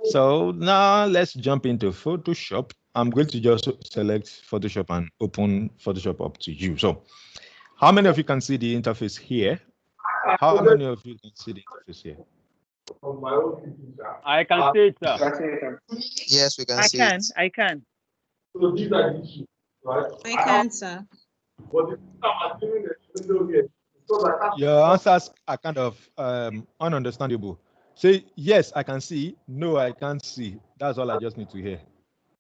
So now let's jump into Photoshop. I'm going to just select Photoshop and open Photoshop up to you. So how many of you can see the interface here? How many of you can see the interface here? I can see it, sir. Yes, we can I see can. it. I can. I can, sir. Your answers are kind of ununderstandable. Say yes, I can see. No, I can't see. That's all I just need to hear.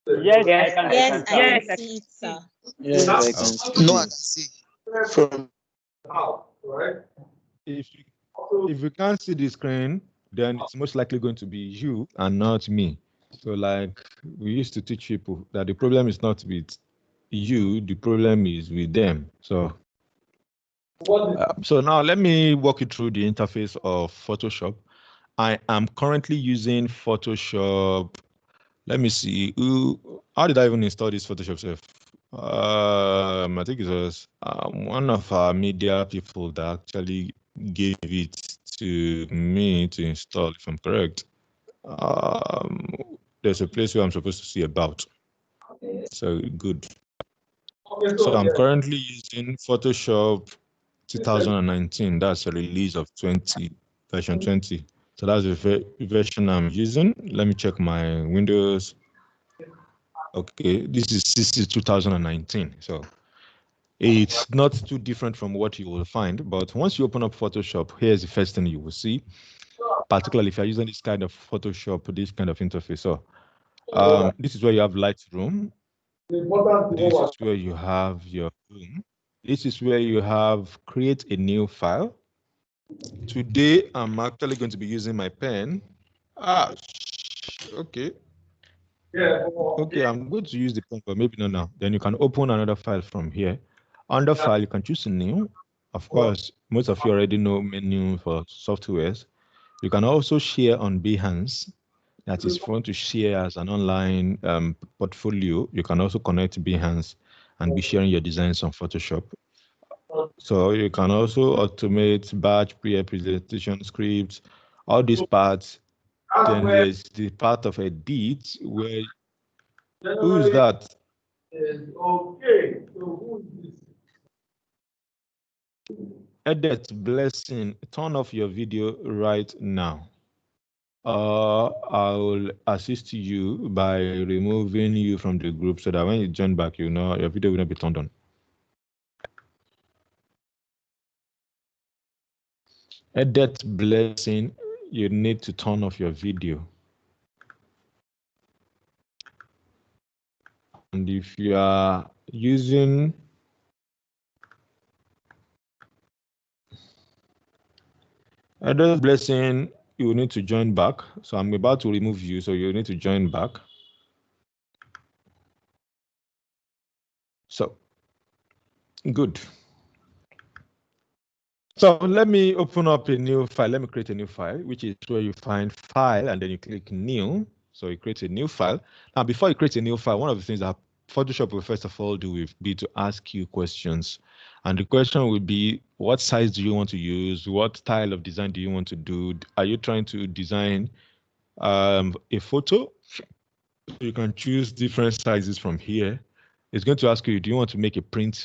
Yes, I can Yes, see. I Yes, can I see can it, see. sir. Yes, I can see. No, I can see. From If you can't see the screen, then it's most likely going to be you and not me. So like we used to teach people that the problem is not with you, the problem is with them. So now let me walk you through the interface of Photoshop. I am currently using Photoshop. Let me see. How did I even install this Photoshop stuff? I think it was one of our media people that actually gave it to me to install, if I'm correct. There's a place where I'm supposed to see about. So good. So I'm currently using Photoshop 2019. That's a release of version 20. So that's the version I'm using. Let me check my Windows. Okay, this is CC 2019. So it's not too different from what you will find. But once you open up Photoshop, here's the first thing you will see, particularly if you're using this kind of Photoshop, this kind of interface. So this is where you have Lightroom. This is where you have your home. This is where you have create a new file. Today, I'm actually going to be using my pen. Okay. Okay, I'm going to use the pen, but maybe not now. Then you can open another file from here. Under file, you can choose a new. Of course, most of you already know menu for softwares. You can also share on Behance. That is, if you want to share as an online portfolio, you can also connect Behance and be sharing your designs on Photoshop. So you can also automate batch pre-presentation scripts, all these parts. Then there's the part of edit where, who is that? Edit blessing, turn off your video right now. I'll assist you by removing you from the group so that when you join back, you know your video will not be turned on. Edit blessing, you need to turn off your video. And if you are using Edit blessing, you will need to join back. So I'm about to remove you, so you need to join back. So good. So let me open up a new file. Let me create a new file, which is where you find file and then you click new. So you create a new file. Now, before you create a new file, one of the things that Photoshop will first of all do will be to ask you questions. And the question will be, what size do you want to use? What style of design do you want to do? Are you trying to design a photo? You can choose different sizes from here. It's going to ask you, do you want to make a print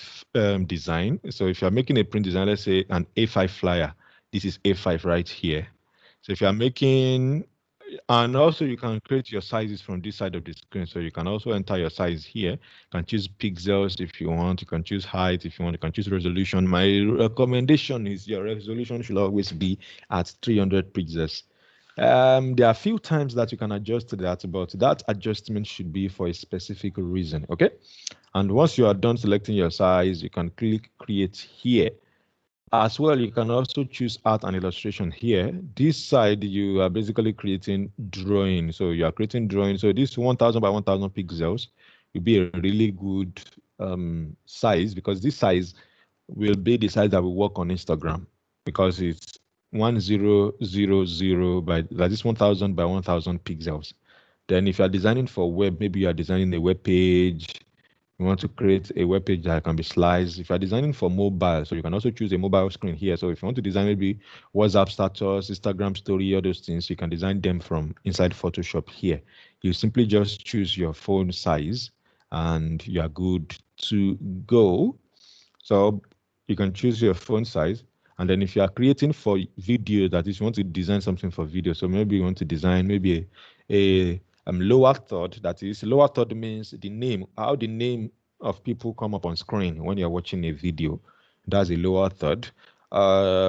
design? So if you're making a print design, let's say an A5 flyer, this is A5 right here. So if you're making, and also you can create your sizes from this side of the screen. So you can also enter your size here. You can choose pixels if you want. You can choose height if you want. You can choose resolution. My recommendation is your resolution should always be at 300 pixels. There are a few times that you can adjust that, but that adjustment should be for a specific reason, okay? And once you are done selecting your size, you can click create here. As well, you can also choose art and illustration here. This side, you are basically creating drawing. So you are creating drawing. So this 1000 by 1000 pixels will be a really good size, because this size will be the size that will work on Instagram, because it's 1000 by that is 1000 by 1000 pixels. Then if you are designing for web, maybe you are designing a web page, You want to create a web page that can be sliced. If you're designing for mobile, so you can also choose a mobile screen here. So if you want to design maybe WhatsApp status, Instagram story, all those things, you can design them from inside Photoshop here. You simply just choose your phone size and you are good to go. So you can choose your phone size. And then if you are creating for video, that is, you want to design something for video. So maybe you want to design maybe a lower third. That is, lower third means the name, how the name of people come up on screen when you're watching a video. That's a lower third.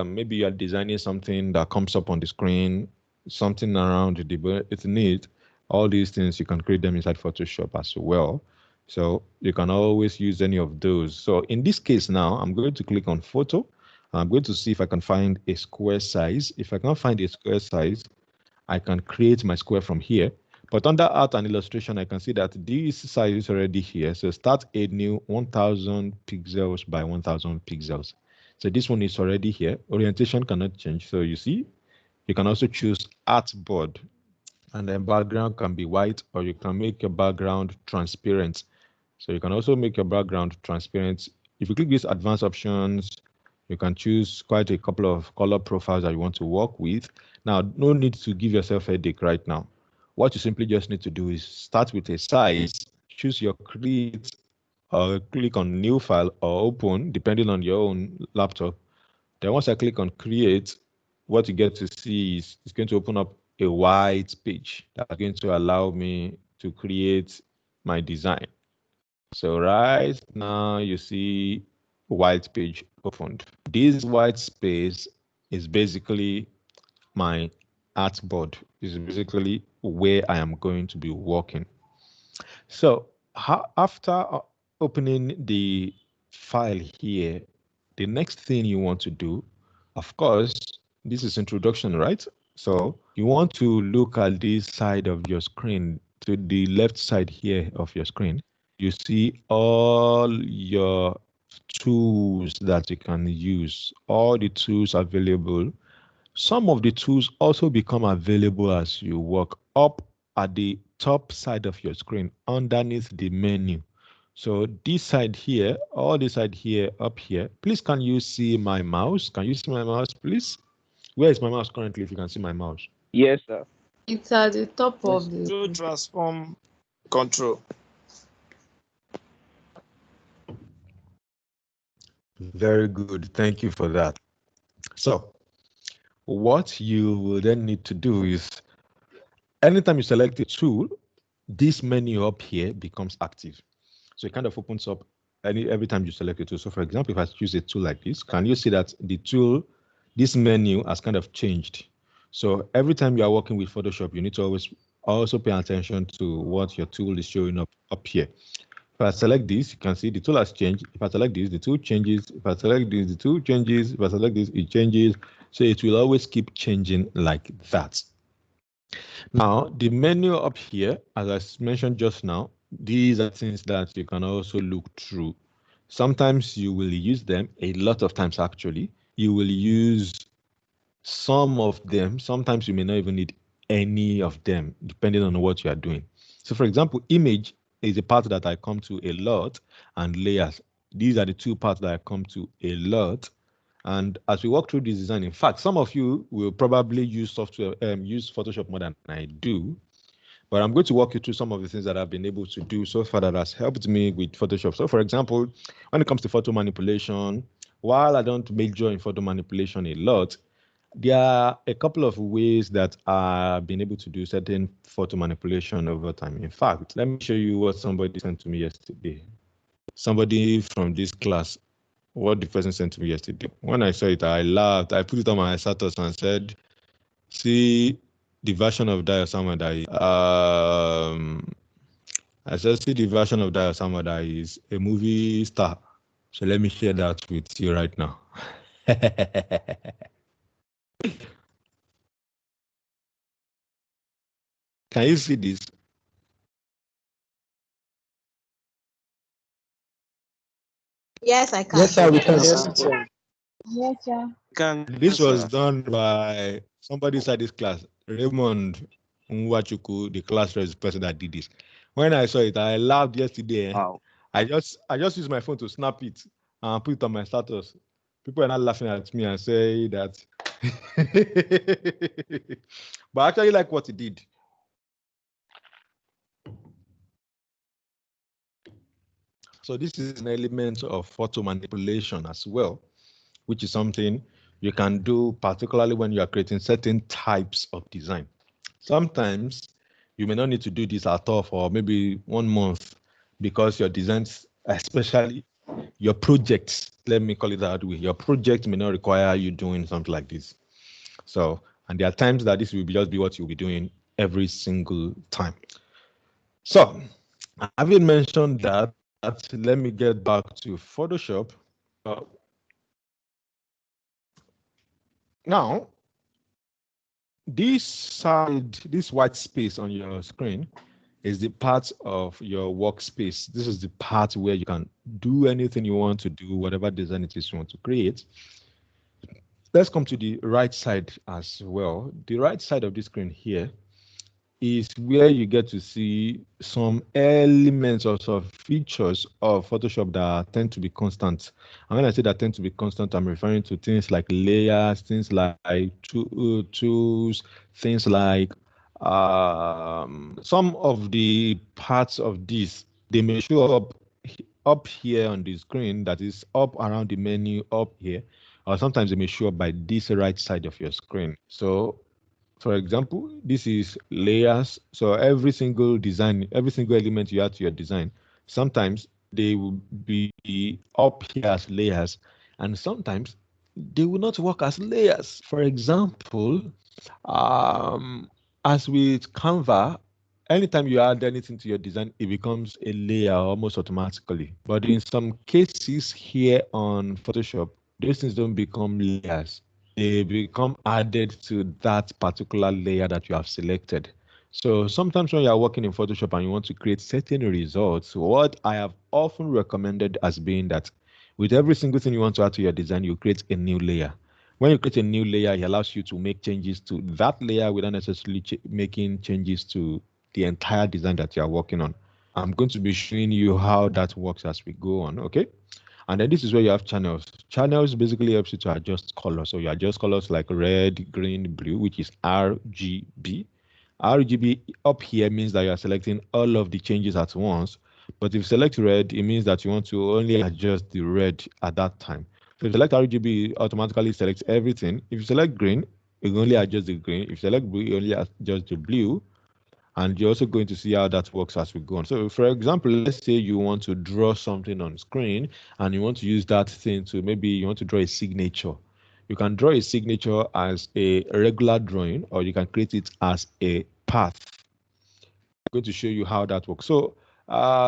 Maybe you are designing something that comes up on the screen, something around the it's neat. All these things, you can create them inside Photoshop as well. So you can always use any of those. So in this case now, I'm going to click on photo. I'm going to see if I can find a square size. If I can't find a square size, I can create my square from here. But under art and illustration, I can see that this size is already here. So start a new 1000 pixels by 1000 pixels. So this one is already here. Orientation cannot change. So you see, you can also choose artboard, and then background can be white, or you can make your background transparent. So you can also make your background transparent. If you click these advanced options, you can choose quite a couple of color profiles that you want to work with. Now, no need to give yourself a headache right now. What you simply just need to do is start with a size, choose your create, or click on new file or open, depending on your own laptop. Then once I click on create, what you get to see is it's going to open up a white page that's going to allow me to create my design. So right now you see white page opened. This white space is basically my artboard. Is basically where I am going to be working. So after opening the file here, the next thing you want to do, of course, this is introduction, right? So you want to look at this side of your screen, to the left side here of your screen. You see all your tools that you can use, all the tools available. Some of the tools also become available as you work up at the top side of your screen underneath the menu. So this side here, all this side here, up here, please can you see my mouse? Can you see my mouse, please? Where is my mouse currently, if you can see my mouse? Yes, sir. It's at the top of the. To transform control. Very good. Thank you for that. So what you will then need to do is, anytime you select a tool, this menu up here becomes active. So it kind of opens up every time you select a tool. So for example, if I choose a tool like this, can you see that the tool, this menu has kind of changed? So every time you are working with Photoshop, you need to always also pay attention to what your tool is showing up here. If I select this, you can see the tool has changed. If I select this, the tool changes. If I select this, the tool changes. If I select this, it changes. So it will always keep changing like that. Now, the menu up here, as I mentioned just now, these are things that you can also look through. Sometimes you will use them, a lot of times actually. You will use some of them. Sometimes you may not even need any of them, depending on what you are doing. So for example, image is a part that I come to a lot, and layers. These are the two parts that I come to a lot. And as we walk through this design, in fact, some of you will probably use software, use Photoshop more than I do. But I'm going to walk you through some of the things that I've been able to do so far that has helped me with Photoshop. So for example, when it comes to photo manipulation, while I don't major in photo manipulation a lot, there are a couple of ways that I've been able to do certain photo manipulation over time. In fact, let me show you what somebody sent to me yesterday. Somebody from this class, what the person sent to me yesterday. When I saw it, I laughed. I put it on my status and said, see the version of Diosama that is, I said, see the version of Diosama that is a movie star. So let me share that with you right now. Can you see this? Yes, I can. Yes, sir, we can. Yes, Yes, Yes, sir. This was done by somebody inside this class, Raymond Nwachuku, the class person that did this. When I saw it, I laughed yesterday. Wow. I just use my phone to snap it and put it on my status. People are not laughing at me and say that. But I actually like what he did. So this is an element of photo manipulation as well, which is something you can do particularly when you are creating certain types of design. Sometimes you may not need to do this at all for maybe 1 month because your designs, especially your projects, let me call it that way, your project may not require you doing something like this. So, and there are times that this will just be what you'll be doing every single time. So, having mentioned that, let me get back to Photoshop. Now, this side, this white space on your screen is the part of your workspace. This is the part where you can do anything you want to do, whatever design it is you want to create. Let's come to the right side as well. The right side of the screen here is where you get to see some elements or some features of Photoshop that tend to be constant. And when I say that tend to be constant, I'm referring to things like layers, things like tools, things like some of the parts of this, they may show up here on the screen, that is up around the menu up here, or sometimes they may show up by this right side of your screen. So for example, this is layers. So every single design, every single element you add to your design, sometimes they will be up here as layers, and sometimes they will not work as layers. For example, as with Canva, anytime you add anything to your design, it becomes a layer almost automatically. But in some cases here on Photoshop, those things don't become layers. They become added to that particular layer that you have selected. So sometimes when you're working in Photoshop and you want to create certain results, what I have often recommended as being that with every single thing you want to add to your design, you create a new layer. When you create a new layer, it allows you to make changes to that layer without necessarily making changes to the entire design that you're working on. I'm going to be showing you how that works as we go on, okay? And then this is where you have channels. Channels basically helps you to adjust colors. So you adjust colors like red, green, blue, which is RGB. RGB up here means that you are selecting all of the changes at once. But if you select red, it means that you want to only adjust the red at that time. So if you select RGB, it automatically selects everything. If you select green, it will only adjust the green. If you select blue, it only adjusts the blue. And you're also going to see how that works as we go on. So for example, let's say you want to draw something on screen and you want to use that thing to, maybe you want to draw a signature. You can draw a signature as a regular drawing, or you can create it as a path. I'm going to show you how that works. So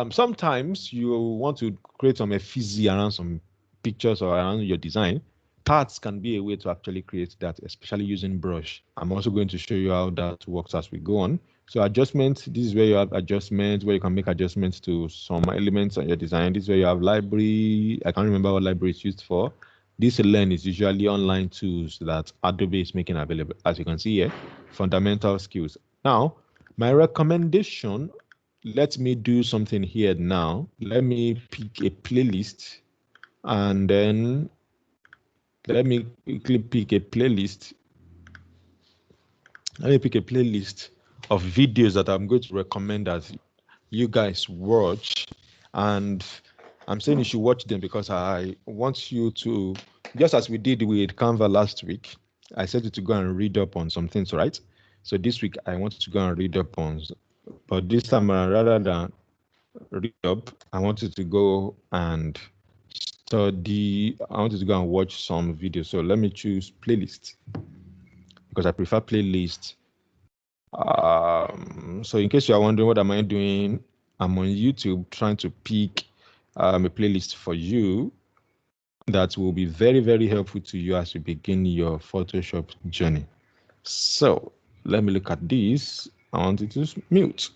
sometimes you want to create some effigy around some pictures or around your design. Paths can be a way to actually create that, especially using brush. I'm also going to show you how that works as we go on. So adjustments, this is where you have adjustments, where you can make adjustments to some elements on your design. This is where you have library. I can't remember what library is used for. This learn is usually online tools that Adobe is making available. As you can see here, fundamental skills. Now, my recommendation, let me do something here now. Let me pick a playlist, and then let me quickly pick a playlist. Let me pick a playlist of videos that I'm going to recommend that you guys watch. And I'm saying you should watch them because I want you to, just as we did with Canva last week, I said you to go and read up on some things, right? So this week I want you to go and read up on, but this time rather than read up, I want you to go and study. I want you to go and watch some videos. So let me choose playlist because I prefer playlist. So in case you are wondering what am I doing, I'm on YouTube trying to pick a playlist for you that will be very, very helpful to you as you begin your Photoshop journey. So let me look at this. I want it to mute.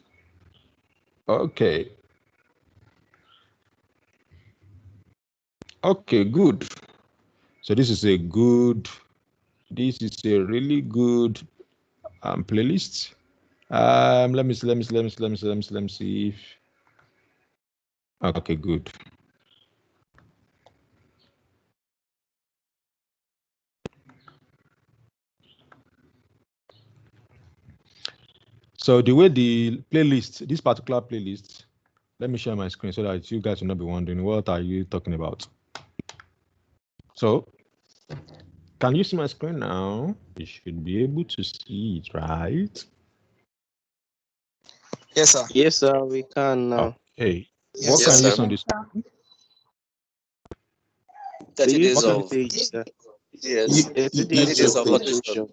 Okay. Okay, good. So this is a really good playlist. Let me see if Okay, good. So the way the playlist, this particular playlist, let me share my screen so that you guys will not be wondering what are you talking about. So can you see my screen now? You should be able to see it, right? Yes, sir. Yes, sir, we can now. Okay. Yes, What can sir. you see on this? 30 The days YouTube of page, sir. yes. 30 30 days days of of Photoshop. Photoshop.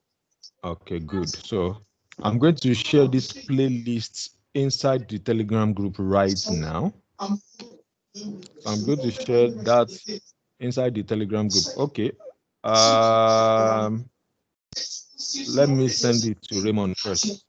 Okay, good. So I'm going to share this playlist inside the Telegram group right now. I'm going to share that inside the Telegram group. Okay. Let me send it to Raymond first.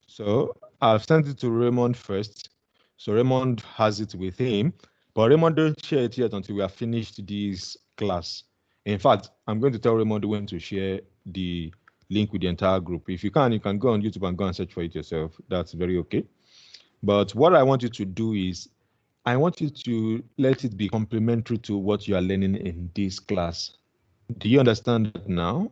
So I've sent it to Raymond first. So Raymond has it with him, but Raymond don't share it yet until we have finished this class. In fact, I'm going to tell Raymond when to share the link with the entire group. If you can go on YouTube and go and search for it yourself. That's very okay. But what I want you to do is, I want you to let it be complementary to what you are learning in this class. Do you understand that now?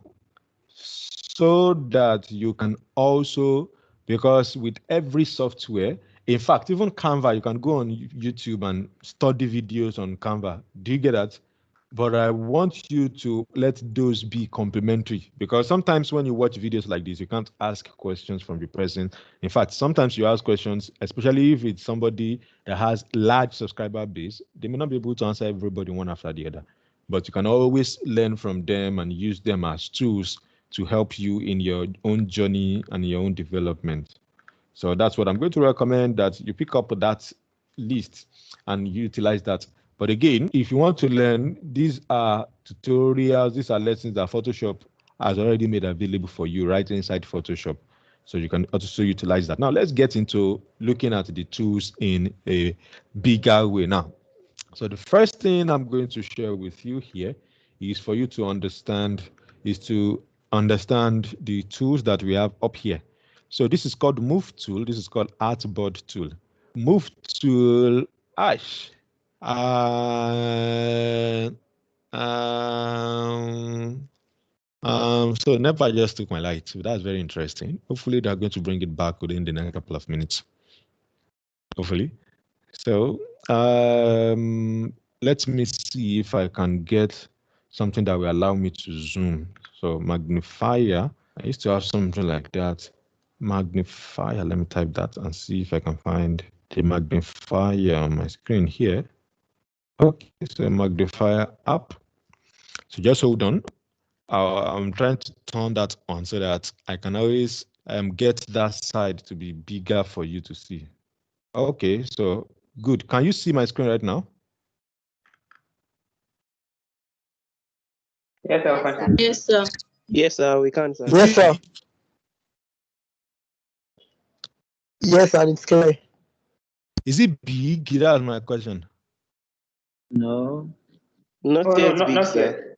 So that you can also, because with every software, in fact, even Canva, you can go on YouTube and study videos on Canva. Do you get that? But I want you to let those be complementary, because sometimes when you watch videos like this, you can't ask questions from the person. In fact, sometimes you ask questions, especially if it's somebody that has large subscriber base, they may not be able to answer everybody one after the other. But you can always learn from them and use them as tools to help you in your own journey and your own development. So that's what I'm going to recommend, that you pick up that list and utilize that. But again, if you want to learn, these are tutorials, these are lessons that Photoshop has already made available for you right inside Photoshop. So you can also utilize that. Now let's get into looking at the tools in a bigger way now. So the first thing I'm going to share with you here is for you to understand, the tools that we have up here. So this is called Move Tool. This is called Artboard Tool. Move Tool, Ash. So Nepa just took my light. So that's very interesting. Hopefully they're going to bring it back within the next couple of minutes. Hopefully. So let me see if I can get something that will allow me to zoom. So magnifier, I used to have something like that. Magnifier, let me type that and see if I can find the magnifier on my screen here. Okay, so magnifier up. So just hold on. I'm trying to turn that on so that I can always get that side to be bigger for you to see. Okay, so good. Can you see my screen right now? Yes, sir. Yes, sir. Yes, sir, we can, sir. Yes, sir. Yes, sir, it's clear. Is it big? That's my question. No. Not Oh, yet no, big, not sir. yet.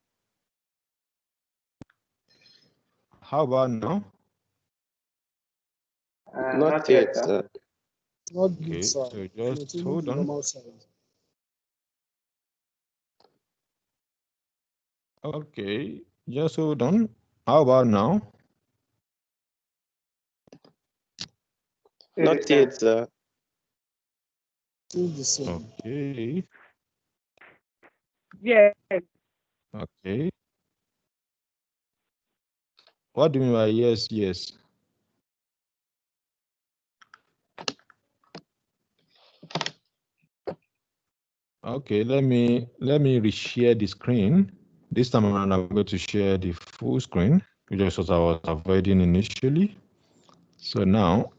How about now? Not yet, sir. Not Okay, big, sir. so just Maintaining hold the on. normal size. Okay, just hold on. How about now? Not yet, sir. Still the same. Okay, Yes. okay. What do you mean by yes, yes? Okay, let me reshare the screen. This time around, I'm going to share the full screen, which is what I was avoiding initially. So now,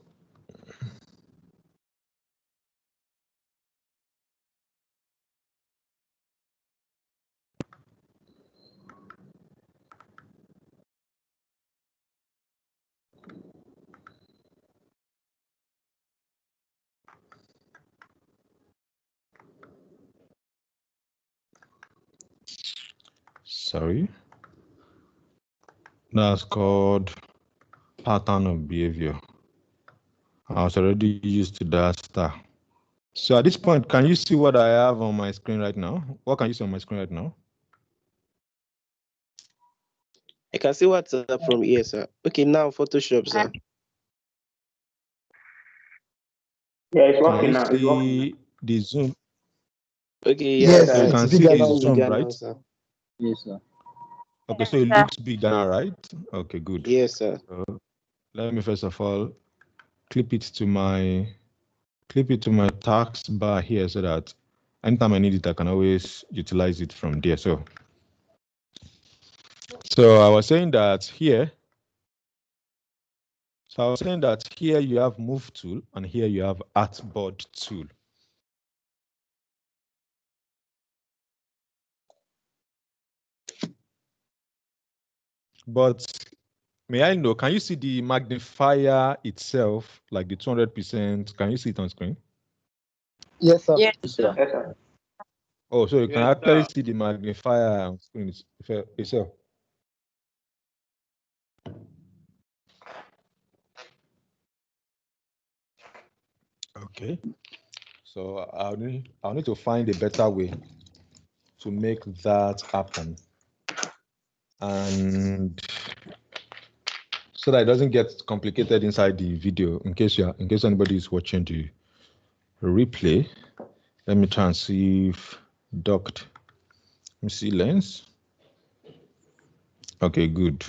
sorry. That's called pattern of behavior. I was already used to that star. So at this point, can you see what I have on my screen right now? What can you see on my screen right now? I can see what's up from here, sir. Okay, now Photoshop, sir. Yeah, it's Can working you now. It's working now. see the zoom? Okay, Yes, So you sir. can it's see bigger the now. zoom, Bigger right? now, sir. Yes, sir. Okay, so it looks big now, right? Okay, good. Yes, sir. So let me first of all clip it to my task bar here so that anytime I need it, I can always utilize it from there. So I was saying that here. So I was saying that here you have move tool and here you have artboard tool. But may I know, can you see the magnifier itself, like the 200%? Can you see it on screen? Yes, sir. Yes, Yes, sir. sir. Oh, so you can actually see the magnifier on screen itself. Okay. So I'll need to find a better way to make that happen. And so that it doesn't get complicated inside the video, in case anybody is watching the replay. Let me try and see if docked. Let me see lens. Okay, good.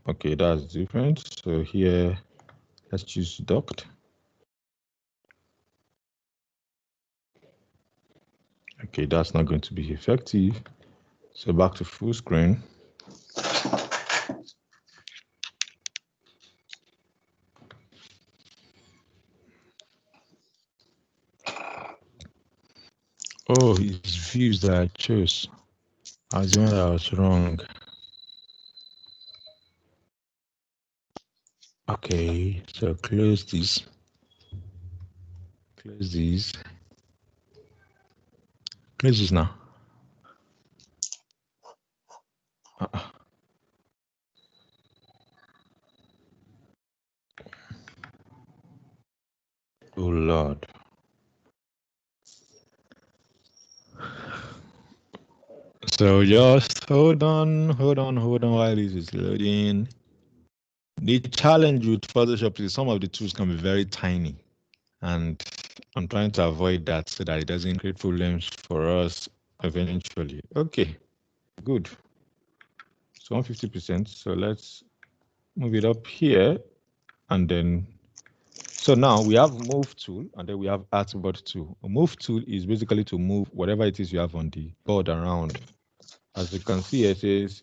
Okay, that's different. So here, let's choose docked. Okay, that's not going to be effective. So back to full screen. Oh, it's views that I chose. I was the one that was wrong. Okay, so close this. Close these. Close this now. Oh Lord. So just hold on while this is loading. The challenge with Photoshop is some of the tools can be very tiny, and I'm trying to avoid that so that it doesn't create problems for us eventually. Okay, good. So 150%. So let's move it up here, and then so now we have move tool, and then we have artboard tool. A move tool is basically to move whatever it is you have on the board around. As you can see, it says,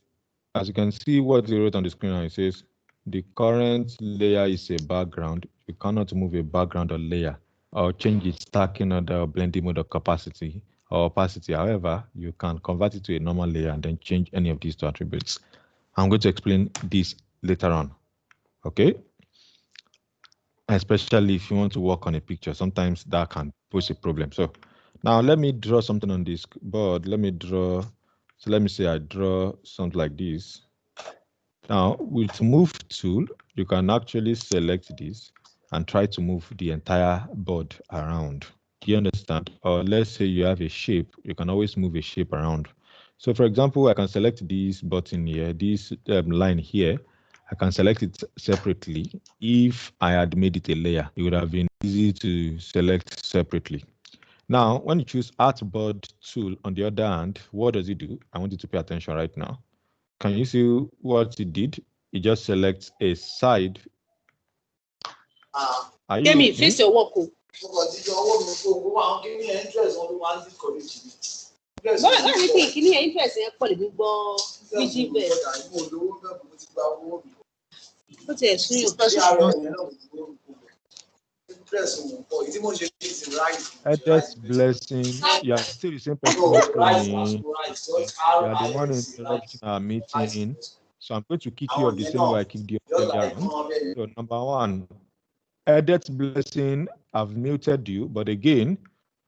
as you can see what you wrote on the screen now, it says the current layer is a background. You cannot move a background or layer or change its stacking order or blending mode or capacity or opacity. However, you can convert it to a normal layer and then change any of these two attributes. I'm going to explain this later on. Okay. Especially if you want to work on a picture, sometimes that can pose a problem. So now let me draw something on this board. Let me draw. So let me say I draw something like this. Now with move tool, you can actually select this and try to move the entire board around. Do you understand? Or let's say you have a shape, you can always move a shape around. So for example, I can select this button here, this line here. I can select it separately. If I had made it a layer, it would have been easy to select separately. Now, when you choose artboard tool, on the other hand, what does it do? I want you to pay attention right now. Can you see what it did? It just selects a side. Are you Kemi, with me? face your work. Báwo ni kí ìkíní ẹ̀ interest yẹn pọ̀ lè ní gbọ́ bíjí bẹ́ẹ̀? Ó ti ẹ̀ sún yàn. Eldest blessing. You are still the same person who's screening. You are the one interrupting our meeting. So I'm going to kick you off the same way I kicked you off earlier on. So number one, eldest blessing, I've muted you, but again,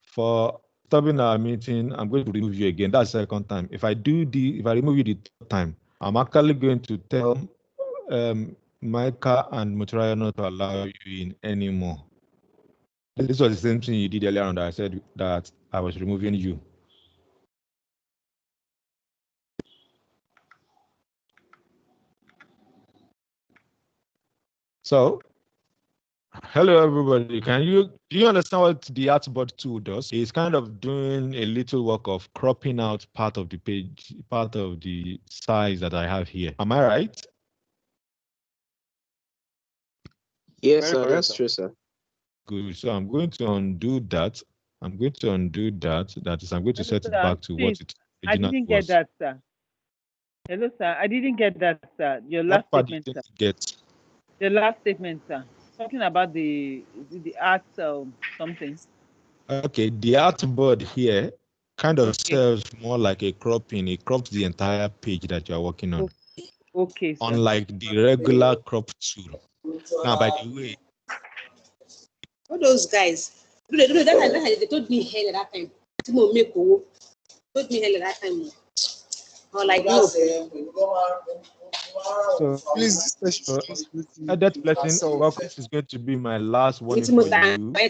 for disturbing our meeting, I'm going to remove you again. That's the second time. If I remove you the third time, I'm actually going to tell Micah and Muturaya not to allow you in anymore. This was the same thing you did earlier on that I said that I was removing you. So, hello everybody. Do you understand what the artboard tool does? It's kind of doing a little work of cropping out part of the page, part of the size that I have here. Am I right? Yes, sir. That's true, sir. Good. So I'm going to undo that. I'm going to undo that. That is, I'm going to set it back to what it originally was. I didn't get that, sir. Hello, sir. I didn't get that, sir. Your last statement, sir. Get? The last statement, sir. Talking about the art something. Okay, the artboard here kind of serves more like a cropping. It crops the entire page that you're working on. Okay, sir. Unlike the regular crop tool. Now, by the way, all those guys, they told me hell at that time. Told me hell at that time. Or like no. So Please, that blessing, welcome is going to be my last one for you. Winner. I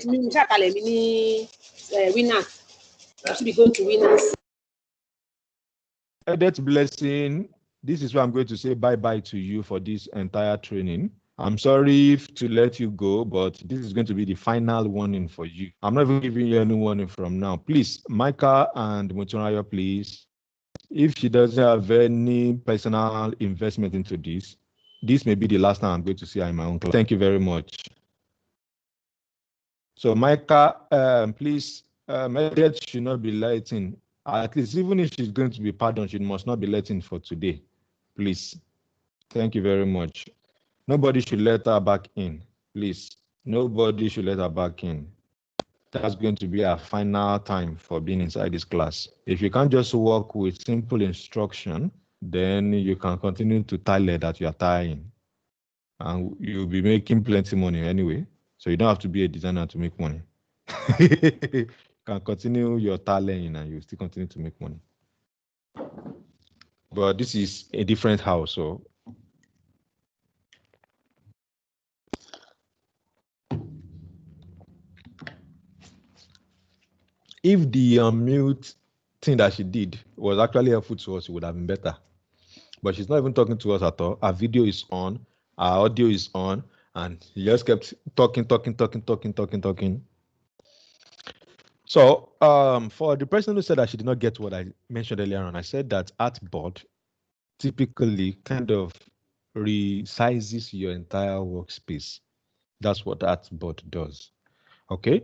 should be going to winners. That blessing, this is why I'm going to say bye-bye to you for this entire training. I'm sorry to let you go, but this is going to be the final warning for you. I'm not even giving you any warning from now. Please, Micah and Muturaya, please. If she doesn't have any personal investment into this, this may be the last time I'm going to see her in my own class. Thank you very much. So Micah, please, Meredith should not be letting, at least even if she's going to be pardoned, she must not be letting for today. Please. Thank you very much. Nobody should let her back in, please. Nobody should let her back in. That's going to be our final time for being inside this class. If you can't just work with simple instruction, then you can continue to tile that you're tying. And you'll be making plenty money anyway. So you don't have to be a designer to make money. You can continue your tiling and you still continue to make money. But this is a different house, so if the unmute thing that she did was actually helpful to us, it would have been better. But she's not even talking to us at all. Our video is on, our audio is on, and she just kept talking. So for the person who said that she did not get what I mentioned earlier on, I said that artboard typically kind of resizes your entire workspace. That's what artboard does. Okay.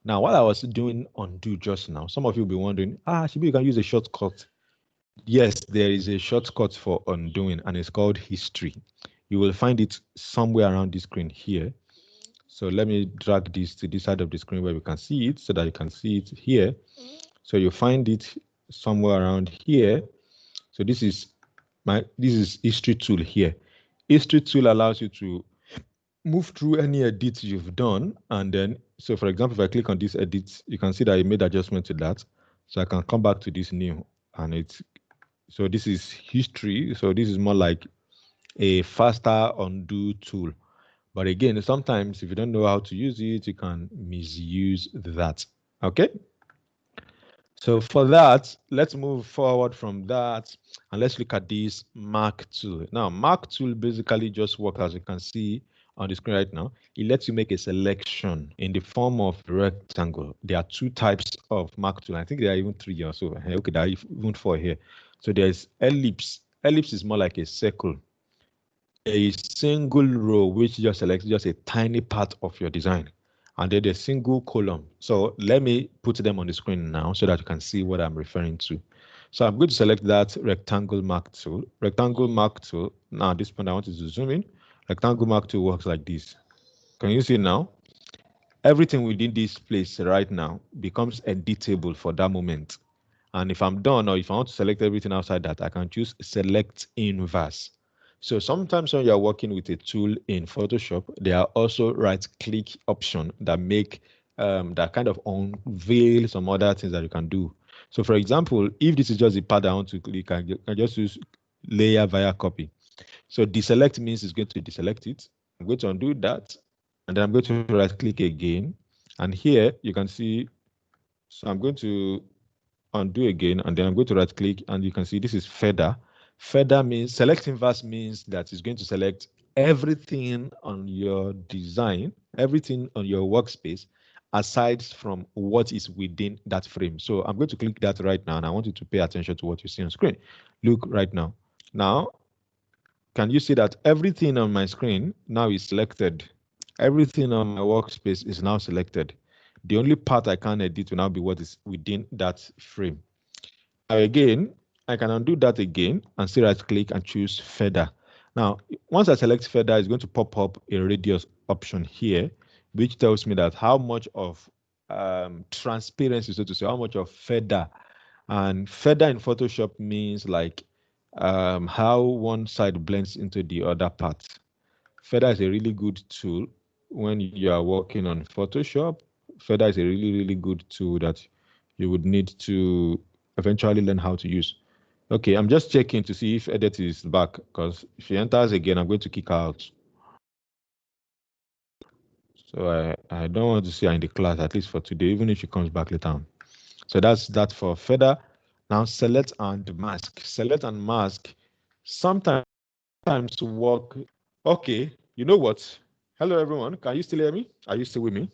Now, while I was doing undo just now, some of you will be wondering, Shibi, you can use a shortcut. Yes, there is a shortcut for undoing, and it's called history. You will find it somewhere around the screen here. So let me drag this to this side of the screen where we can see it so that you can see it here. So you find it somewhere around here. So this is history tool here. History tool allows you to move through any edits you've done, and then, so for example, if I click on this edit, you can see that I made adjustment to that. So I can come back to this new, and so this is history. So this is more like a faster undo tool. But again, sometimes if you don't know how to use it, you can misuse that. Okay. So for that, let's move forward from that and let's look at this mark tool. Now, mark tool basically just works, as you can see on the screen right now. It lets you make a selection in the form of rectangle. There are two types of mark tool. I think there are even three or so. Okay, there are even four here. So there's ellipse. Ellipse is more like a circle. A single row which just selects just a tiny part of your design. And then a single column. So let me put them on the screen now so that you can see what I'm referring to. So I'm going to select that rectangle mark tool. Rectangle mark tool. Now at this point, I want to zoom in. Rectangle mark tool works like this. Can you see now? Everything within this place right now becomes editable for that moment. And if I'm done, or if I want to select everything outside that, I can choose select inverse. So sometimes when you're working with a tool in Photoshop, there are also right-click options that make that kind of unveil some other things that you can do. So for example, if this is just the part I want to click, I can just use layer via copy. So deselect means it's going to deselect it. I'm going to undo that, and then I'm going to right click again. And here you can see, so I'm going to undo again, and then I'm going to right click, and you can see this is feather. Feather means, select inverse means that it's going to select everything on your design, everything on your workspace, aside from what is within that frame. So I'm going to click that right now, and I want you to pay attention to what you see on screen. Look right now. Now, can you see that everything on my screen now is selected? Everything on my workspace is now selected. The only part I can edit will now be what is within that frame. Now again, I can undo that again and still right click and choose feather. Now, once I select feather, it's going to pop up a radius option here, which tells me that how much of transparency, so to say, how much of feather. And feather in Photoshop means like how one side blends into the other part. Feather is a really good tool when you are working on Photoshop. Feather is a really good tool that you would need to eventually learn how to use. Okay, I'm just checking to see if Edith is back, because if she enters again, I'm going to kick her out. So I don't want to see her in the class, at least for today, even if she comes back later on. So that's that for feather. Now select and mask. Select and mask sometimes work. Okay, you know what? Hello everyone, can you still hear me? Are you still with me?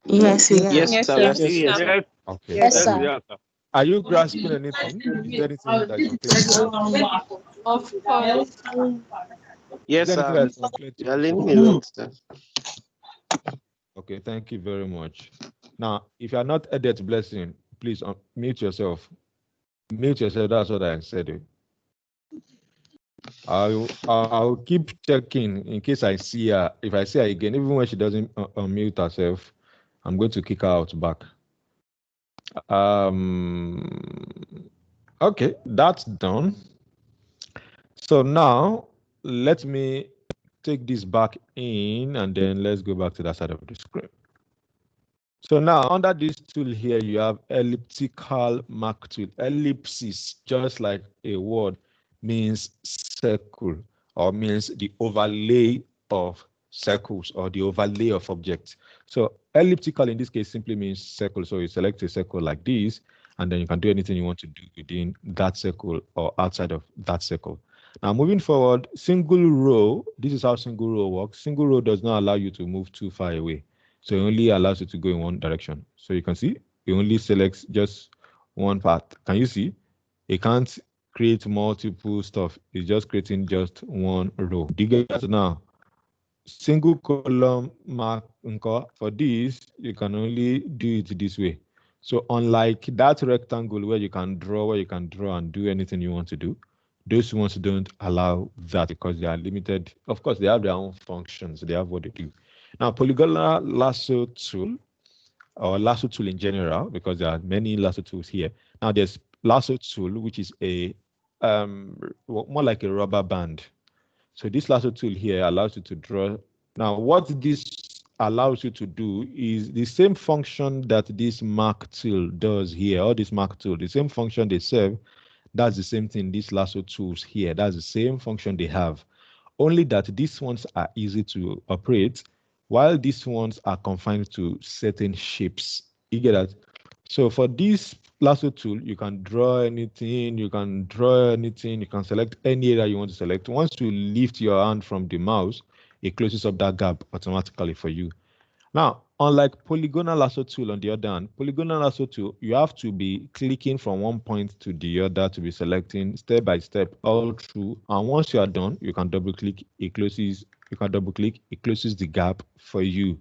Yes, we are. Yes, Yes, sir. sir. We are still here, sir. Yes, Okay. Yes, sir. sir. Are you grasping anything? Is there anything that is unclear? Of course. Yes, Is there anything sir. that is unclear to You are you? learning a lot, sir. Okay, thank you very much. Now, if you are not Edith Blessing, please mute yourself. Mute yourself, that's what I said. I'll keep checking in case I see her. If I see her again, even when she doesn't unmute herself, I'm going to kick her out back. Okay, that's done. So now let me take this back in, and then let's go back to that side of the screen. So now under this tool here, you have elliptical mark tool. Ellipsis, just like a word, means circle, or means the overlay of circles or the overlay of objects. So elliptical in this case simply means circle. So you select a circle like this, and then you can do anything you want to do within that circle or outside of that circle. Now moving forward, single row, this is how single row works. Single row does not allow you to move too far away. So it only allows you to go in one direction. So you can see it only selects just one part. Can you see? It can't create multiple stuff. It's just creating just one row. Do you get that now? Single column mark for this, you can only do it this way. So unlike that rectangle where you can draw and do anything you want to do, those ones don't allow that because they are limited. Of course, they have their own functions. They have what they do. Now, polygonal lasso tool, or lasso tool in general, because there are many lasso tools here. Now, there's lasso tool, which is a more like a rubber band. So this lasso tool here allows you to draw. Now, what this allows you to do is the same function that this mark tool does here, or this mark tool, the same function they serve. That's the same thing, these lasso tools here. That's the same function they have. Only that these ones are easy to operate, while these ones are confined to certain shapes. You get that? So for this lasso tool, you can draw anything, you can select any area you want to select. Once you lift your hand from the mouse, it closes up that gap automatically for you. Now, unlike polygonal lasso tool on the other hand, polygonal lasso tool, you have to be clicking from one point to the other to be selecting step by step all through. And once you are done, you can double click, it closes, it closes the gap for you.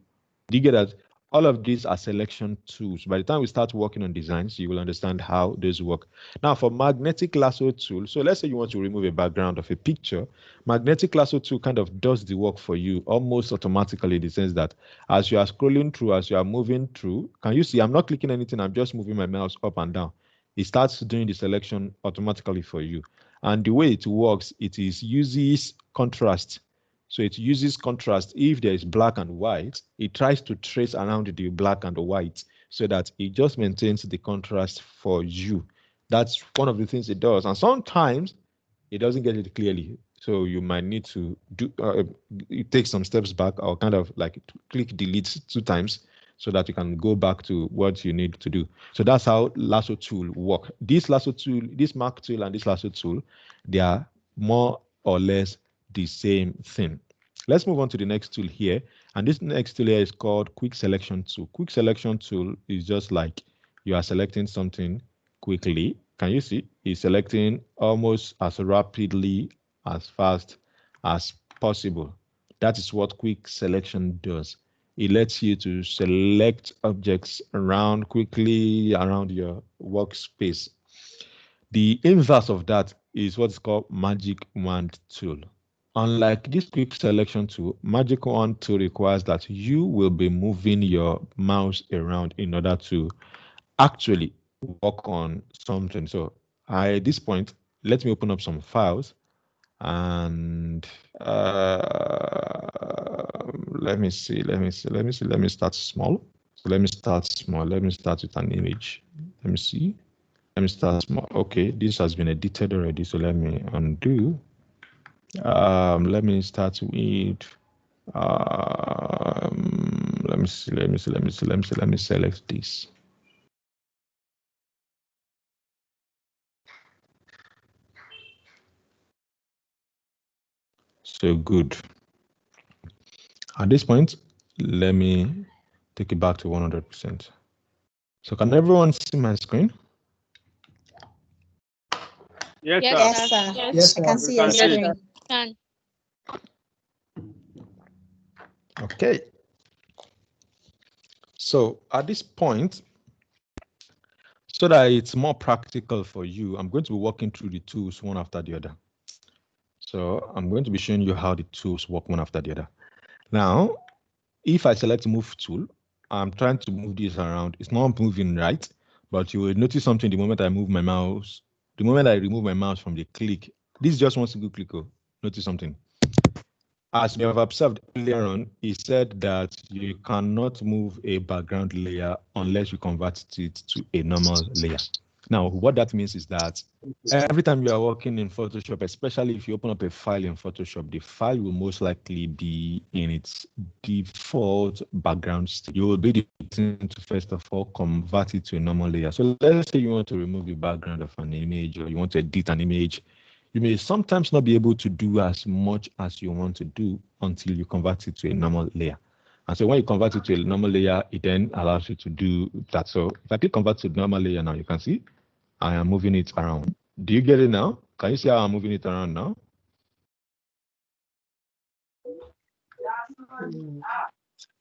Do you get that? All of these are selection tools. By the time we start working on designs, you will understand how those work. Now for magnetic lasso tool, so let's say you want to remove a background of a picture, magnetic lasso tool kind of does the work for you almost automatically in the sense that as you are scrolling through, as you are moving through, can you see I'm not clicking anything, I'm just moving my mouse up and down. It starts doing the selection automatically for you. And the way it works, it uses contrast. So it uses contrast. If there is black and white, it tries to trace around the black and the white so that it just maintains the contrast for you. That's one of the things it does. And sometimes it doesn't get it clearly. So you might need to do take some steps back or kind of like click delete 2 times so that you can go back to what you need to do. So that's how lasso tool work. This lasso tool, this mark tool and this lasso tool, they are more or less the same thing. Let's move on to the next tool here. And this next tool here is called quick selection tool. Quick selection tool is just like you are selecting something quickly. Can you see? It's selecting almost as rapidly, as fast as possible. That is what quick selection does. It lets you to select objects around quickly around your workspace. The inverse of that is what's called magic wand tool. Unlike this quick selection tool, magic wand tool requires that you will be moving your mouse around in order to actually work on something. So at this point, let me open up some files and let me start small. So let me start small. Let me start with an image. Let me see. Let me start small. Okay, this has been edited already, so let me undo. Let me start with let me select this. So good. At this point, let me take it back to 100%. So can everyone see my screen? Yes, Yes, sir. Yes, I can sir. see your screen. Okay. So at this point, so that it's more practical for you, I'm going to be walking through the tools one after the other. So I'm going to be showing you how the tools work one after the other. Now, if I select move tool, I'm trying to move this around. It's not moving right, but you will notice something the moment I move my mouse. The moment I remove my mouse from the click, this is just one single click. Notice something. As we have observed earlier on, he said that you cannot move a background layer unless you convert it to a normal layer. Now, what that means is that every time you are working in Photoshop, especially if you open up a file in Photoshop, the file will most likely be in its default background state. You will be the person to first of all convert it to a normal layer. So let's say you want to remove the background of an image or you want to edit an image. You may sometimes not be able to do as much as you want to do until you convert it to a normal layer. And so when you convert it to a normal layer, it then allows you to do that. So if I click convert to normal layer now, you can see I am moving it around. Do you get it now? Can you see how I'm moving it around now?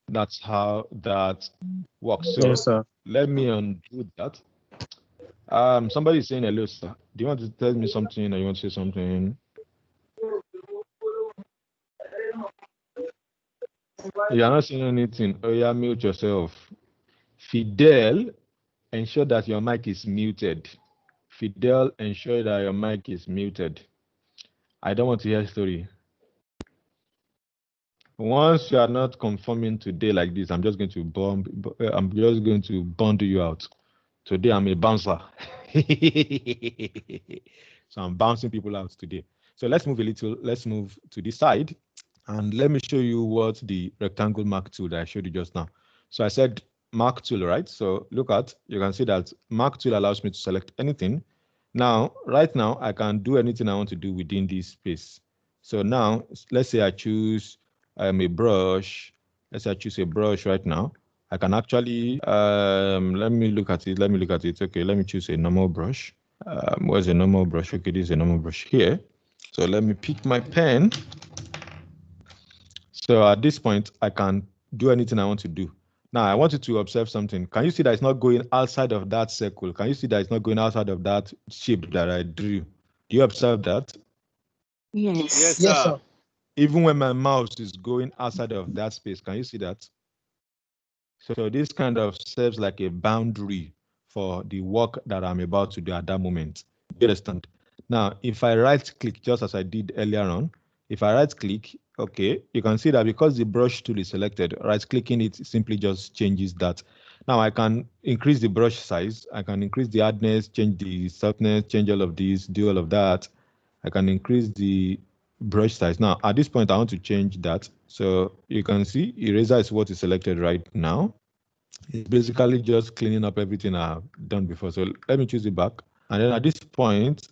That's how that works. So Yes, sir. let me undo that. Somebody is saying hello, sir. Do you want to tell me something or you want to say something? You're not saying anything. Oh yeah, mute yourself. Fidel, ensure that your mic is muted. Fidel, ensure that your mic is muted. I don't want to hear story. Once you are not conforming today like this, I'm just going to bundle you out. Today I'm a bouncer. So I'm bouncing people out today. So let's move to this side and let me show you what the rectangle mark tool that I showed you just now. So I said mark tool, right? So look at, you can see that mark tool allows me to select anything. Now, right now, I can do anything I want to do within this space. So now, let's say I choose a brush. Let's say I choose a brush right now. I can actually, let me look at it. Okay, let me choose a normal brush. Where's a normal brush? Okay, this is a normal brush here. So let me pick my pen. So at this point, I can do anything I want to do. Now, I want you to observe something. Can you see that it's not going outside of that circle? Can you see that it's not going outside of that shape that I drew? Do you observe that? Yes. Yes, sir. Even when my mouse is going outside of that space, can you see that? So this kind of serves like a boundary for the work that I'm about to do at that moment. You understand? Now, if I right click, just as I did earlier on, if I right click, Okay, you can see that because the brush tool is selected, right-clicking it simply just changes that. Now I can increase the brush size, I can increase the hardness, change the softness, change all of these, do all of that. I can increase the brush size. Now at this point, I want to change that. So you can see eraser is what is selected right now. It's basically just cleaning up everything I've done before. So let me choose it back. And then at this point,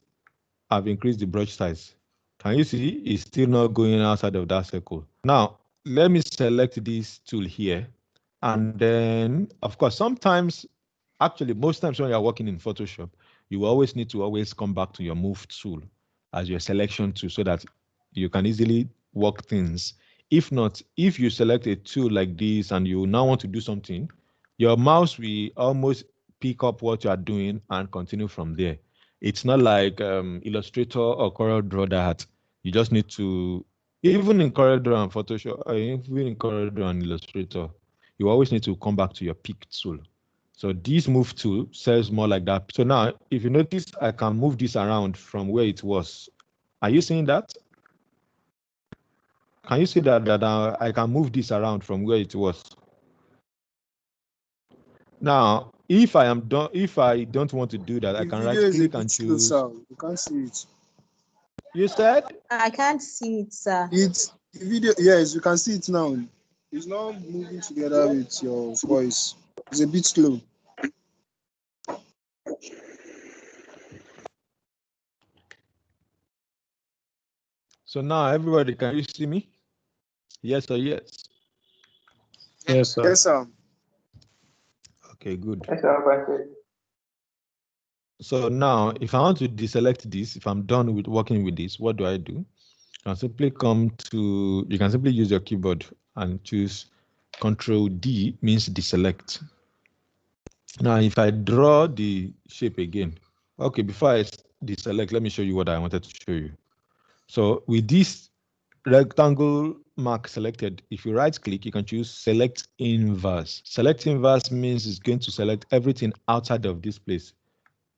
I've increased the brush size. Can you see it's still not going outside of that circle? Now, let me select this tool here. And then, of course, sometimes, actually, most times when you're working in Photoshop, you always need to always come back to your move tool as your selection tool so that you can easily work things. If not, if you select a tool like this and you now want to do something, your mouse will almost pick up what you are doing and continue from there. It's not like Illustrator or CorelDRAW that you just need to, even in CorelDRAW and Photoshop, even in CorelDRAW and Illustrator, you always need to come back to your pick tool. So this move tool says more like that. So now, if you notice, I can move this around from where it was. Are you seeing that? Can you see that I can move this around from where it was? Now, if I don't want to do that, The I can video is a right-click and bit slow, choose. sir. You can't see it. You said? I can't see it, sir. It's the video. Yes, you can see it now. It's not moving together with your voice. It's a bit slow. So now, everybody, can you see me? Yes or yes? Yes, sir. Yes, sir. Okay, good. Yes, sir. So now, if I want to deselect this, if I'm done with working with this, what do? I can simply you can simply use your keyboard and choose Control D, means deselect. Now, if I draw the shape again, okay, before I deselect, let me show you what I wanted to show you. So with this rectangle mark selected, if you right click, you can choose select inverse. Select inverse means it's going to select everything outside of this place.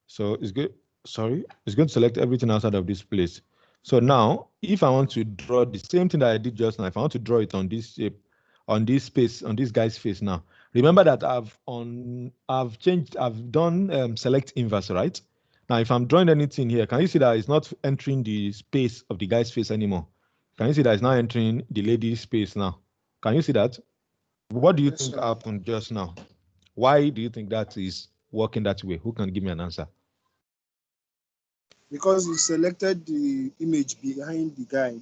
So it's good. Sorry, it's going to select everything outside of this place. So now, if I want to draw the same thing that I did just now, if I want to draw it on this shape, on this space, on this guy's face now, remember that I've done select inverse, right? Now, if I'm drawing anything here, can you see that it's not entering the space of the guy's face anymore? Can you see that it's now entering the lady's space now? Can you see that? What do you think happened just now? Why do you think that is working that way? Who can give me an answer? Because you selected the image behind the guy.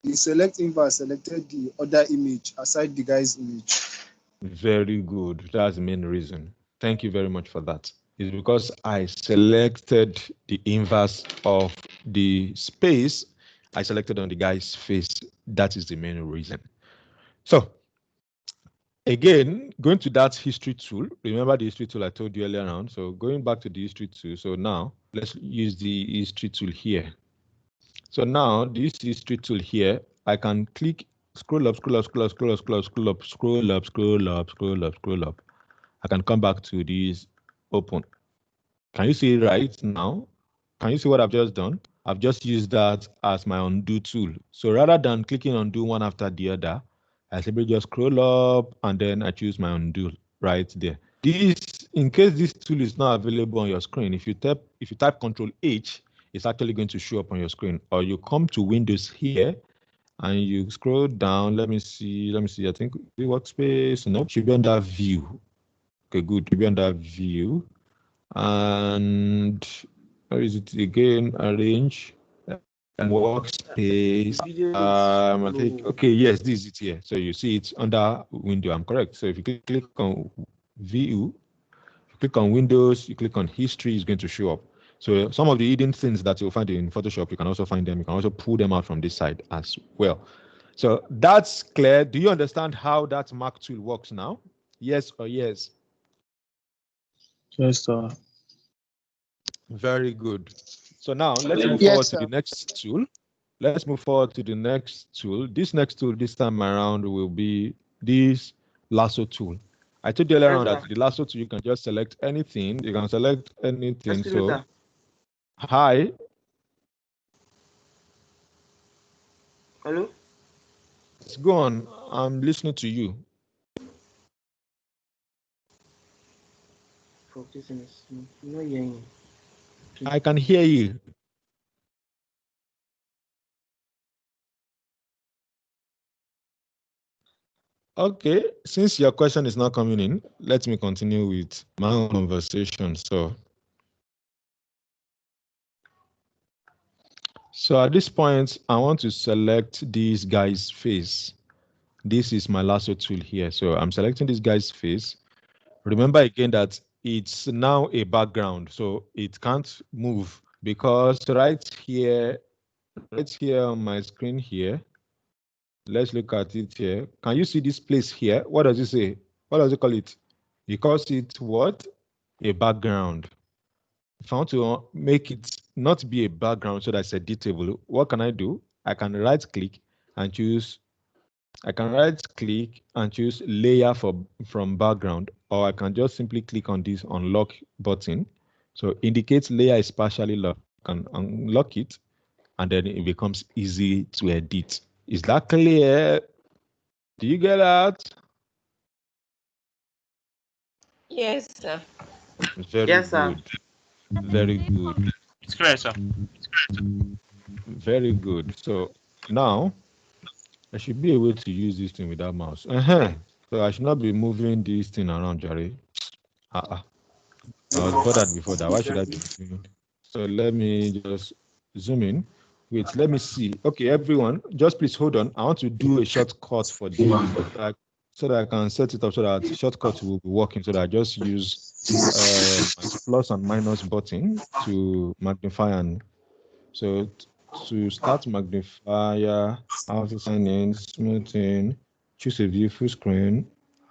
The select inverse selected the other image aside the guy's image. Very good. That's the main reason. Thank you very much for that. It's because I selected the inverse of the space I selected on the guy's face. That is the main reason. So again, going to that history tool, remember the history tool I told you earlier on. So going back to the history tool. So now let's use the history tool here. So now this history tool here, I can click, scroll up, scroll up, scroll up, scroll up, scroll up, scroll up, scroll up, scroll up, scroll up, scroll up. I can come back to this open. Can you see it right now? Can you see what I've just done? I've just used that as my undo tool. So rather than clicking undo one after the other, I simply just scroll up and then I choose my undo right there. This, in case this tool is not available on your screen, if you type Control H, it's actually going to show up on your screen. Or you come to Windows here and you scroll down. Let me see. I think the workspace. No, it should be under View. Okay, good. It should be under View. And where is it again? Arrange and workspace. I think, okay, yes, this is it here. So you see it's under Window. I'm correct. So if you click on View, you click on Windows, you click on History, it's going to show up. So some of the hidden things that you'll find in Photoshop, you can also find them. You can also pull them out from this side as well. So that's clear. Do you understand how that Mark tool works now? Yes or yes? Yes, sir. Very good. So now let's move forward to the next tool. Let's move forward to the next tool. This next tool this time around will be this lasso tool. I told you earlier on that the lasso tool, you can just select anything. You can select anything. So, hi. Hello? Yes, go on. I'm listening to you. I can hear you. Okay, since your question is not coming in, let me continue with my own conversation. So at this point, I want to select this guy's face. This is my lasso tool here. So I'm selecting this guy's face. Remember again that it's now a background, so it can't move because right here on my screen here, let's look at it here. Can you see this place here? What does it say? What does it call it? It calls it what? A background. If I want to make it not be a background so that's editable, what can I do? I can right click and choose layer from background, or I can just simply click on this unlock button. So indicates layer is partially locked. I can unlock it and then it becomes easy to edit. Is that clear? Do you get that? Yes, sir. Very good. Very good. It's clear, sir. Very good. So now I should be able to use this thing without mouse. So I should not be moving this thing around, Jerry. I was bothered before that. Why should I be moving? So let me just zoom in. Wait, let me see. Okay, everyone, just please hold on. I want to do a shortcut for this so that I can set it up so that shortcut will be working. So that I just use my plus and minus button to magnify. And so to start magnifier, how to sign in, smoothing, choose a view full screen,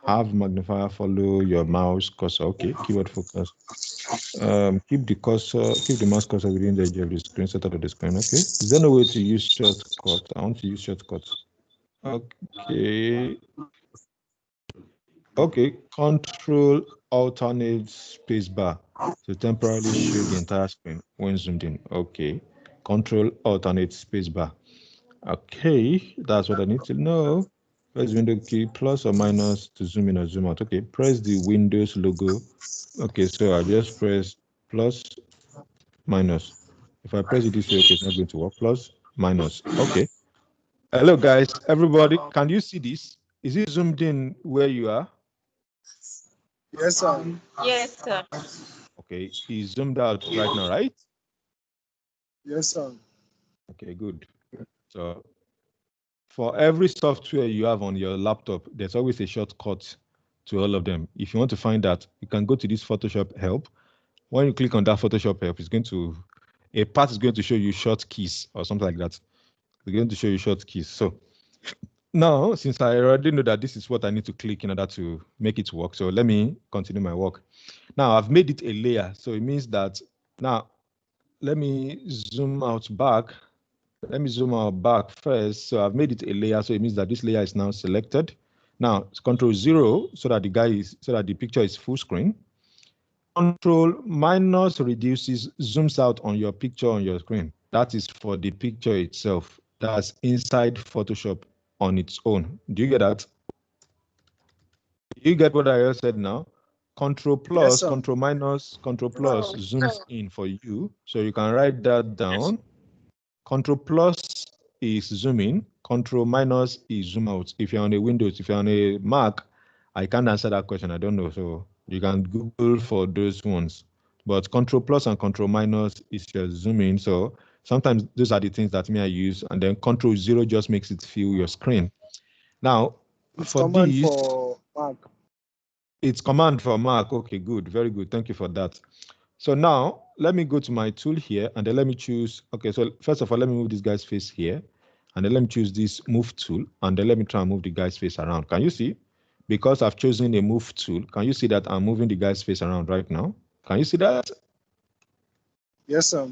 have magnifier follow your mouse cursor. Okay, keyboard focus. Keep the mouse cursor within the edge of the screen, center of the screen. Okay. Is there no way to use shortcut? I want to use shortcuts. Okay. Okay. Control alternate spacebar to temporarily show the entire screen when zoomed in. Okay. Control alternate spacebar. Okay, that's what I need to know. Press window key plus or minus to zoom in or zoom out. Okay, press the Windows logo. Okay, so I just press plus, minus. If I press it this way, okay, it's not going to work. Plus, minus. Okay. Hello, guys. Everybody, can you see this? Is it zoomed in where you are? Yes, sir. Yes, sir. Okay, it's zoomed out right now, right? Yes, sir. Okay, good. So for every software you have on your laptop, there's always a shortcut to all of them. If you want to find that, you can go to this Photoshop help. When you click on that Photoshop help, a part is going to show you short keys or something like that. It's going to show you short keys. So now, since I already know that this is what I need to click in order to make it work, so let me continue my work. Now I've made it a layer, so it means that now let me zoom out back. Let me zoom out back first. So I've made it a layer, so it means that this layer is now selected. Now it's Control 0 so that the picture is full screen. Control minus reduces, zooms out on your picture on your screen. That is for the picture itself. That's inside Photoshop on its own. Do you get that? Do you get what I just said now? Control plus, Yes, Control minus, Control plus zooms in for you. So you can write that down. Control plus is zoom in. Control minus is zoom out. If you're on a Windows, if you're on a Mac, I can't answer that question. I don't know. So you can Google for those ones. But Control plus and Control minus is your zoom in. So sometimes those are the things that I use. And then Control 0 just makes it fill your screen. Now, it's for command these, for Mac. it's command for Mac. Okay, good. Very good. Thank you for that. So now let me go to my tool here and then let me choose. Okay, so first of all, let me move this guy's face here and then let me choose this move tool and then let me try and move the guy's face around. Can you see? Because I've chosen a move tool, can you see that I'm moving the guy's face around right now? Can you see that? Yes, sir.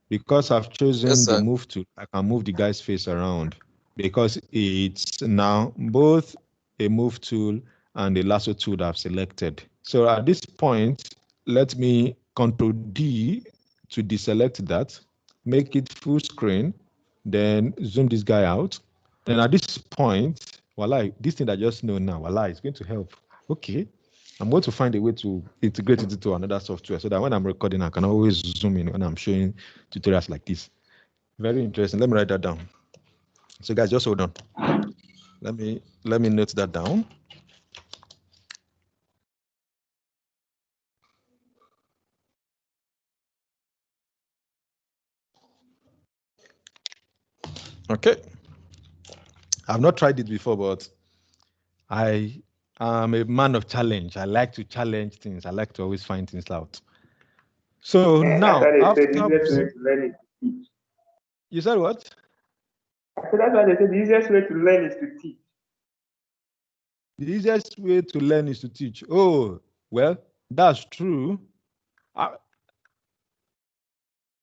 Because I've chosen Yes, the sir. move tool, I can move the guy's face around because it's now both a move tool and a lasso tool that I've selected. So at this point, let me Control D to deselect that, make it full screen, then zoom this guy out. Then at this point, voila, this thing I just know now, voila, it's going to help. Okay, I'm going to find a way to integrate it into another software so that when I'm recording, I can always zoom in when I'm showing tutorials like this. Very interesting. Let me write that down. So guys, just hold on. Let me note that down. Okay. I've not tried it before, but I am a man of challenge. I like to challenge things. I like to always find things out. So now, after you said what? I said that's why they said the easiest way to learn is to teach. The easiest way to learn is to teach. Oh, well, that's true.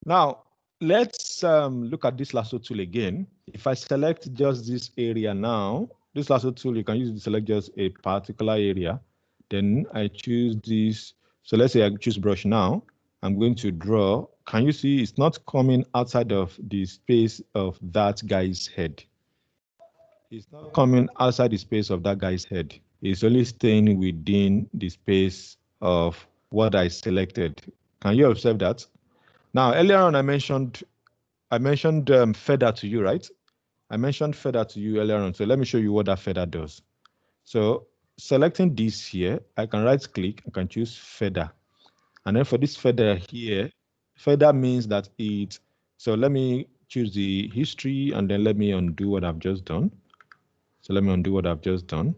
Now, let's look at this lasso tool again. If I select just this area now, this lasso tool, you can use it to select just a particular area. Then I choose this. So let's say I choose brush now. I'm going to draw. Can you see it's not coming outside of the space of that guy's head? It's not coming outside the space of that guy's head. It's only staying within the space of what I selected. Can you observe that? Now, earlier on, I mentioned feather to you, right? I mentioned feather to you earlier on. So let me show you what that feather does. So selecting this here, I can right click, I can choose feather. And then for this feather here, feather means that so let me choose the history and then let me undo what I've just done. So let me undo what I've just done.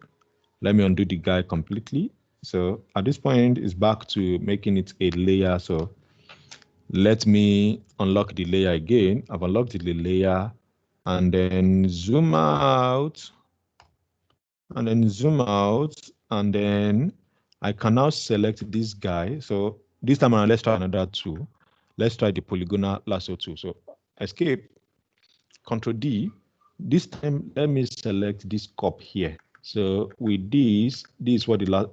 Let me undo the guy completely. So at this point, it's back to making it a layer. So let me unlock the layer again. I've unlocked the layer and then zoom out and then zoom out. And then I can now select this guy. So this time around, let's try another tool. Let's try the polygonal lasso tool. So escape, Control D. This time, let me select this cup here. So with this is what the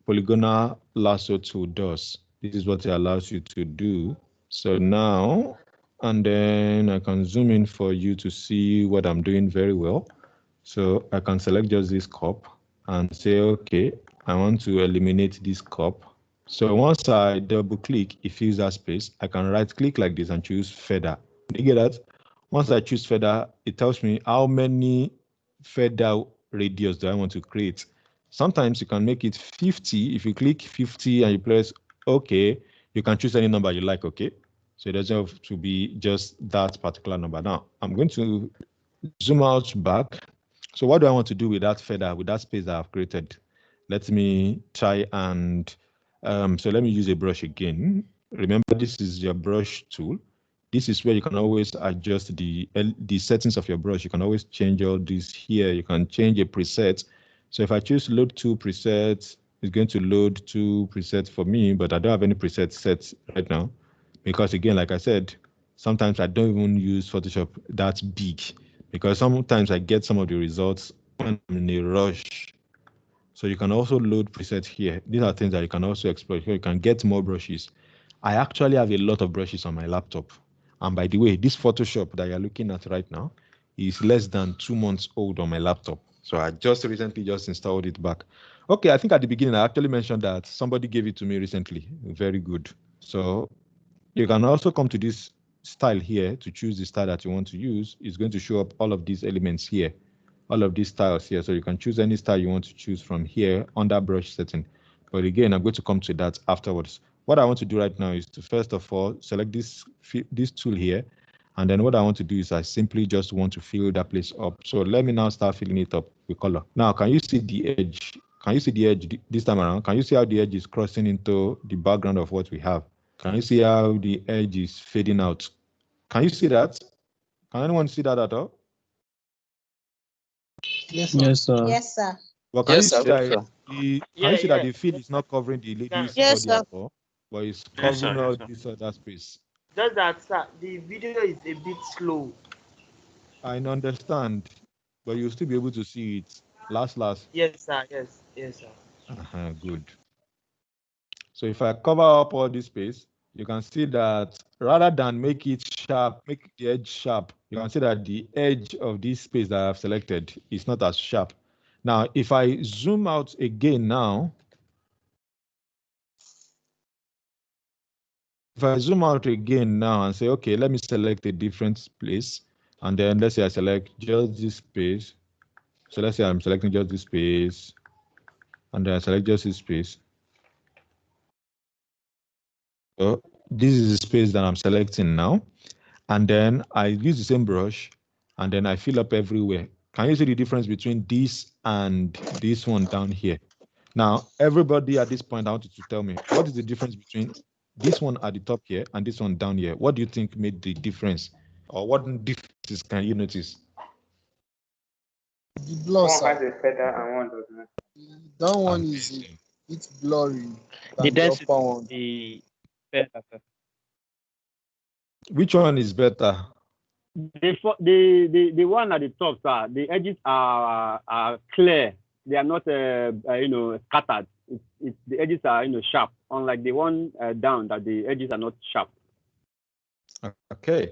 polygonal lasso tool does. This is what it allows you to do. So now, and then I can zoom in for you to see what I'm doing very well. So I can select just this cup and say, okay, I want to eliminate this cup. So once I double click, it fills that space. I can right click like this and choose feather. You get that? Once I choose feather, it tells me how many feather radius do I want to create. Sometimes you can make it 50. If you click 50 and you press OK, you can choose any number you like, okay? So it doesn't have to be just that particular number. Now, I'm going to zoom out back. So what do I want to do with that feather, with that space that I've created? Let me try and, so let me use a brush again. Remember, this is your brush tool. This is where you can always adjust the settings of your brush. You can always change all this here. You can change a preset. So if I choose load 2 presets, it's going to load 2 presets for me, but I don't have any presets set right now. Because again, like I said, sometimes I don't even use Photoshop that big because sometimes I get some of the results when I'm in a rush. So you can also load presets here. These are things that you can also exploit here. You can get more brushes. I actually have a lot of brushes on my laptop. And by the way, this Photoshop that you're looking at right now is less than 2 months old on my laptop. So I just recently installed it back. Okay, I think at the beginning, I actually mentioned that somebody gave it to me recently. Very good. So you can also come to this style here to choose the style that you want to use. It's going to show up all of these elements here, all of these styles here. So you can choose any style you want to choose from here under brush setting. But again, I'm going to come to that afterwards. What I want to do right now is to first of all select this tool here. And then what I want to do is I simply just want to fill that place up. So let me now start filling it up with color. Now, can you see the edge? Can you see the edge this time around? Can you see how the edge is crossing into the background of what we have? Can you see how the edge is fading out? Can you see that? Can anyone see that at all? Yes, sir. Yes, sir. Yes, sir. Well, can Yes, you sir. see that Yes, can you see that the field is not covering the lady's Yes, body sir. at all, but it's Yes, sir. covering Yes, all sir. this other space? Just that, sir, the video is a bit slow. I understand, but you'll still be able to see it. Last. Yes, sir. Yes, sir. Good. So if I cover up all this space, you can see that rather than make it sharp, make the edge sharp, you can see that the edge of this space that I've selected is not as sharp. Now, if I zoom out again now, if I zoom out again now and say, okay, let me select a different place, and then let's say I select just this space. So let's say I'm selecting just this space, and then I select just this space. So this is the space that I'm selecting now. And then I use the same brush, and then I fill up everywhere. Can you see the difference between this and this one down here? Now, everybody at this point, I want you to tell me, what is the difference between this one at the top here and this one down here? What do you think made the difference? Or what differences can you notice? The blur, One sir. has a feather and one does not. That one is a bit blurry The than the density upper one. is better, sir. Which one is better? The one at the top, sir, the edges are clear. They are not, scattered. The edges are, sharp. Unlike the one down, that the edges are not sharp. Okay.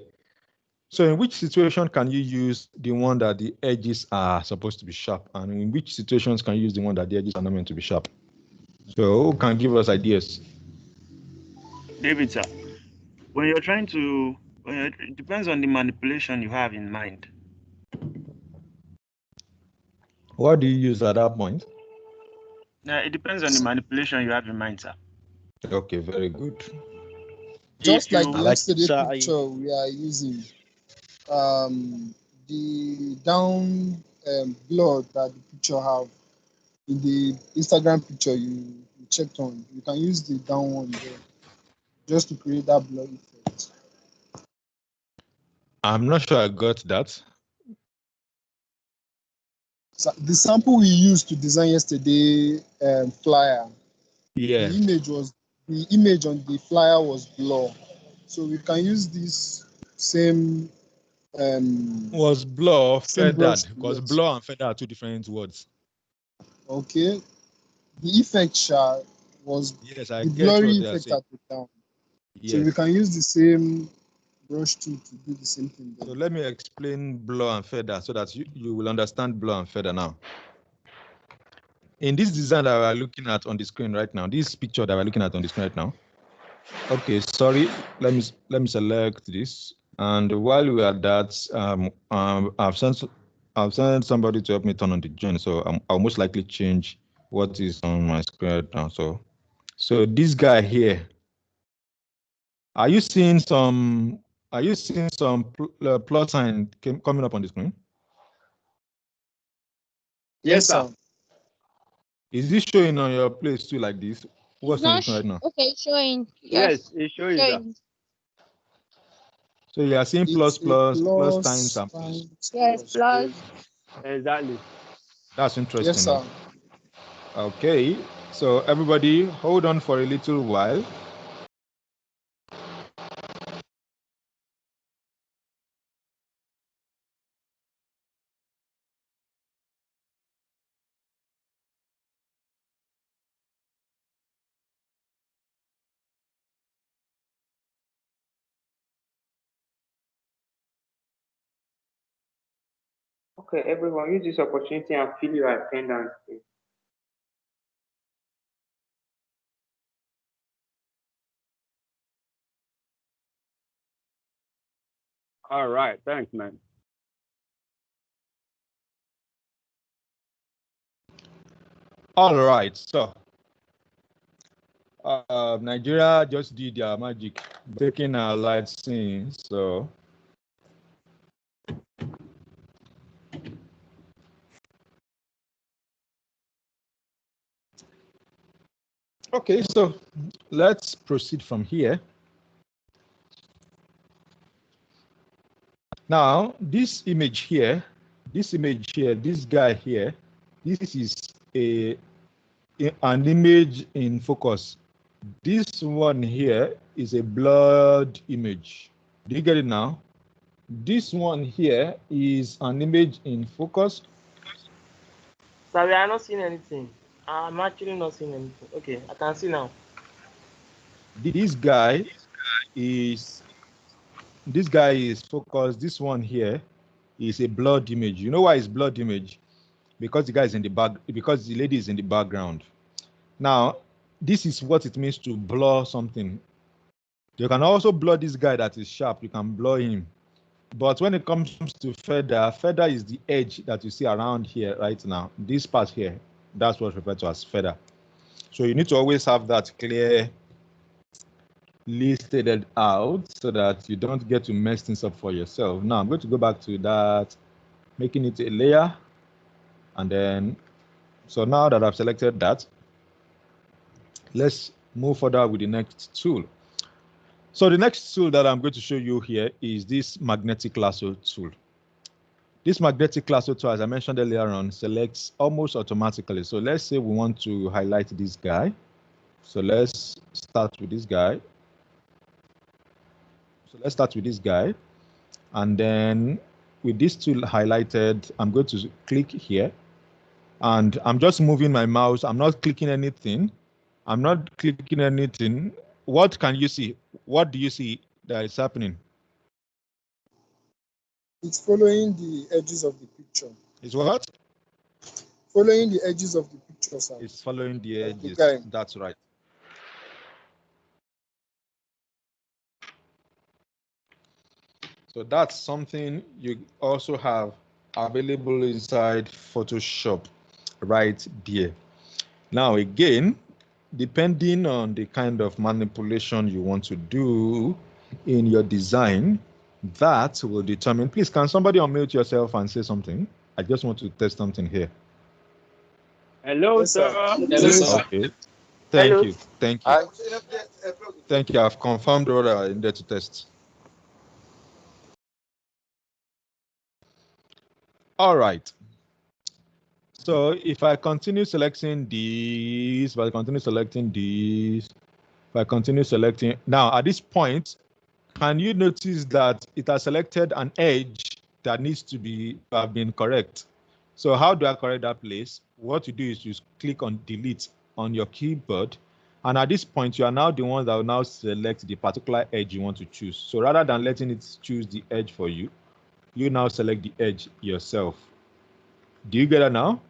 So in which situation can you use the one that the edges are supposed to be sharp? And in which situations can you use the one that the edges are not meant to be sharp? So who can give us ideas? David, sir, when you're trying to, it depends on the manipulation you have in mind. What do you use at that point? It depends on the manipulation you have in mind, sir. Okay, very good. Just like you- the I like yesterday Sir, picture we are using, the down blur that the picture have in the Instagram picture you checked on, you can use the down one there just to create that blur effect. I'm not sure I got that. So the sample we used to design yesterday flyer, Yeah. the image on the flyer was blur, so we can use this same Was blur same brush feathered? Because palette. blur and feather are two different words. Okay, the effect was Yes, I the get what blurry they are effect saying. at the down. Yes. So we can use the same brush tool to do the same thing there. So let me explain blur and feather so that you will understand blur and feather now. In this design that we're looking at on the screen right now, this picture that we're looking at on the screen right now. Okay, sorry, let me select this. And while we are at that, I've sent somebody to help me turn on the join. So I'll most likely change what is on my screen right now. So this guy here, are you seeing some plus sign coming up on the screen? Yes, sir. Is this showing on your place too like this? What's on the screen right now? Okay, showing. Yes, it's showing that. showing. So you are seeing plus times and plus. Yes, plus. Exactly. That's interesting. Yes, sir. Okay, so everybody hold on for a little while. Okay, everyone, use this opportunity and fill your attendance. Please. All right. Thanks, man. All right, so Nigeria just did their magic, taking our light scene. So okay, so let's proceed from here. Now, this image here, this guy here, this is an image in focus. This one here is a blurred image. Do you get it now? This one here is an image in focus. Sir, we are not seeing anything. I'm actually not seeing anything. Okay, I can see now. This guy is this guy is focused. This one here is a blurred image. You know why it's blurred image? Because the guy is in the back, because the lady is in the background. Now, this is what it means to blur something. You can also blur this guy that is sharp. You can blur him. But when it comes to feather, feather is the edge that you see around here right now. This part here, that's what's referred to as feather. So you need to always have that clear listed out so that you don't get to mess things up for yourself. Now I'm going to go back to that, making it a layer. And then, so now that I've selected that, let's move further with the next tool. So the next tool that I'm going to show you here is this magnetic lasso tool. This magnetic lasso tool, as I mentioned earlier on, selects almost automatically. So let's say we want to highlight this guy. So let's start with this guy. So let's start with this guy. And then with this tool highlighted, I'm going to click here. And I'm just moving my mouse. I'm not clicking anything. I'm not clicking anything. What can you see? What do you see that is happening? It's following the edges of the picture. It's what? Following the edges of the picture, sir. It's following the edges. The That's right. So that's something you also have available inside Photoshop right there. Now again, depending on the kind of manipulation you want to do in your design, that will determine. Please, can somebody unmute yourself and say something? I just want to test something here. Hello, Yes, sir. sir. Hello, sir. Okay. Thank Hello. you. Thank you. Thank you. I've confirmed what I needed to test. All right. So if I continue selecting these, if I continue selecting these, if I continue selecting, now at this point, can you notice that it has selected an edge that needs to have been correct? So how do I correct that place? What you do is you click on delete on your keyboard. And at this point, you are now the one that will now select the particular edge you want to choose. So rather than letting it choose the edge for you, you now select the edge yourself. Do you get it now?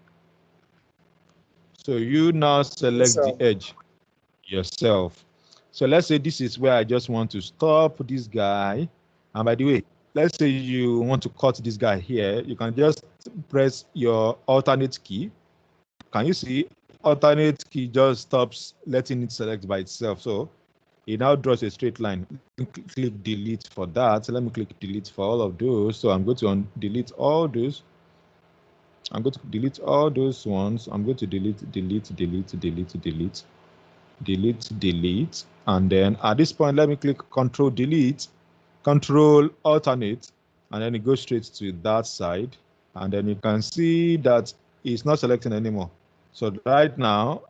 So you now select the edge yourself. So let's say this is where I just want to stop this guy. And by the way, let's say you want to cut this guy here. You can just press your alternate key. Can you see? Alternate key just stops letting it select by itself. So it now draws a straight line. Click delete for that. So let me click delete for all of those. So I'm going to delete all those. I'm going to delete all those ones. I'm going to delete, and then at this point, let me click Control Delete, Control Alternate, and then it goes straight to that side. And then you can see that it's not selecting anymore. So right now,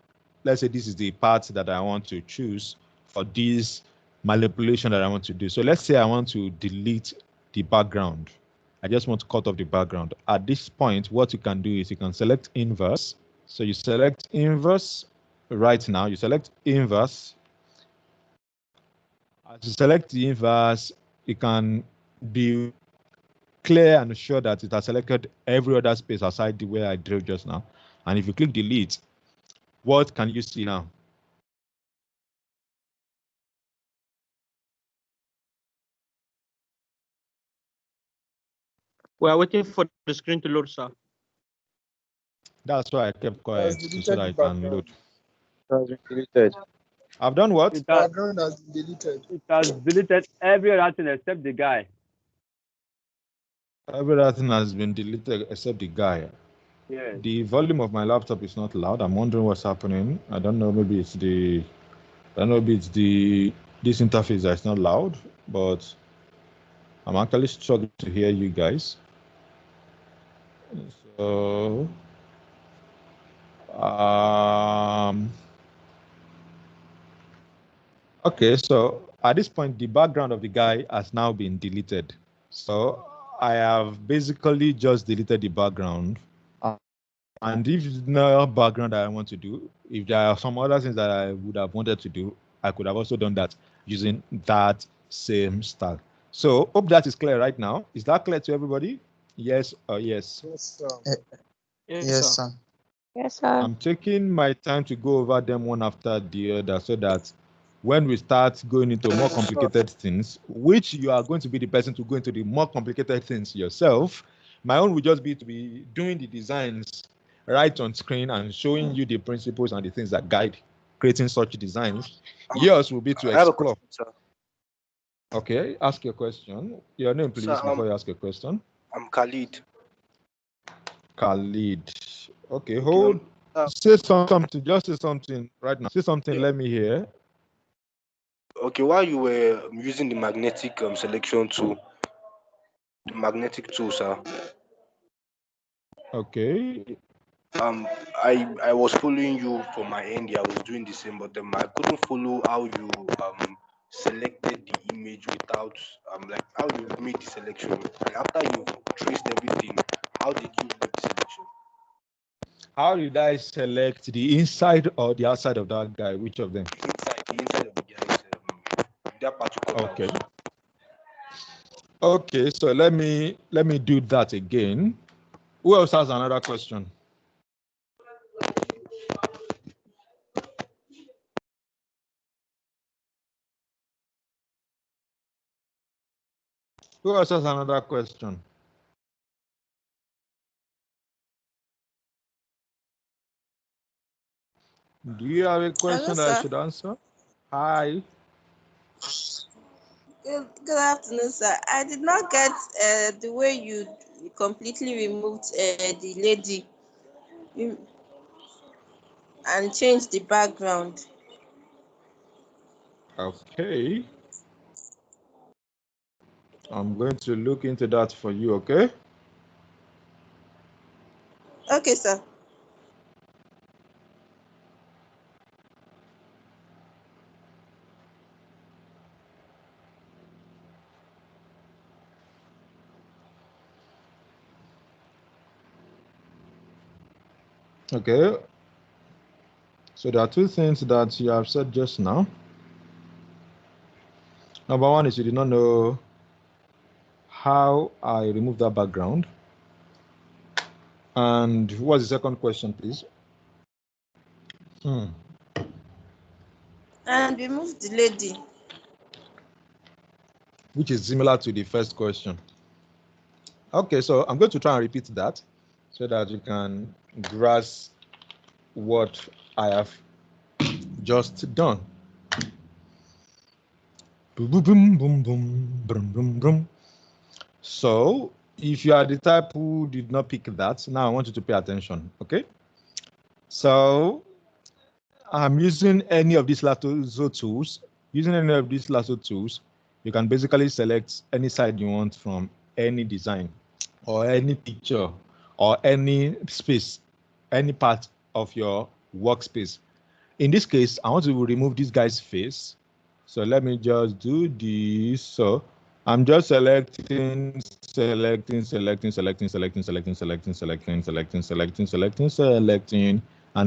let's say this is the part that I want to choose for this manipulation that I want to do. So let's say I want to delete the background. I just want to cut off the background. At this point, what you can do is you can select inverse. So you select inverse right now. You select inverse. As you select the inverse, you can be clear and sure that it has selected every other space outside the way I drew just now. And if you click delete, what can you see now? We are waiting for the screen to load, sir. That's why I kept quiet so that I can load. Has been deleted. I've done what? It has, Background has been deleted. it has deleted every other thing except the guy. Everything has been deleted except the guy. Yes. The volume of my laptop is not loud. I'm wondering what's happening. I don't know. Maybe it's the. I don't know. Maybe it's this interface that's not loud. But I'm actually struggling to hear you guys. So. Okay, so at this point, the background of the guy has now been deleted. So I have basically just deleted the background. And if there's no background that I want to do, if there are some other things that I would have wanted to do, I could have also done that using that same style. So hope that is clear right now. Is that clear to everybody? Yes or yes? Yes, sir. Yes, sir. Yes, sir. I'm taking my time to go over them one after the other so that when we start going into more complicated things, which you are going to be the person to go into the more complicated things yourself, my own will just be to be doing the designs right on screen and showing you the principles and the things that guide creating such designs. Yours will be to I have a explore. question, sir. Okay, ask your question. Your name, please, Sir, before you ask your question. I'm Khalid. Khalid. Okay, Okay, hold. Say something. Just say something right now. Say something. Yeah. Let me hear. Okay, while you were using the magnetic selection tool, sir. Okay. I was following you from my end. Yeah, I was doing the same, but I couldn't follow how you selected the image without like how you made the selection. Like after you traced everything, how did you make the selection? How did I select the inside or the outside of that guy? Which of them? The inside of the guy's that part you cut Okay. out. Okay, so let me do that again. Who else has another question? Who else has another question? Do you have a question Hello, that I sir. should answer? Hi. Good afternoon, sir. I did not get the way you completely removed the lady and changed the background. Okay. I'm going to look into that for you, okay? Okay, sir. Okay. So there are two things that you have said just now. Number one is you did not know how I removed that background. And what's the second question, please? And remove the lady. Which is similar to the first question. Okay, so I'm going to try and repeat that so that you can grasp what I have just done. Boom, boom, boom, boom, boom, boom, boom. So if you are the type who did not pick that, now I want you to pay attention, okay? So I'm using any of these lasso tools. Using any of these lasso tools, you can basically select any side you want from any design or any picture or any space, any part of your workspace. In this case, I want to remove this guy's face. So let me just do this. So I'm just selecting, and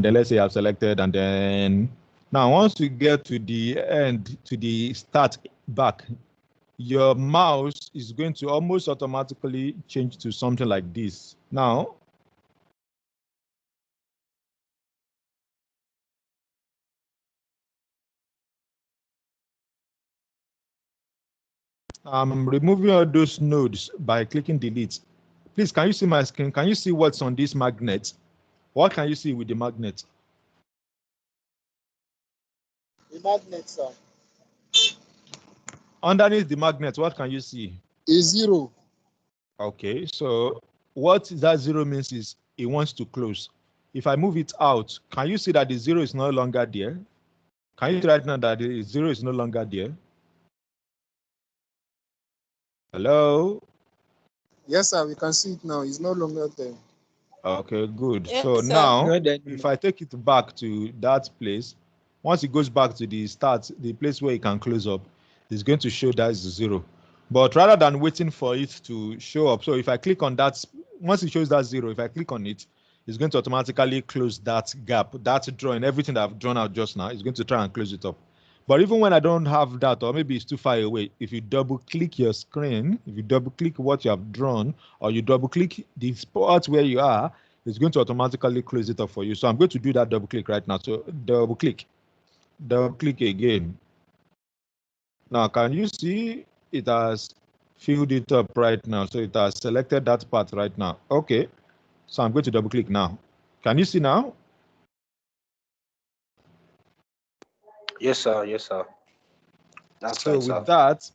then let's say I've selected, and then now once you get to the end, to the start back, your mouse is going to almost automatically change to something like this. Now, I'm removing all those nodes by clicking delete. Please, can you see my screen? Can you see what's on this magnet? What can you see with the magnet? The magnet, sir. Underneath the magnet, what can you see? A 0. Okay, so what that 0 means is it wants to close. If I move it out, can you see that the 0 is no longer there? Can you see right now that the 0 is no longer there? Hello? Yes, sir. We can see it now. It's no longer there. Okay, good. Yes, So sir. now, if I take it back to that place, once it goes back to the start, the place where it can close up, it's going to show that is 0. But rather than waiting for it to show up, so if I click on that, once it shows that 0, if I click on it, it's going to automatically close that gap, that drawing, everything that I've drawn out just now, it's going to try and close it up. But even when I don't have that, or maybe it's too far away, if you double click your screen, if you double click what you have drawn, or you double click the spot where you are, it's going to automatically close it up for you. So I'm going to do that double click right now. So double click again. Now, can you see it has filled it up right now? So it has selected that part right now. Okay. So I'm going to double click now. Can you see now? Yes, sir. Yes, sir. That's so right, with sir. that,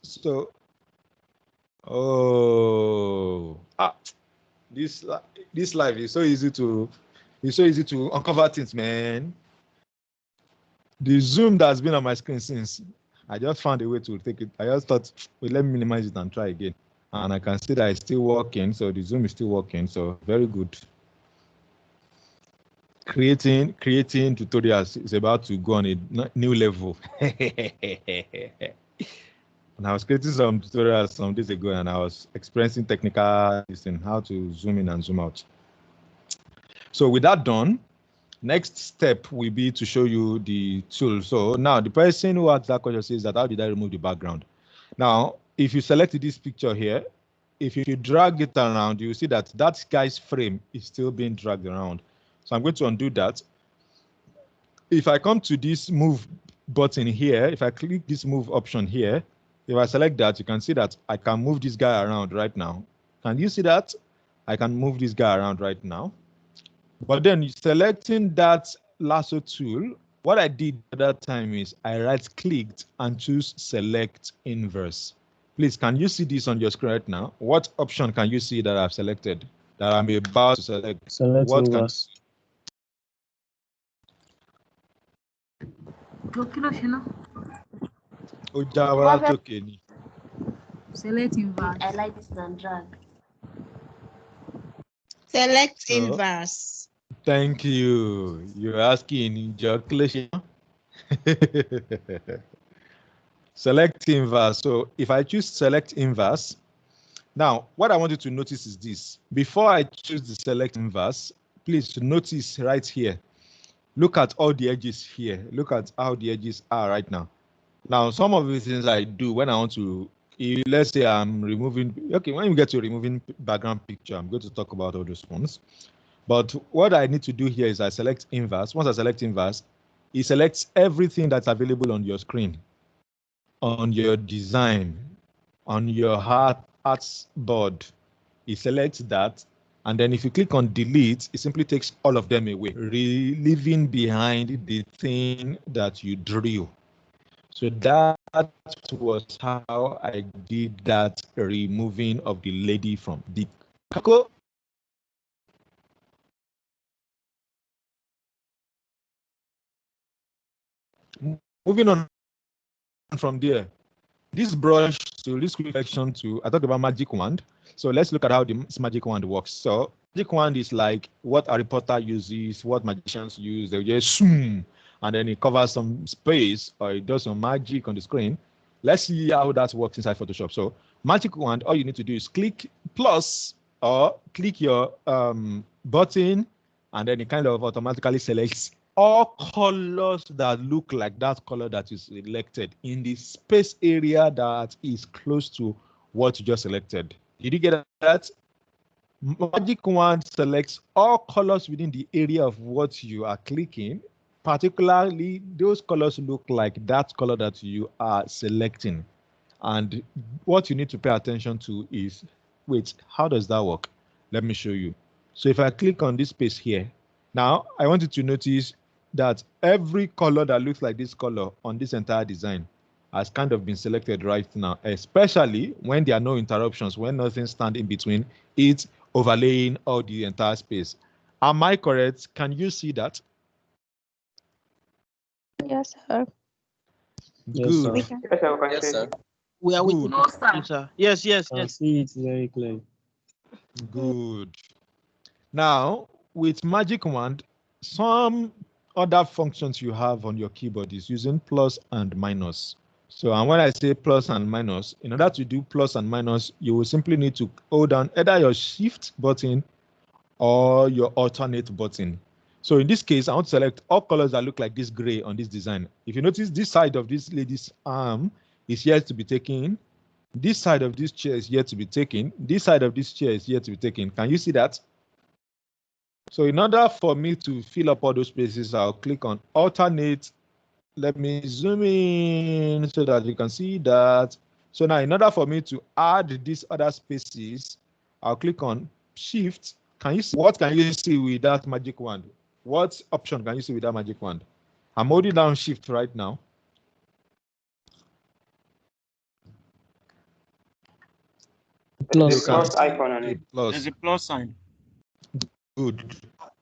so this life is so easy to uncover things, man. The zoom that's been on my screen since, I just found a way to take it. I just thought, well, let me minimize it and try again. And I can see that it's still working. So the zoom is still working. So very good. Creating tutorials is about to go on a new level. And I was creating some tutorials some days ago, and I was experiencing technical in how to zoom in and zoom out. So with that done, next step will be to show you the tool. So now the person who asked that question says that, how did I remove the background? Now, if you select this picture here, if you drag it around, you see that that guy's frame is still being dragged around. So I'm going to undo that. If I come to this move button here, if I click this move option here, if I select that, you can see that I can move this guy around right now. Can you see that? I can move this guy around right now. But then selecting that lasso tool, what I did at that time is I right-clicked and choose select inverse. Please, can you see this on your screen right now? What option can you see that I've selected, that I'm about to select? Select what inverse. Select inverse. I like this and drag. Select So, inverse. Thank you. You're asking ejaculation. Select inverse. So if I choose select inverse, now what I want you to notice is this. Before I choose the select inverse, please notice right here. Look at all the edges here. Look at how the edges are right now. Now, some of the things I do when I want to, let's say I'm removing, okay, when we get to removing background picture, I'm going to talk about all those ones. But what I need to do here is I select inverse. Once I select inverse, it selects everything that's available on your screen, on your design, on your arts board. It selects that. And then if you click on delete, it simply takes all of them away, leaving behind the thing that you drew. So that was how I did that removing of the lady from the Kako. Moving on from there, this brush tool, this quick action tool, I talked about magic wand. So let's look at how this magic wand works. So magic wand is like what Harry Potter uses, what magicians use. They just zoom, and then it covers some space or it does some magic on the screen. Let's see how that works inside Photoshop. So magic wand, all you need to do is click plus or click your button, and then it kind of automatically selects all colors that look like that color that is selected in the space area that is close to what you just selected. Did you get that? Magic wand selects all colors within the area of what you are clicking. Particularly, those colors look like that color that you are selecting. And what you need to pay attention to is, wait, how does that work? Let me show you. So if I click on this space here, now I want you to notice that every color that looks like this color on this entire design has kind of been selected right now, especially when there are no interruptions, when nothing stands in between, it's overlaying all the entire space. Am I correct? Can you see that? Yes, sir. Good. Yes, sir. We are with No, sir. sir. Yes, yes, I yes. see it very clear. Good. Now, with magic wand, some other functions you have on your keyboard is using plus and minus. So, and when I say plus and minus, in order to do plus and minus, you will simply need to hold down either your shift button or your alternate button. So in this case, I want to select all colors that look like this gray on this design. If you notice, this side of this lady's arm is yet to be taken. This side of this chair is yet to be taken. This side of this chair is yet to be taken. Can you see that? So in order for me to fill up all those spaces, I'll click on alternate. Let me zoom in so that you can see that. So now in order for me to add these other spaces, I'll click on shift. Can you see, what can you see with that magic wand? What option can you see with that magic wand? I'm holding down shift right now. There's a plus icon on it. There's a plus sign. Good.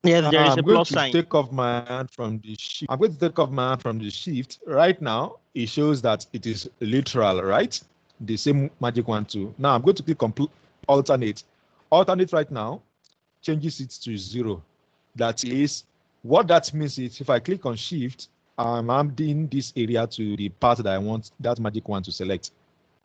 Yes, there is I'm a going plus to sign. take off my hand from the shift. I'm going to take off my hand from the shift. Right now, it shows that it is literal, right? The same magic wand too. Now I'm going to click on alternate. Alternate right now changes it to 0. That is, what that means is if I click on shift, I'm adding this area to the part that I want that magic wand to select.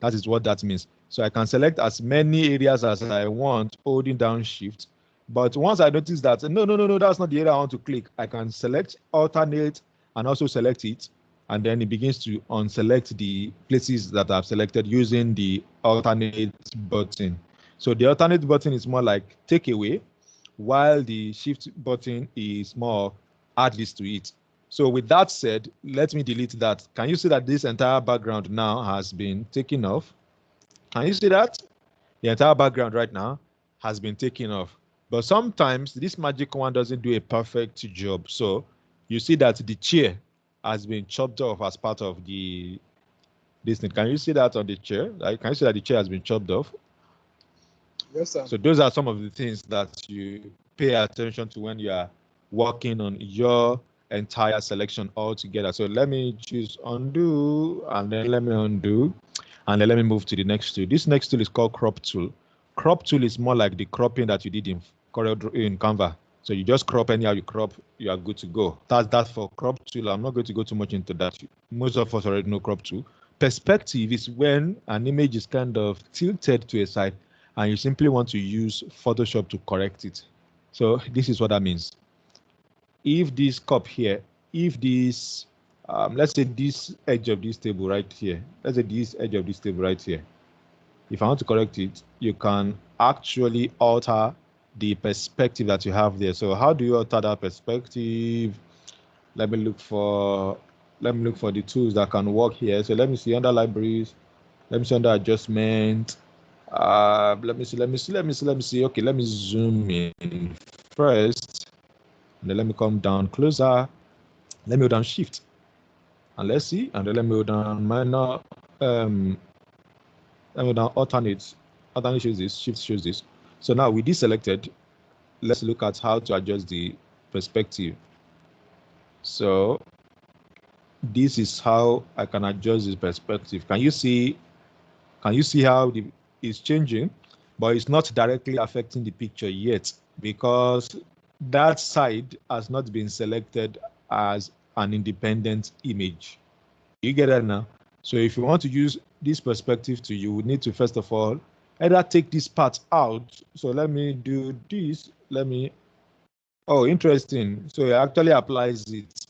That is what that means. So I can select as many areas as I want, holding down shift. But once I notice that, no, that's not the area I want to click, I can select alternate and also select it. And then it begins to unselect the places that I've selected using the alternate button. So the alternate button is more like take away, while the shift button is more add list to it. So with that said, let me delete that. Can you see that this entire background now has been taken off? Can you see that? The entire background right now has been taken off. But sometimes this magic wand doesn't do a perfect job. So you see that the chair has been chopped off as part of the this thing. Can you see that on the chair? Can you see that the chair has been chopped off? Yes, sir. So those are some of the things that you pay attention to when you are working on your entire selection all together. So let me choose undo, and then let me undo, and then let me move to the next tool. This next tool is called crop tool. Crop tool is more like the cropping that you did in Canva. So you just crop anyhow you crop, you are good to go. That's for crop tool. I'm not going to go too much into that. Most of us already know crop tool. Perspective is when an image is kind of tilted to a side and you simply want to use Photoshop to correct it. So this is what that means. If this cup here, if this, let's say this edge of this table right here, let's say this edge of this table right here, if I want to correct it, you can actually alter the perspective that you have there. So how do you alter that perspective? Let me look for the tools that can work here. So let me see under libraries, let me see under adjustment. Let me see. Okay, let me zoom in first, and then let me come down closer. Let me hold down shift, and let's see, and then let me hold down minor. Let me hold down alternate. Alternate shows this. Shift shows this. So now with this selected, let's look at how to adjust the perspective. So this is how I can adjust the perspective. Can you see? Can you see how it's changing? But it's not directly affecting the picture yet because that side has not been selected as an independent image. You get that now? So if you want to use this perspective to, you would need to first of all either take this part out. So let me do this. Oh, interesting. So it actually applies it.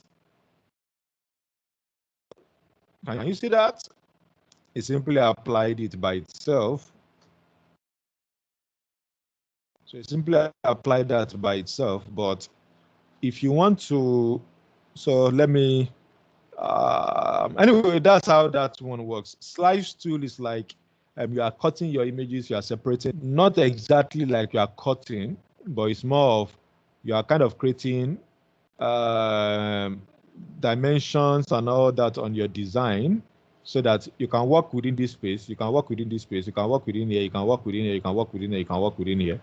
Can you see that? It simply applied it by itself. So it simply applied that by itself. But if you want to, so let me, anyway, that's how that one works. Slice tool is like you are cutting your images, you are separating, not exactly like you are cutting, but it's more of you are kind of creating dimensions and all that on your design so that you can work within this space, you can work within this space, you can work within here, you can work within here, you can work within here, you can work within here.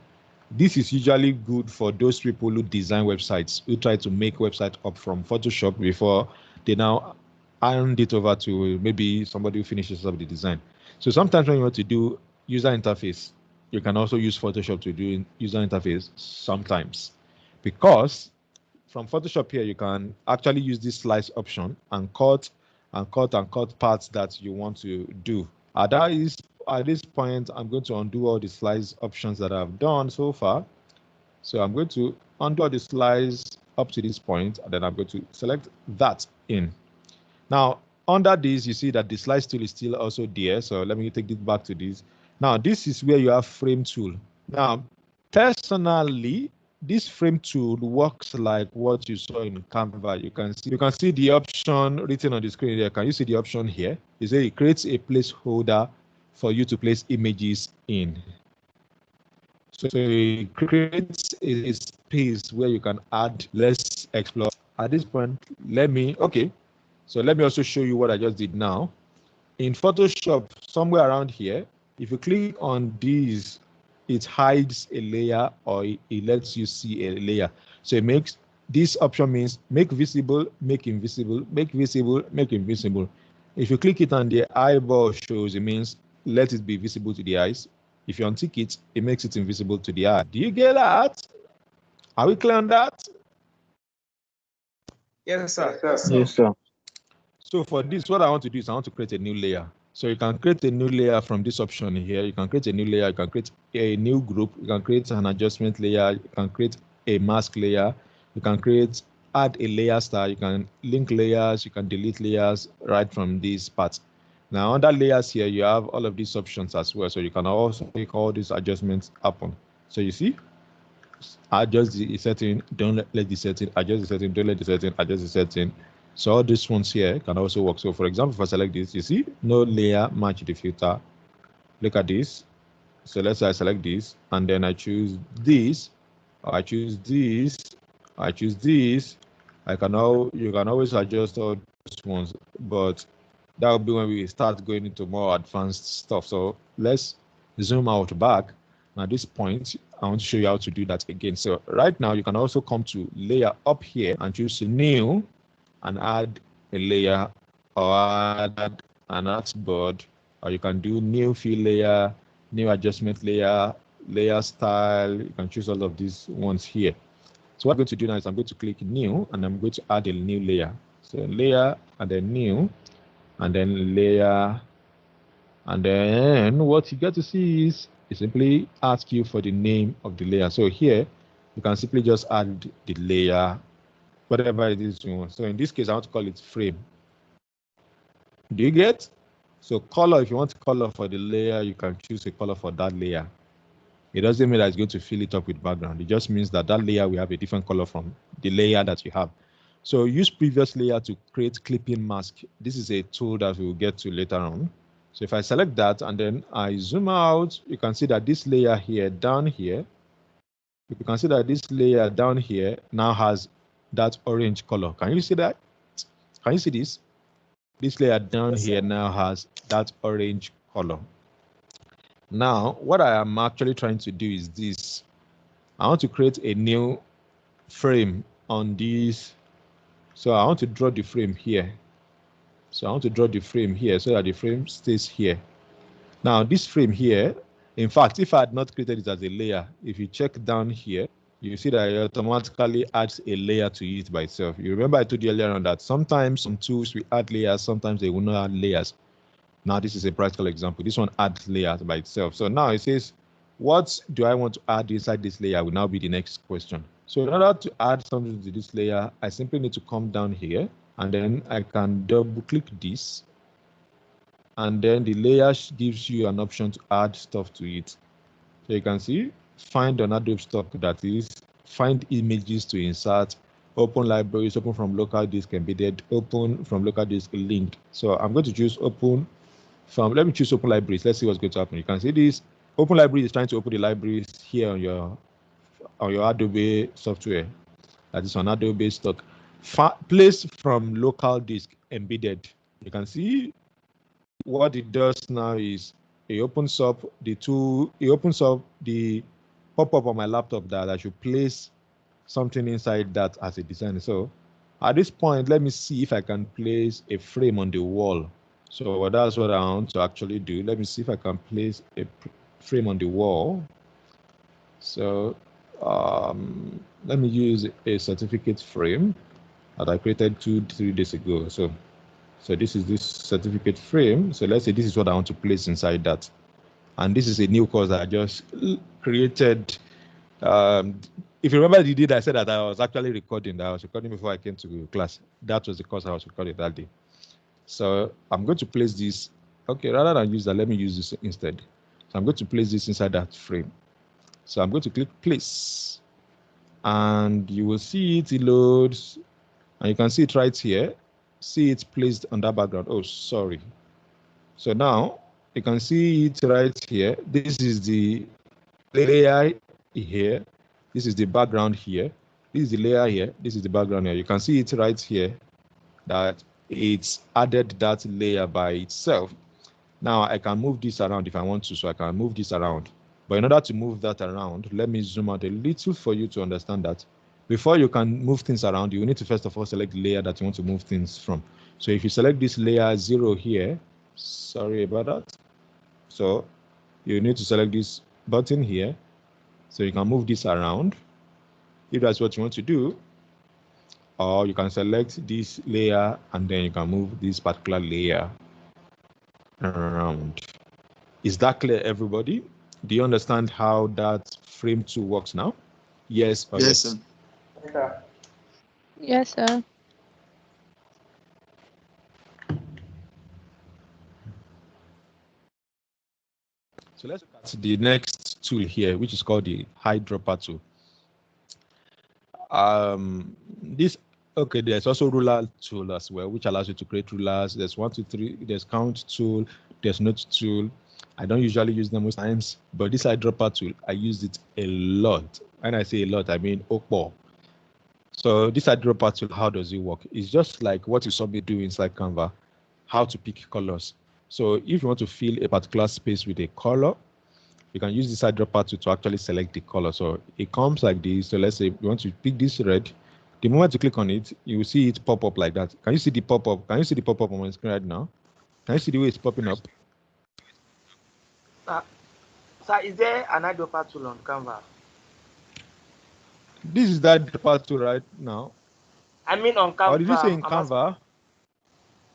This is usually good for those people who design websites, who try to make websites up from Photoshop before they now hand it over to maybe somebody who finishes up the design. So sometimes when you want to do user interface, you can also use Photoshop to do user interface sometimes, because from Photoshop here, you can actually use this slice option and cut parts that you want to do. At this point, I'm going to undo all the slice options that I've done so far. So I'm going to undo all the slice up to this point, and then I'm going to select that in. Now, under this, you see that the slice tool is still also there. So let me take it back to this. Now, this is where you have frame tool. Now, personally, this frame tool works like what you saw in Canva. You can see the option written on the screen there. Can you see the option here? It creates a placeholder for you to place images in. So it creates a space where you can add. Let's explore. At this point, let me also show you what I just did now. In Photoshop, somewhere around here, if you click on these, it hides a layer or it lets you see a layer. So it makes, this option means make visible, make invisible, make visible, make invisible. If you click it and the eyeball shows, it means let it be visible to the eyes. If you untick it, it makes it invisible to the eye. Do you get that? Are we clear on that? Yes, sir. Yes, sir. So for this, what I want to do is I want to create a new layer. So you can create a new layer from this option here. You can create a new layer. You can create a new group. You can create an adjustment layer. You can create a mask layer. You can add a layer style. You can link layers. You can delete layers right from these parts. Now under layers here, you have all of these options as well. So you can also make all these adjustments happen. So you see, adjust the setting, don't let the setting, adjust the setting, don't let the setting, adjust the setting. So all these ones here can also work. So for example, if I select this, you see, no layer match the filter. Look at this. So let's say I select this, and then I choose this, or I choose this, I choose this. You can always adjust all these ones, but that will be when we start going into more advanced stuff. So let's zoom out back. At this point, I want to show you how to do that again. So right now, you can also come to layer up here and choose new and add a layer, or add an artboard, or you can do new fill layer, new adjustment layer, layer style. You can choose all of these ones here. So what I'm going to do now is I'm going to click new and I'm going to add a new layer. So layer and then new and then layer, and then what you get to see is it simply asks you for the name of the layer. So here you can simply just add the layer, whatever it is you want. So in this case, I want to call it frame. Do you get? So color, if you want color for the layer, you can choose a color for that layer. It doesn't mean that it's going to fill it up with background. It just means that that layer will have a different color from the layer that you have. So use previous layer to create clipping mask. This is a tool that we'll get to later on. So if I select that and then I zoom out, you can see that this layer here, down here, you can see that this layer down here now has that orange color. Can you see that? Can you see this? This layer down here now has that orange color. Now, what I am actually trying to do is this. I want to create a new frame on this. So I want to draw the frame here. So I want to draw the frame here so that the frame stays here. Now, this frame here, in fact, if I had not created it as a layer, if you check down here, you see that it automatically adds a layer to it by itself. You remember I told you earlier on that sometimes some tools we add layers, sometimes they will not add layers. Now this is a practical example. This one adds layers by itself. So now it says, what do I want to add inside this layer will now be the next question. So in order to add something to this layer, I simply need to come down here and then I can double click this. And then the layer gives you an option to add stuff to it. So you can see, find an Adobe stock, that is, find images to insert, open libraries, open from local disk embedded, open from local disk linked. So I'm going to choose open from, let me choose open libraries. Let's see what's going to happen. You can see this, open library is trying to open the libraries here on your Adobe software. That is on Adobe stock. Place from local disk embedded. You can see what it does now is it opens up the tool, it opens up the pop-up on my laptop that I should place something inside that as a design. So at this point, let me see if I can place a frame on the wall. So that's what I want to actually do. Let me see if I can place a frame on the wall. So let me use a certificate frame that I created 2-3 days ago. So this is this certificate frame. So let's say this is what I want to place inside that. And this is a new course that I just created If you remember the day that I said that I was actually recording, that I was recording before I came to class. That was the course I was recording that day. So I'm going to place this. Okay, rather than use that, let me use this instead. So I'm going to place this inside that frame. So I'm going to click place. And you will see it loads. And you can see it right here. See it placed on that background. Oh, sorry. So now you can see it right here. This is the layer here. This is the background here. This is the layer here. This is the background here. You can see it right here that it's added that layer by itself. Now I can move this around if I want to, so I can move this around. But in order to move that around, let me zoom out a little for you to understand that. Before you can move things around, you need to first of all select the layer that you want to move things from. So if you select this layer 0 here, sorry about that. So you need to select this button here, so you can move this around if that's what you want to do. Or you can select this layer and then you can move this particular layer around. Is that clear, everybody? Do you understand how that frame tool works now? Yes or yes? Sir. Yes, sir. So let's look at the next tool here, which is called the eyedropper tool. There's also ruler tool as well, which allows you to create rulers. There's 1, 2, 3, there's count tool, there's note tool. I don't usually use them most times, but this eyedropper tool, I use it a lot. When I say a lot, I mean okpo. So this eyedropper tool, how does it work? It's just like what you saw me do inside Canva, how to pick colors. So if you want to fill a particular space with a color, you can use this eyedropper tool to actually select the color. So it comes like this. So let's say you want to pick this red. The moment you click on it, you will see it pop up like that. Can you see the pop-up? Can you see the pop-up on my screen right now? Can you see the way it's popping up? Sir, is there an eyedropper tool on Canva? This is that eyedropper tool right now. I mean on Canva. Or did you say in Canva?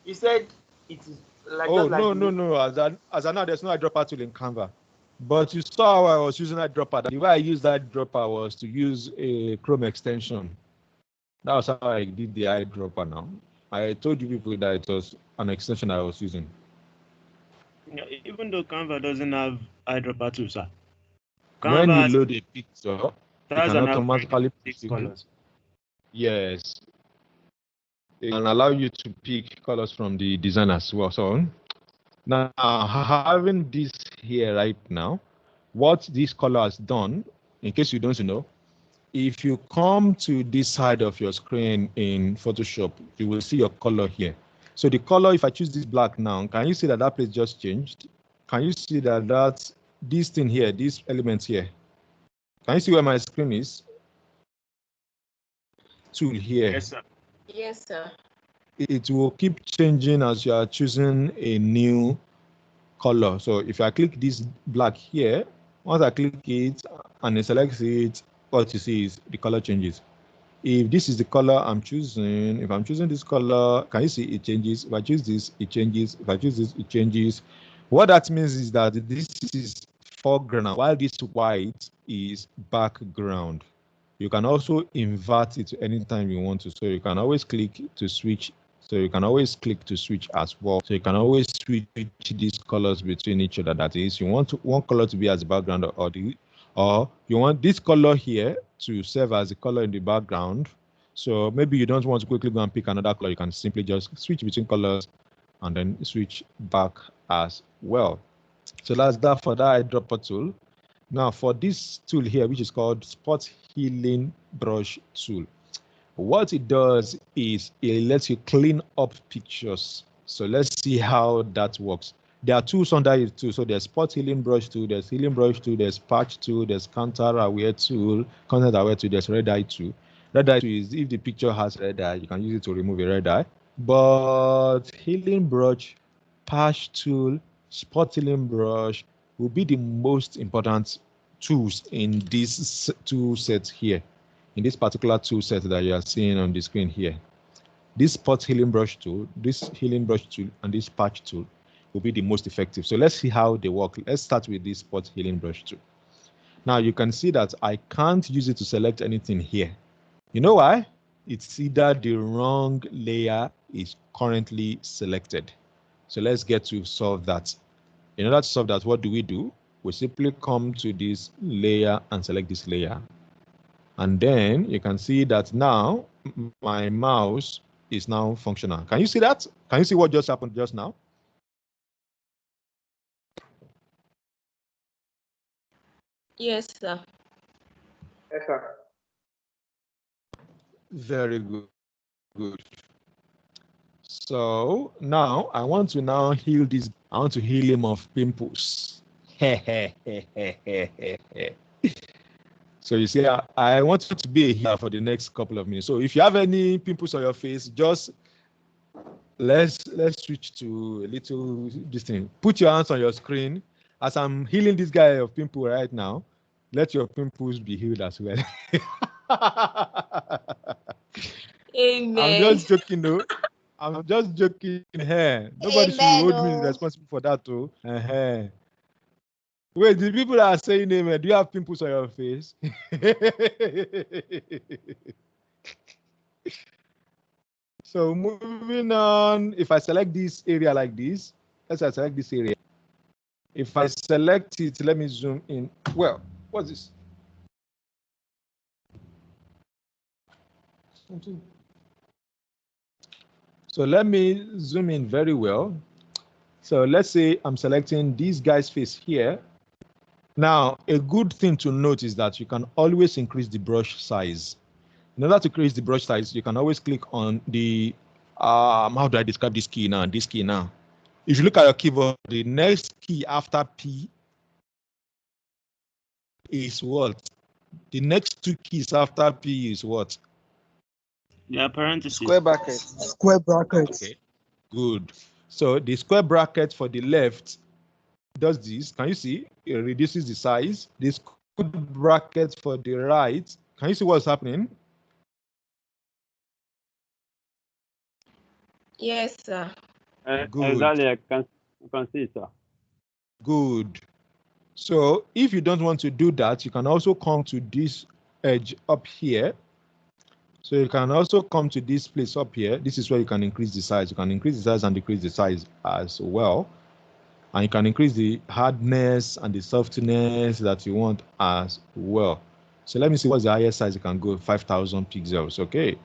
You said it is like. Oh, just like no. As I know, there's no eyedropper tool in Canva. But you saw how I was using eyedropper. The way I used eyedropper was to use a Chrome extension. That was how I did the eyedropper now. I told you people that it was an extension I was using. Even though Canva doesn't have eyedropper too, sir. When you load a picture, you can automatically pick colors. Yes. It can allow you to pick colors from the design as well. So now having this here right now, what this color has done, in case you don't know, if you come to this side of your screen in Photoshop, you will see your color here. So the color, if I choose this black now, can you see that that place just changed? Can you see that this thing here, this element here? Can you see where my screen is? Tool here. Yes, sir. Yes, sir. It will keep changing as you are choosing a new color. So if I click this black here, once I click it and I select it, what you see is the color changes. If this is the color I'm choosing, if I'm choosing this color, can you see it changes? If I choose this, it changes. If I choose this, it changes. What that means is that this is foreground, while this white is background. You can also invert it anytime you want to. So you can always click to switch. So you can always click to switch as well. So you can always switch these colors between each other. That is, you want one color to be as background or you want this color here to serve as the color in the background. So maybe you don't want to quickly go and pick another color. You can simply just switch between colors and then switch back as well. So that's that for that eyedropper tool. Now for this tool here, which is called Spot Healing Brush Tool. What it does is it lets you clean up pictures. So let's see how that works. There are tools under it too. So there's Spot Healing Brush Tool, there's Healing Brush Tool, there's Patch Tool, there's Content Aware Tool, there's Red Eye Tool. Red Eye Tool is if the picture has red eye, you can use it to remove a red eye. But Healing Brush, Patch Tool, Spot Healing Brush will be the most important tools in this tool set here. In this particular tool set that you are seeing on the screen here. This Spot Healing Brush Tool, this Healing Brush Tool, and this Patch Tool will be the most effective. So let's see how they work. Let's start with this Spot Healing Brush Tool. Now you can see that I can't use it to select anything here. You know why? It's either the wrong layer is currently selected. So let's get to solve that. In order to solve that, what do? We simply come to this layer and select this layer. And then you can see that now my mouse is now functional. Can you see that? Can you see what just happened just now? Yes, sir. Yes, sir. Very good. Good. So now I want to now heal this. I want to heal him of pimples. So you see, I want to be here for the next couple of minutes. So if you have any pimples on your face, just let's switch to a little this thing. Put your hands on your screen as I'm healing this guy of pimple right now. Let your pimples be healed as well. Amen. I'm just joking, though. I'm just joking here. Nobody should hold me responsible for that, too. Wait, the people that are saying amen, do you have pimples on your face? So moving on, if I select this area like this, let's say I select this area. If I select it, let me zoom in. Well, what's this? So let me zoom in very well. So let's say I'm selecting this guy's face here. Now, a good thing to note is that you can always increase the brush size. In order to increase the brush size, you can always click on the, how do I describe this key now? This key now. If you look at your keyboard, the next key after P is what? The next two keys after P is what? Yeah, parentheses. Square bracket. Square bracket. Okay, good. So the square bracket for the left does this. Can you see? It reduces the size. The square bracket for the right, can you see what's happening? Yes, sir. Good. Exactly, I can see, sir. Good. So if you don't want to do that, you can also come to this edge up here. So you can also come to this place up here. This is where you can increase the size. You can increase the size and decrease the size as well. And you can increase the hardness and the softness that you want as well. So let me see what's the highest size you can go, 5,000 pixels, okay?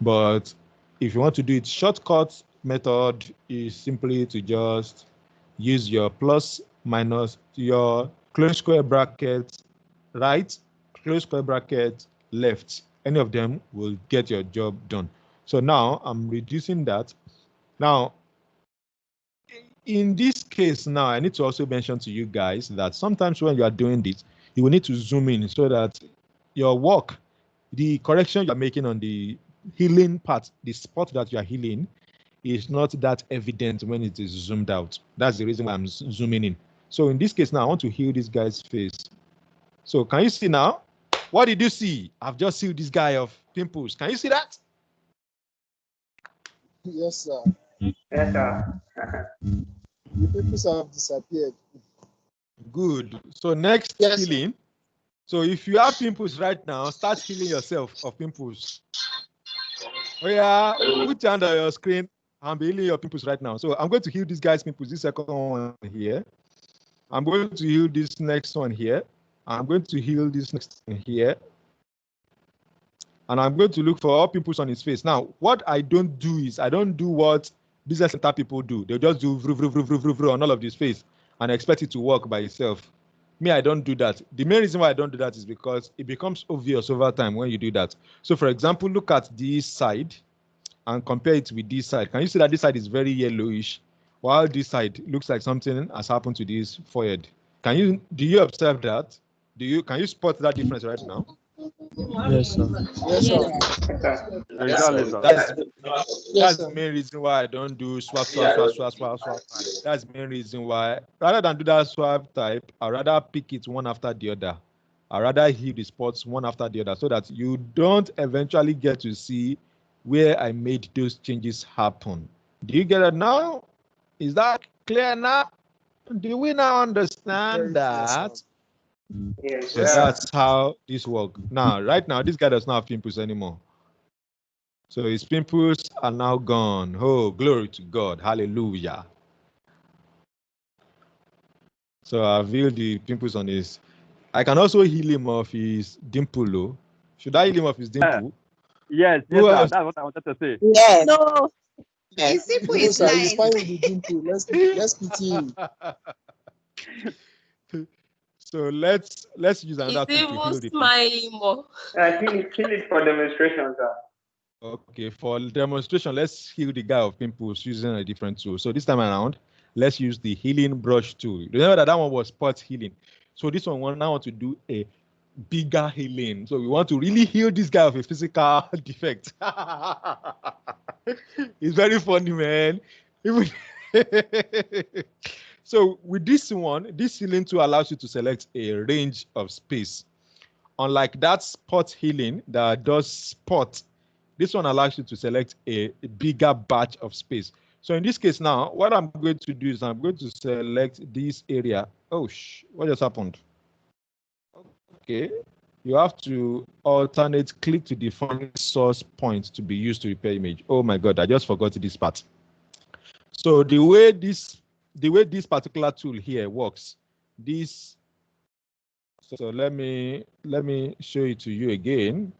But if you want to do it, shortcut method is simply to just use your plus minus your close square bracket right, close square bracket left. Any of them will get your job done. So now I'm reducing that. Now, in this case now, I need to also mention to you guys that sometimes when you are doing this, you will need to zoom in so that your work, the correction you're making on the healing part, the spot that you are healing, is not that evident when it is zoomed out. That's the reason why I'm zooming in. So in this case now, I want to heal this guy's face. So can you see now? What did you see? I've just healed this guy of pimples. Can you see that? Yes, sir. Yes, sir. The pimples have disappeared. Good. So next healing. So if you have pimples right now, start healing yourself of pimples. Oh yeah, put your hand on your screen and be healing your pimples right now. So I'm going to heal this guy's pimples, this second one here. I'm going to heal this next one here. I'm going to heal this next one here. And I'm going to look for all pimples on his face. Now, what I don't do is I don't do what business center people do. They just do vru on all of this face and expect it to work by itself. Me, I don't do that. The main reason why I don't do that is because it becomes obvious over time when you do that. So for example, look at this side and compare it with this side. Can you see that this side is very yellowish, while this side looks like something has happened to this forehead? Do you observe that? Can you spot that difference right now? Yes, sir. Yes, sir. Exactly, sir. That's the main reason why I don't do swap type. That's the main reason why, rather than do that swap type, I rather pick it one after the other. I rather heal the spots one after the other so that you don't eventually get to see where I made those changes happen. Do you get it now? Is that clear now? Do we now understand that? Yes, So that's how this works. Now, right now, this guy does not have pimples anymore. So his pimples are now gone. Oh, glory to God. Hallelujah. So I've healed the pimples on his. I can also heal him of his dimple. Oh. Should I heal him of his dimple? Yes, Who sir. else? That's what I wanted to say. Yes. No, His simple No, is sir, he's nice. fine with the dimple. Let's pity him. So let's use he's another tool to even heal the. smiling more. kill it for demonstration, sir. Okay, for demonstration, let's heal the guy of pimples using a different tool. So this time around, let's use the healing brush tool. Remember that one was spot healing. So this one, we now want to do a bigger healing. So we want to really heal this guy of a physical defect. It's very funny, man. So with this one, this healing tool allows you to select a range of space. Unlike that spot healing that does spot, this one allows you to select a bigger batch of space. So in this case now, what I'm going to do is I'm going to select this area. Oh, what just happened? Okay, you have to alternate click to define source point to be used to repair image. Oh my God, I just forgot this part. So the way this particular tool here works, so let me show it to you again.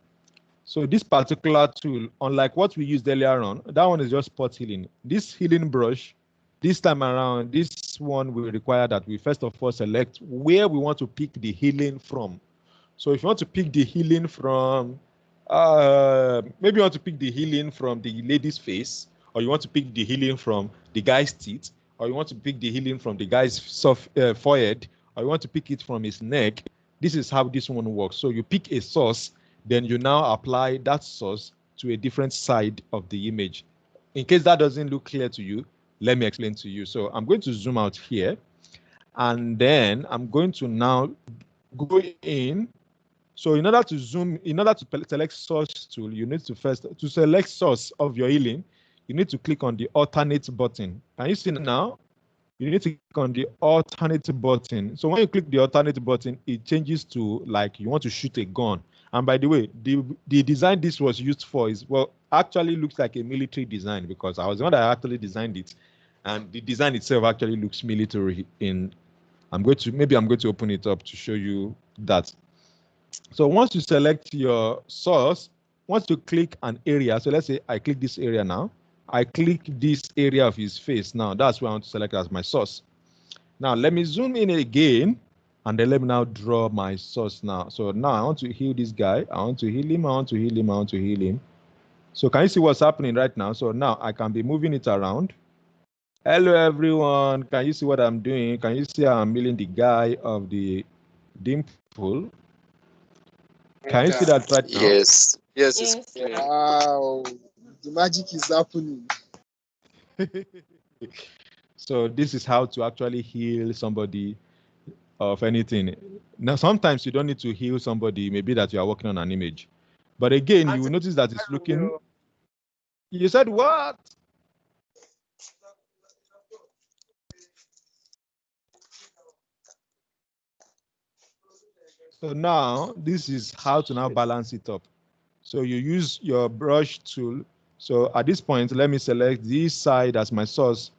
So this particular tool, unlike what we used earlier on, that one is just spot healing. This healing brush, this time around, this one will require that we first of all select where we want to pick the healing from. So if you want to pick the healing from, maybe you want to pick the healing from the lady's face, or you want to pick the healing from the guy's teeth, or you want to pick the healing from the guy's forehead, or you want to pick it from his neck. This is how this one works. So you pick a source, then you now apply that source to a different side of the image. In case that doesn't look clear to you, let me explain to you. So I'm going to zoom out here, and then I'm going to now go in. So in order to select source tool, you need to first, to select source of your healing, you need to click on the alternate button. Can you see now? You need to click on the alternate button. So when you click the alternate button, it changes to like you want to shoot a gun. And by the way, the design this was used for is, well, actually looks like a military design, because I was the one that actually designed it. And the design itself actually looks military in, maybe I'm going to open it up to show you that. So once you select your source, once you click an area, so let's say I click this area now, I click this area of his face now, that's where I want to select as my source. Now let me zoom in again, and then let me now draw my source now. So now I want to heal this guy, I want to heal him, I want to heal him, I want to heal him. So can you see what's happening right now? So now I can be moving it around. Hello everyone, can you see what I'm doing? Can you see how I'm healing the guy of the dimple? Can you see that right now? Yes. Yes. Wow, the magic is happening. So this is how to actually heal somebody of anything. Now, sometimes you don't need to heal somebody, maybe that you are working on an image. But again, you will notice that it's looking. You said what? So now this is how to now balance it up. So you use your brush tool. So at this point, let me select this side as my source.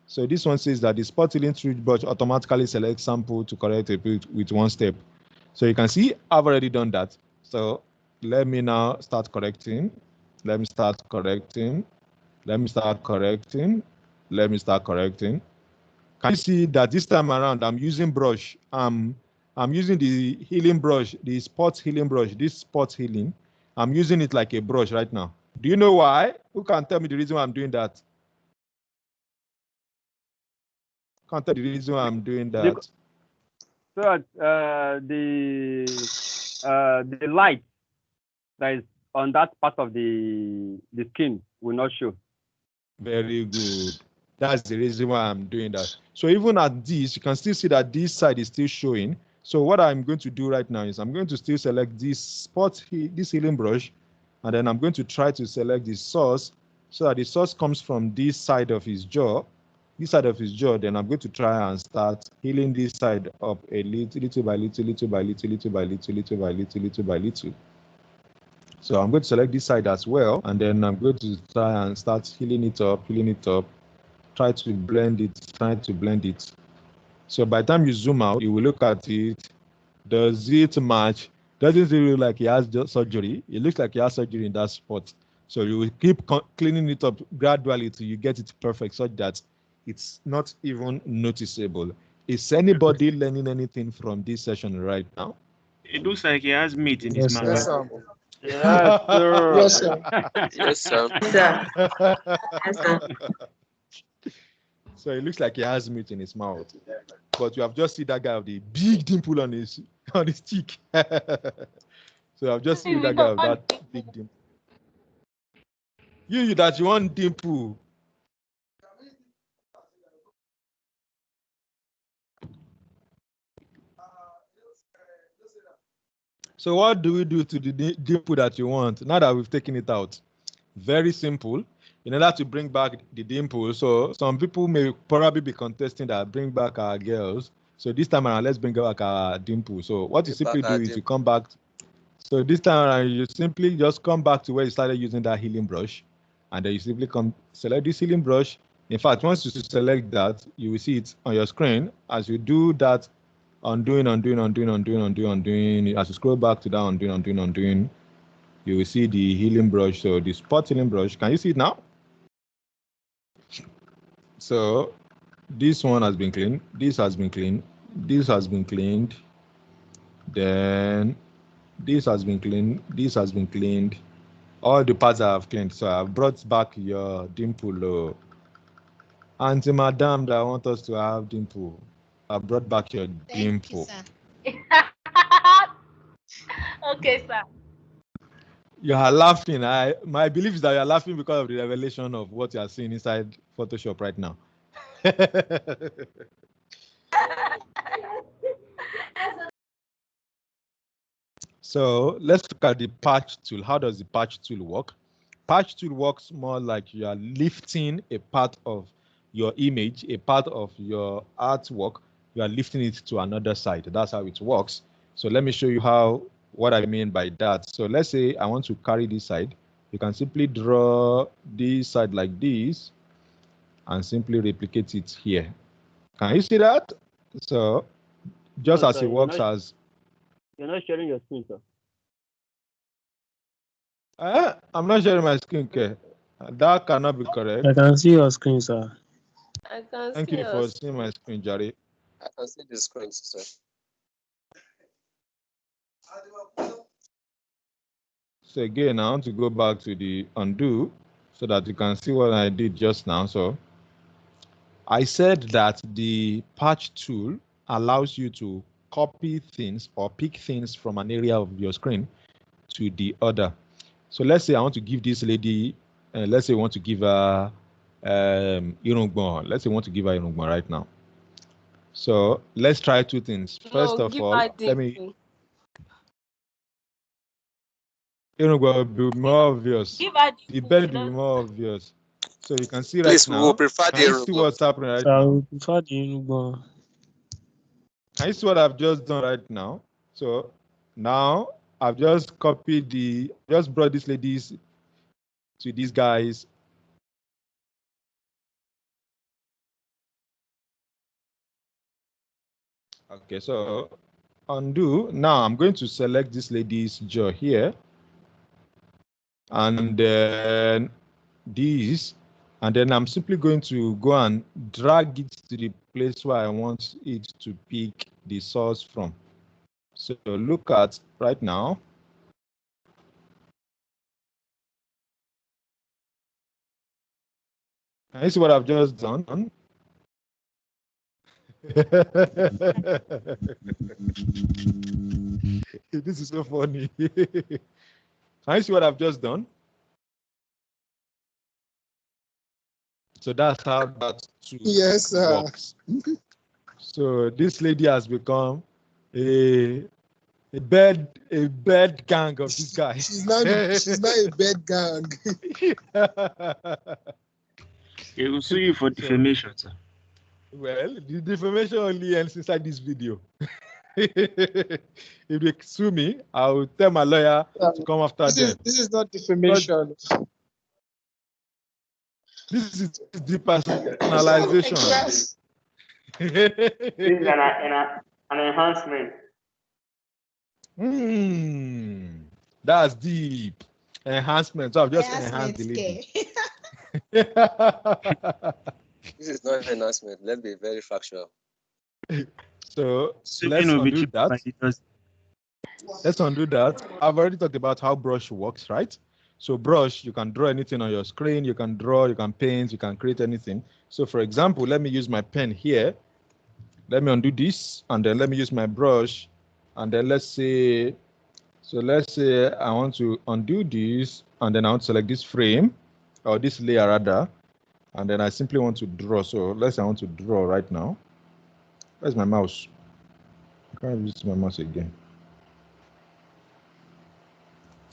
So this one says that the spot healing through brush automatically selects sample to correct a bit with one step. So you can see I've already done that. So let me now start correcting. Let me start correcting. Let me start correcting. Let me start correcting. Can you see that this time around I'm using brush? I'm using the healing brush, the spot healing brush, this spot healing. I'm using it like a brush right now. Do you know why? Who can tell me the reason why I'm doing that? Can't tell the reason why I'm doing that. So the light that is on that part of the skin will not show. Very good. That's the reason why I'm doing that. So even at this, you can still see that this side is still showing. So what I'm going to do right now is I'm going to still select this spot, this healing brush, and then I'm going to try to select the source so that the source comes from this side of his jaw. this side of his jaw, then I'm going to try and start healing this side up a little by little, little by little, little by little, little by little, little by little. So I'm going to select this side as well, and then I'm going to try and start healing it up, try to blend it. So by the time you zoom out, you will look at it. Does it match? Doesn't it look like he has surgery? It looks like he has surgery in that spot. So you will keep cleaning it up gradually till you get it perfect, such that it's not even noticeable. Is anybody learning anything from this session right now? It looks like he has meat in his mouth. Yes, sir. Yes, sir. Yes, sir. Yes, sir. Yes, sir. So it looks like he has meat in his mouth, but you have just seen that guy with the big dimple on his cheek. So I've just seen that guy with that big dimple. You that you want dimple. So what do we do to the dimple that you want now that we've taken it out? Very simple. In order to bring back the dimple, so some people may probably be contesting that bring back our girls. So this time around, let's bring back our dimple. So what you simply do is you come back. So this time around, you simply just come back to where you started using that healing brush, and then you simply select this healing brush. In fact, once you select that, you will see it on your screen. As you do that, undoing. As you scroll back to that undoing, you will see the healing brush. So the spot healing brush. Can you see it now? So this one has been cleaned. This has been cleaned. This has been cleaned. Then this has been cleaned. This has been cleaned. All the parts I have cleaned. So I've brought back your dimple. Auntie Madam, that I want us to have dimple. I brought back your dimple. Okay, sir. You are laughing. My belief is that you are laughing because of the revelation of what you are seeing inside Photoshop right now. So let's look at the patch tool. How does the patch tool work? Patch tool works more like you are lifting a part of your image, a part of your artwork. You are lifting it to another side. That's how it works. So let me show you what I mean by that. So let's say I want to carry this side. You can simply draw this side like this and simply replicate it here. Can you see that? So just as it works as... You're not sharing your screen, sir. I'm not sharing my screen, okay? That cannot be correct. I can see your screen, sir. I can Thank see you for us. seeing my screen, Jerry. I can see the screen, sir. So again, I want to go back to the undo so that you can see what I did just now. So I said that the patch tool allows you to copy things or pick things from an area of your screen to the other. So let's say I want to give this lady, let's say I want to give her Irungbon. Let's say I want to give her Irungbon right now. So let's try two things. First of all, let me... Irungbon will be more obvious. The bed will be more obvious. So you can see right Please, now. we will prefer Can you see what's happening right now? I would prefer the Irungbon. Can you see what I've just done right now? So now I've just brought these ladies to these guys. Okay, so undo. Now I'm going to select this lady's jaw here. And then these. And then I'm simply going to go and drag it to the place where I want it to pick the source from. So look at right now. Can you see what I've just done? This is so funny. Can you see what I've just done? So that's how that tool works. So this lady has become a bed gang of this guy. She's not a bed gang. He will sue you for defamation, sir. Well, the defamation only ends inside this video. If they sue me, I'll tell my lawyer to come after them. This is not defamation. This is depersonalization. This is an enhancement. That's deep. Enhancement. So I've just enhanced the lady. This is not an announcement. Let's be very factual. So let's undo that. Let's undo that. I've already talked about how brush works, right? So brush, you can draw anything on your screen. You can draw, you can paint, you can create anything. So for example, let me use my pen here. Let me undo this, and then let me use my brush. And then let's say I want to undo this, and then I want to select this frame, or this layer rather, and then I simply want to draw. So let's say I want to draw right now. Where's my mouse? I can't use my mouse again.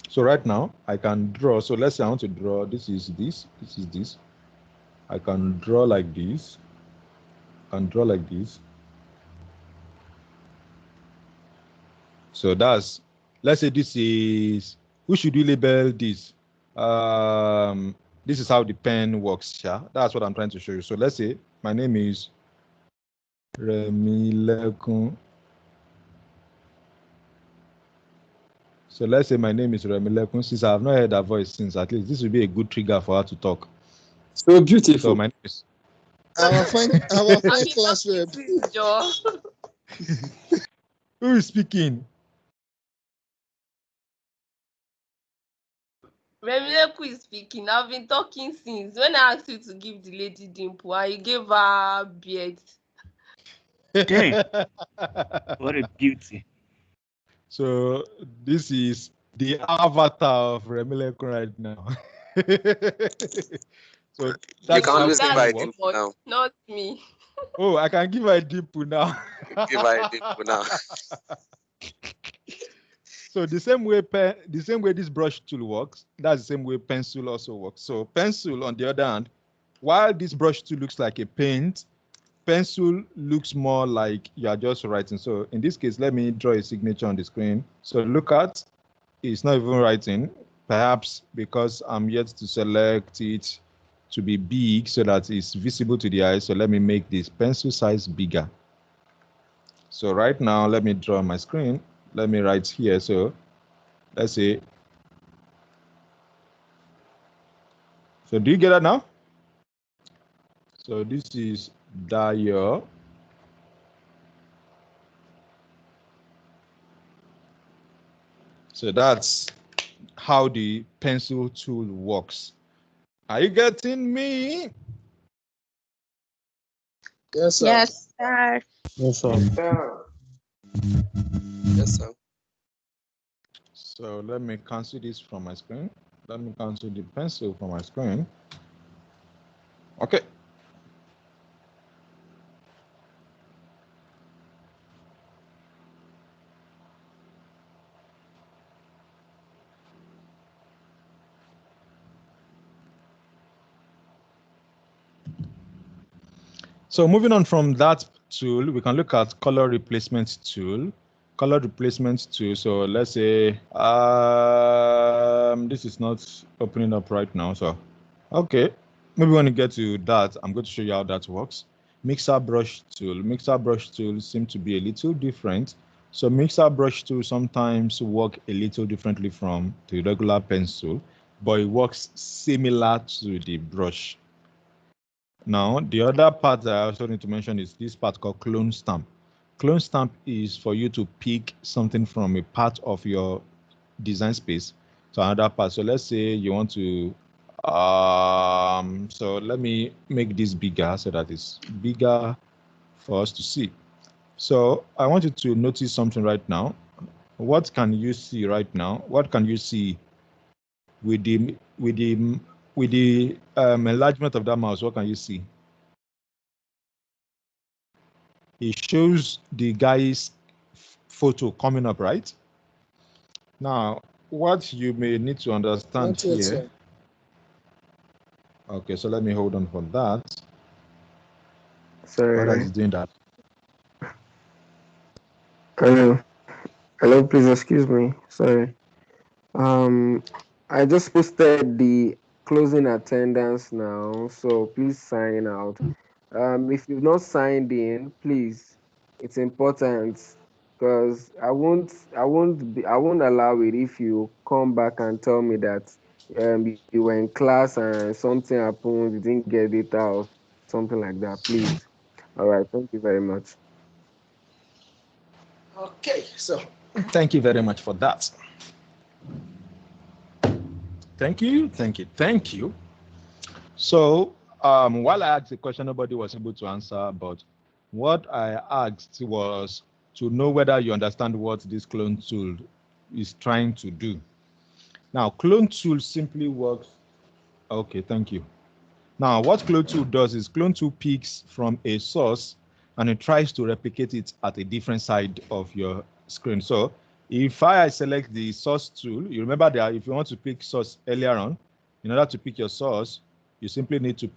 So right now I can draw. So let's say I want to draw. This is this. This is this. I can draw like this, and draw like this. So that's, let's say this is, who should we label this? This is how the pen works. Yeah, that's what I'm trying to show you. So let's say my name is Remilekun. So let's say my name is Remilekun. Since I have not heard her voice since, at least this will be a good trigger for her to talk. So beautiful. So my name is Our fine class rep. Who is speaking? Remileku is speaking. I've been talking since when I asked you to give the lady dimple and you gave her beard. Dang. What a beauty. So this is the avatar of Remilekun right now. So You can always give her a That's dimple now. not me. Oh, I can give her a dimple now. Give her a dimple now. So the same way this brush tool works, that's the same way pencil also works. So pencil, on the other hand, while this brush tool looks like a paint, pencil looks more like you are just writing. So in this case, let me draw a signature on the screen. So look at, it's not even writing, perhaps because I'm yet to select it to be big so that it's visible to the eye. So let me make this pencil size bigger. So right now, let me draw my screen. Let me write here. So let's say, so do you get that now? So this is Dayo. So that's how the pencil tool works. Are you getting me? Yes, sir. Yes, sir. Yes, sir. Yes, sir. So let me cancel this from my screen. Let me cancel the pencil from my screen. Okay. So moving on from that tool, we can look at color replacement tool. Color replacement tool. So let's say this is not opening up right now. So okay, maybe when we get to that, I'm going to show you how that works. Mixer brush tool. Mixer brush tool seem to be a little different. So mixer brush tool sometimes work a little differently from the regular pencil, but it works similar to the brush. Now, the other part that I also need to mention is this part called clone stamp. Clone stamp is for you to pick something from a part of your design space to another part. So let's say you want to, so let me make this bigger so that it's bigger for us to see. So I want you to notice something right now. What can you see right now? What can you see with the enlargement of that mouse? What can you see? It shows the guy's photo coming up, right? Now, what you may need to understand Not yet, here. sir. Okay, so let me hold on for that. What Sorry. is doing that? Hello. Hello, please excuse me. Sorry. I just posted the closing attendance now, so please sign out. If you've not signed in, please, it's important because I won't allow it if you come back and tell me that you were in class and something happened, you didn't get it out, something like that. Please. All right. Thank you very much. Okay, so thank you very much for that. Thank you. So while I asked the question, nobody was able to answer, but what I asked was to know whether you understand what this clone tool is trying to do. Now, clone tool simply works. Okay, thank you. Now, what clone tool does is clone tool picks from a source and it tries to replicate it at a different side of your screen. So if I select the source tool, you remember that if you want to pick source earlier on, in order to pick your source, you simply need to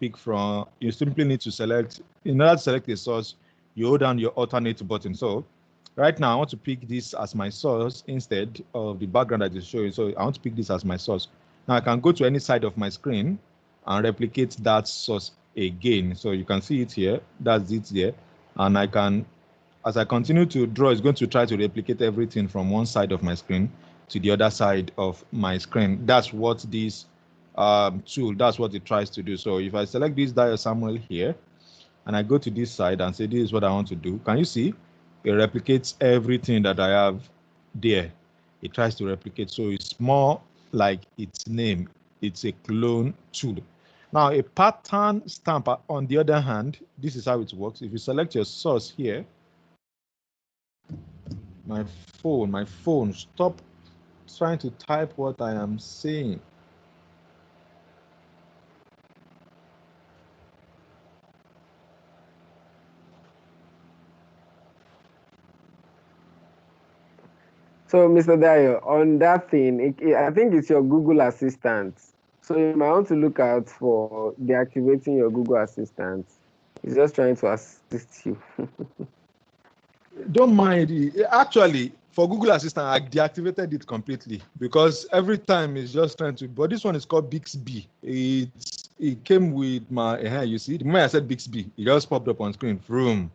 select, in order to select a source, you hold down your alternate button. So right now I want to pick this as my source instead of the background that is showing. So I want to pick this as my source. Now I can go to any side of my screen and replicate that source again. So you can see it here, that's it here. And I can, as I continue to draw, it's going to try to replicate everything from one side of my screen to the other side of my screen. That's what this tool, that's what it tries to do. So if I select this Dio Samuel here, and I go to this side and say, this is what I want to do. Can you see? It replicates everything that I have there. It tries to replicate. So it's more like its name. It's a clone tool. Now, a pattern stamp, on the other hand, this is how it works. If you select your source here, my phone, stop trying to type what I am saying. So, Mr. Dio, on that thing, I think it's your Google Assistant. So you might want to look out for deactivating your Google Assistant. It's just trying to assist you. Don't mind. Actually, for Google Assistant, I deactivated it completely because every time it's just trying to. But this one is called Bixby. It came with my. You see, the moment I said Bixby, it just popped up on screen. Vroom.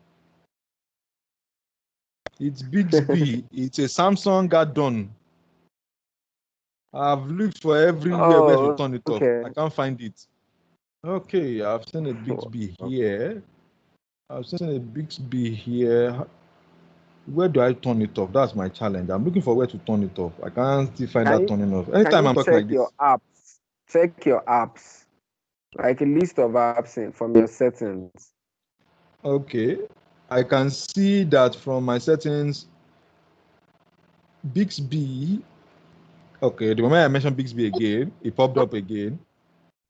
It's Bixby. It's a Samsung add-on. I've looked for everywhere where to turn it off. I can't find it. Okay, I've seen a Bixby here. I've seen a Bixby here. Where do I turn it off? That's my challenge. I'm looking for where to turn it off. I can't still find that turning off. Anytime I'm talking like this. Check your apps, like a list of apps from your settings. Okay, I can see that from my settings, Bixby. Okay, the moment I mentioned Bixby again, it popped up again.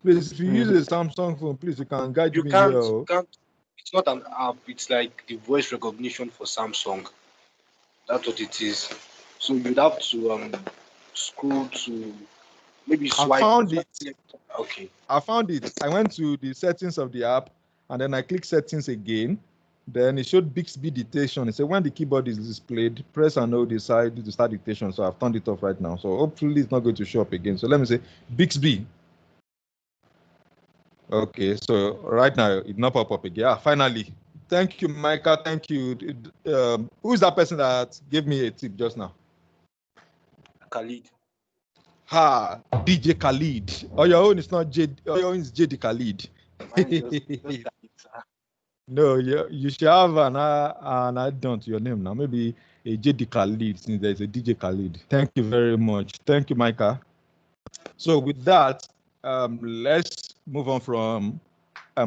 Please, if you use a Samsung phone, please, you can guide me here. You can't. It's not an app. It's like the voice recognition for Samsung. That's what it is. So you'd have to scroll to maybe swipe. I found it. Okay. I found it. I went to the settings of the app, and then I clicked settings again. Then it showed Bixby dictation. It said when the keyboard is displayed, press and hold the side to start dictation. So I've turned it off right now. So hopefully it's not going to show up again. So let me say Bixby. Okay, so right now it not pop up again. Finally. Thank you, Micah. Thank you. Who is that person that gave me a tip just now? Khalid. Ha, DJ Khalid. Oh, your own is not J. Oh, your own is JD Khalid. No, you should have an add-on to your name now. Maybe a JD Khalid, since there's a DJ Khalid. Thank you very much. Thank you, Micah. So with that, let's move on from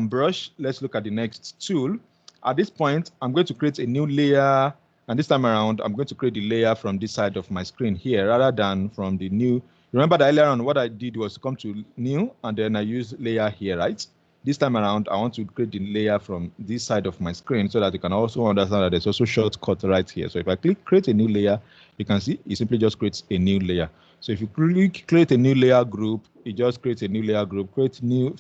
brush. Let's look at the next tool. At this point, I'm going to create a new layer. And this time around, I'm going to create the layer from this side of my screen here, rather than from the new. Remember that earlier on, what I did was to come to new, and then I use layer here, right? This time around, I want to create the layer from this side of my screen so that you can also understand that there's also shortcut right here. So if I click create a new layer, you can see it simply just creates a new layer. So if you click create a new layer group, it just creates a new layer group, create new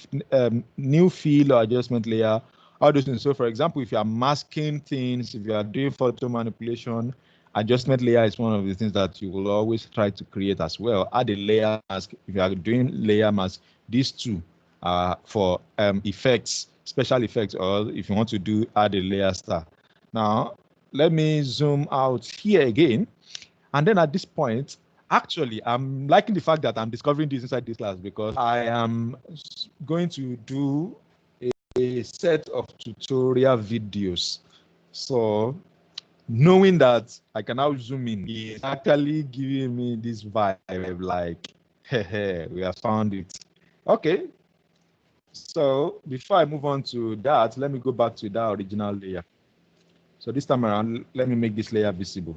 fill or adjustment layer, all those things. So for example, if you are masking things, if you are doing photo manipulation, adjustment layer is one of the things that you will always try to create as well. Add a layer mask. If you are doing layer mask, these two are for effects, special effects, or if you want to do add a layer star. Now, let me zoom out here again. And then at this point, actually, I'm liking the fact that I'm discovering this inside this class because I am going to do a set of tutorial videos. So knowing that I can now zoom in is actually giving me this vibe like, hey, we have found it. Okay. So before I move on to that, let me go back to that original layer. So this time around, let me make this layer visible,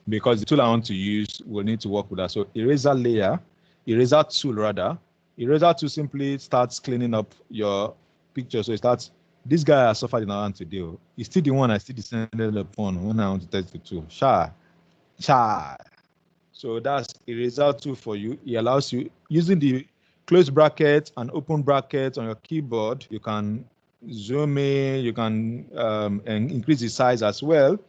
because the tool I want to use will need to work with that. So eraser tool rather. Eraser tool simply starts cleaning up your picture. So it starts, this guy has suffered in our hand today. He's still the one I still descended upon when I want to test the tool. Sha. So that's eraser tool for you. It allows you, using the close bracket and open bracket on your keyboard, you can zoom in, you can and increase the size as well.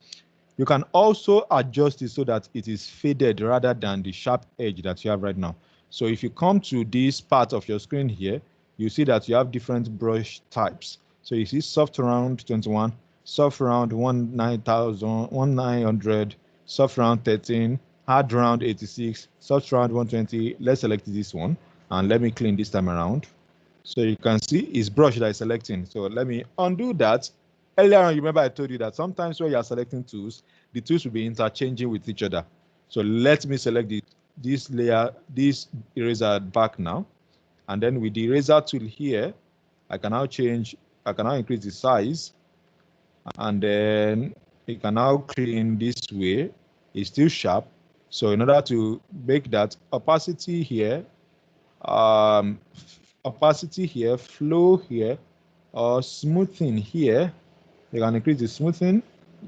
You can also adjust it so that it is faded rather than the sharp edge that you have right now. So if you come to this part of your screen here, you see that you have different brush types. So you see soft round 21, soft round 1900, soft round 13, hard round 86, soft round 120. Let's select this one and let me clean this time around. So you can see it's brush that is selecting. So let me undo that. Earlier on, you remember I told you that sometimes when you are selecting tools, the tools will be interchanging with each other. So let me select this layer, this eraser back now. And then with the eraser tool here, I can now increase the size. And then it can now clean this way. It's still sharp. So in order to make that opacity here, flow here, or smoothing here, you can increase the smoothing.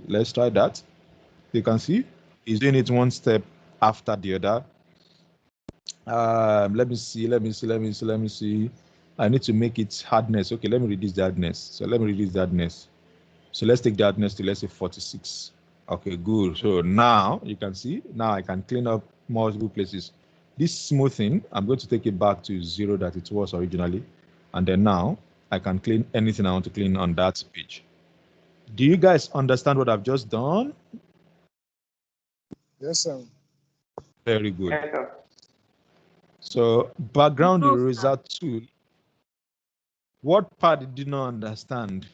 Let's try that. You can see it's doing it one step after the other. Let me see. I need to make it hardness. Okay, let me reduce the hardness. So let me reduce the hardness. So let's take the hardness to, let's say, 46. Okay, good. So now you can see, now I can clean up multiple places. This smoothing, I'm going to take it back to 0 that it was originally. And then now I can clean anything I want to clean on that page. Do you guys understand what I've just done? Yes, sir. Very good. Yes, sir. So background eraser tool. What part did you not understand?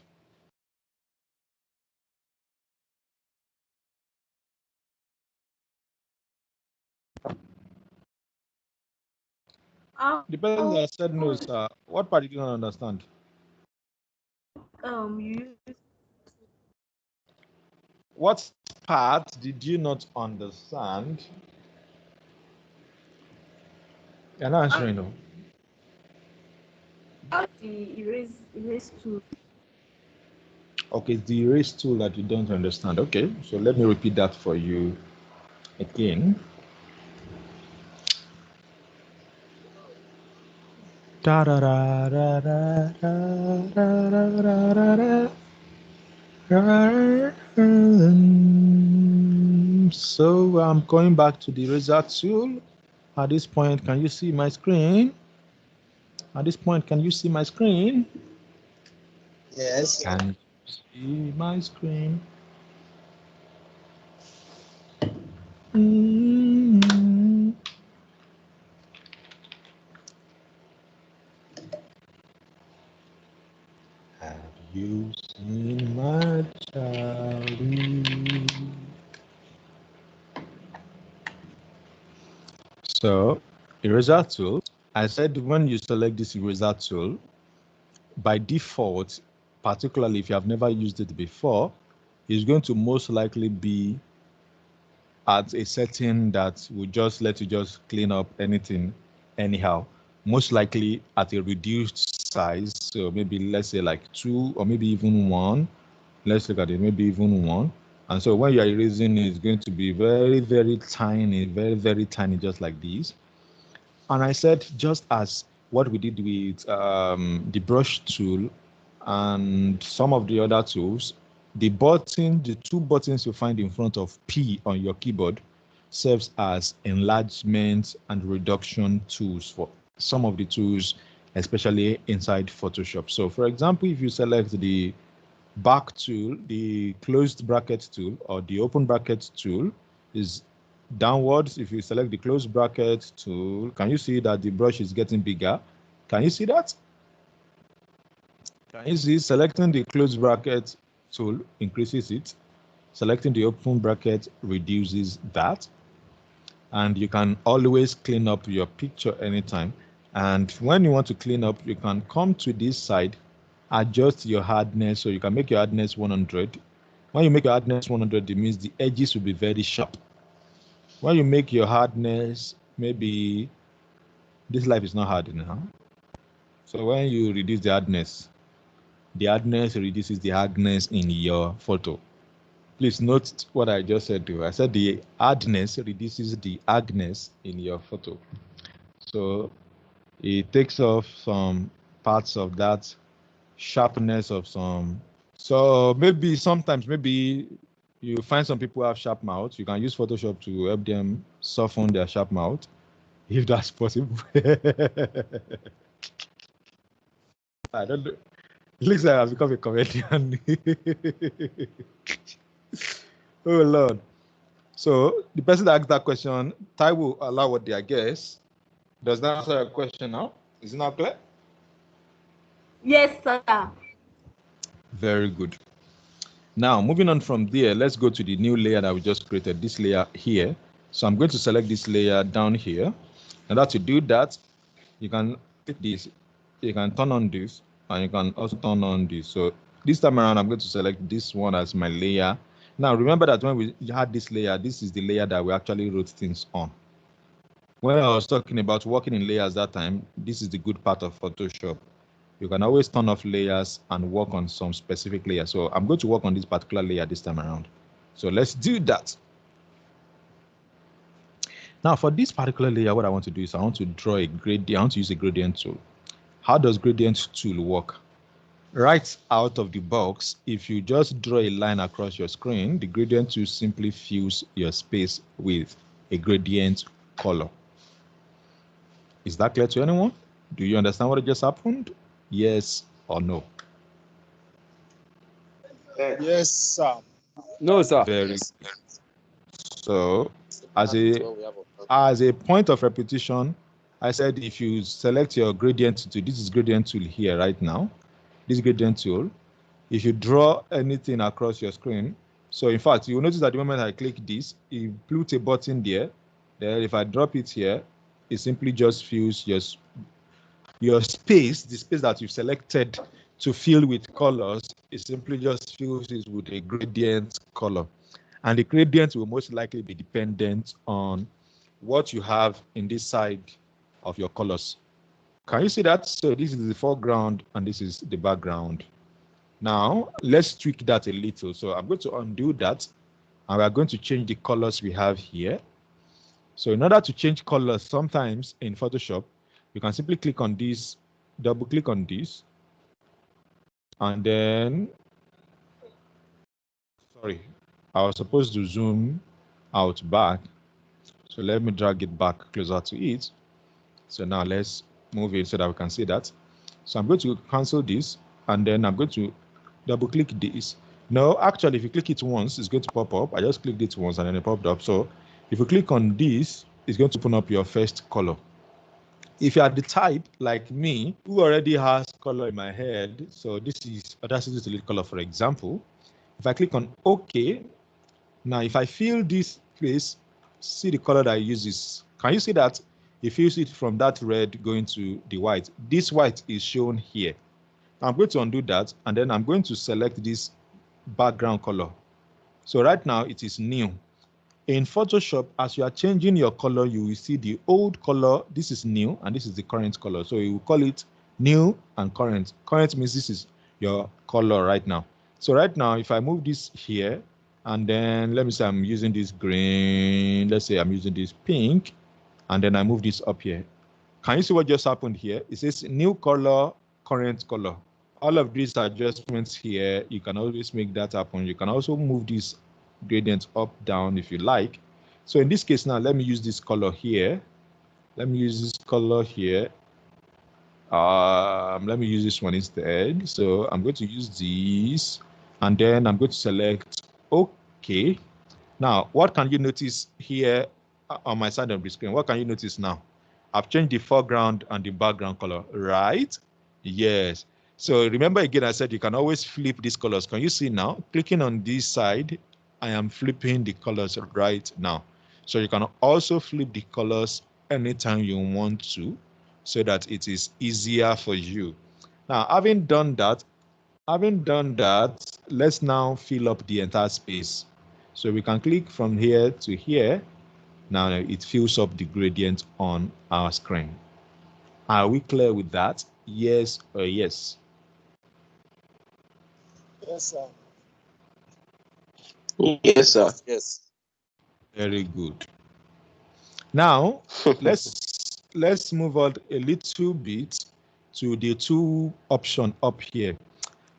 The person that said no, sir. What part did you not understand? What part did you not understand? You're not answering, no. The erase tool. Okay, it's the erase tool that you don't understand. Okay, so let me repeat that for you again. Da da da da da da da da da. So I'm going back to the eraser tool. At this point, can you see my screen? At this point, can you see my screen? Yes. Can you see my screen? Have you seen my child? So, eraser tool. I said when you select this eraser tool, by default, particularly if you have never used it before, it's going to most likely be at a setting that will just let you just clean up anything anyhow, most likely at a reduced size. So maybe let's say like 2 or maybe even 1. Let's look at it, maybe even 1. And so when you're erasing, it's going to be very, very tiny, very, very tiny, just like this. And I said, just as what we did with the brush tool and some of the other tools, the two buttons you find in front of P on your keyboard serves as enlargement and reduction tools for some of the tools, especially inside Photoshop. So for example, if you select the back tool, the closed bracket tool or the open bracket tool is downwards. If you select the closed bracket tool, can you see that the brush is getting bigger? Can you see that? Can you see selecting the closed bracket tool increases it? Selecting the open bracket reduces that. And you can always clean up your picture anytime. And when you want to clean up, you can come to this side, adjust your hardness. So you can make your hardness 100. When you make your hardness 100, it means the edges will be very sharp. When you make your hardness, maybe this life is not hard now. So when you reduce the hardness reduces the hardness in your photo. Please note what I just said to you. I said the hardness reduces the hardness in your photo. So it takes off some parts of that sharpness of some. So maybe sometimes you find some people have sharp mouth. You can use Photoshop to help them soften their sharp mouth, if that's possible. I don't know. It looks like I've become a comedian. Oh Lord. So the person that asked that question, Ty will allow what they guess. Does that answer your question now? Is it now clear? Yes, sir. Very good. Now, moving on from there, let's go to the new layer that we just created, this layer here. So I'm going to select this layer down here. And that to do that, you can click this, you can turn on this, and you can also turn on this. So this time around, I'm going to select this one as my layer. Now, remember that when we had this layer, this is the layer that we actually wrote things on. When I was talking about working in layers that time, this is the good part of Photoshop. You can always turn off layers and work on some specific layer. So I'm going to work on this particular layer this time around. So let's do that. Now for this particular layer, what I want to do is I want to draw a gradient. I want to use a gradient tool. How does gradient tool work? Right out of the box, if you just draw a line across your screen, the gradient tool simply fills your space with a gradient color. Is that clear to anyone? Do you understand what just happened? Yes or no? Yes, sir. No, sir. Very good. So as a point of repetition, I said if you select your gradient tool, this is gradient tool here right now, this gradient tool, if you draw anything across your screen, so in fact, you'll notice that the moment I click this, it put a button there. Then if I drop it here, it simply just fills your space, the space that you've selected to fill with colors, it simply just fills it with a gradient color. And the gradient will most likely be dependent on what you have in this side of your colors. Can you see that? So this is the foreground and this is the background. Now, let's tweak that a little. So I'm going to undo that and we're going to change the colors we have here. So in order to change colors, sometimes in Photoshop, you can simply click on this, double click on this, and then, sorry, I was supposed to zoom out back. So let me drag it back closer to it. So now let's move it so that we can see that. So I'm going to cancel this, and then I'm going to double click this. No, actually, if you click it once, it's going to pop up. I just clicked it once and then it popped up. So if you click on this, it's going to open up your first color. If you are the type like me who already has color in my head, so this is Audacity to delete color, for example. If I click on OK, now if I fill this place, see the color that it uses. Can you see that? It fills it from that red going to the white. This white is shown here. I'm going to undo that, and then I'm going to select this background color. So right now it is new. In Photoshop, as you are changing your color, you will see the old color. This is new, and this is the current color. So you will call it new and current. Current means this is your color right now. So right now, if I move this here, and then let me say I'm using this green, let's say I'm using this pink, and then I move this up here. Can you see what just happened here? It says new color, current color. all of these adjustments here, you can always make that happen. You can also move these gradients up, down if you like. So in this case now, let me use this color here. Let me use this color here. Let me use this one instead. So I'm going to use these, and then I'm going to select OK. Now, what can you notice here on my side of the screen? What can you notice now? I've changed the foreground and the background color, right? Yes. So remember again, I said you can always flip these colors. Can you see now? Clicking on this side, I am flipping the colors right now. So you can also flip the colors anytime you want to, so that it is easier for you. Now, having done that, let's now fill up the entire space. So we can click from here to here. Now it fills up the gradient on our screen. Are we clear with that? Yes or yes? Yes, sir. Yes, sir. Yes. Very good. Now let's move on a little bit to the two option up here.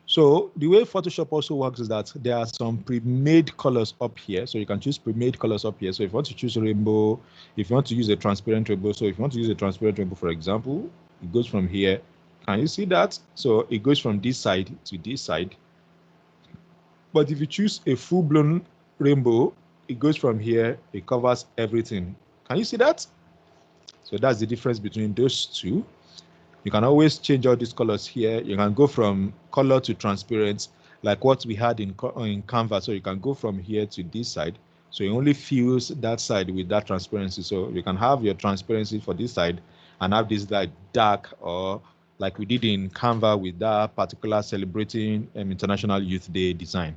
So the way Photoshop also works is that there are some pre-made colors up here. So you can choose pre-made colors up here. So if you want to choose a rainbow, if you want to use a transparent rainbow, so if you want to use a transparent rainbow, for example, it goes from here. Can you see that? So it goes from this side to this side. But if you choose a full-blown rainbow, it goes from here, it covers everything. Can you see that? So that's the difference between those two. You can always change all these colors here. You can go from color to transparent, like what we had in Canva. So you can go from here to this side. So it only fills that side with that transparency. So you can have your transparency for this side and have this like dark, or like we did in Canva with that particular celebrating International Youth Day design.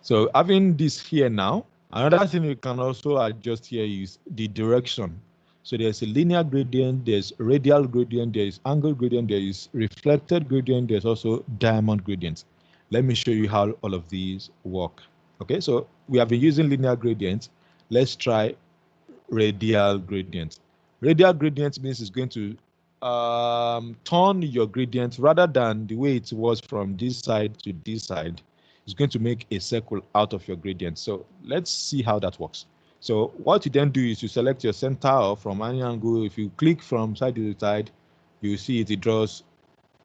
So having this here now, another thing you can also adjust here is the direction. So there's a linear gradient, there's radial gradient, there is angle gradient, there is reflected gradient, there's also diamond gradient. Let me show you how all of these work. Okay, so we have been using linear gradient. Let's try radial gradient. Radial gradient means it's going to turn your gradient rather than the way it was from this side to this side. It's going to make a circle out of your gradient. So let's see how that works. So what you then do is you select your center, or from any angle. If you click from side to side, you see it draws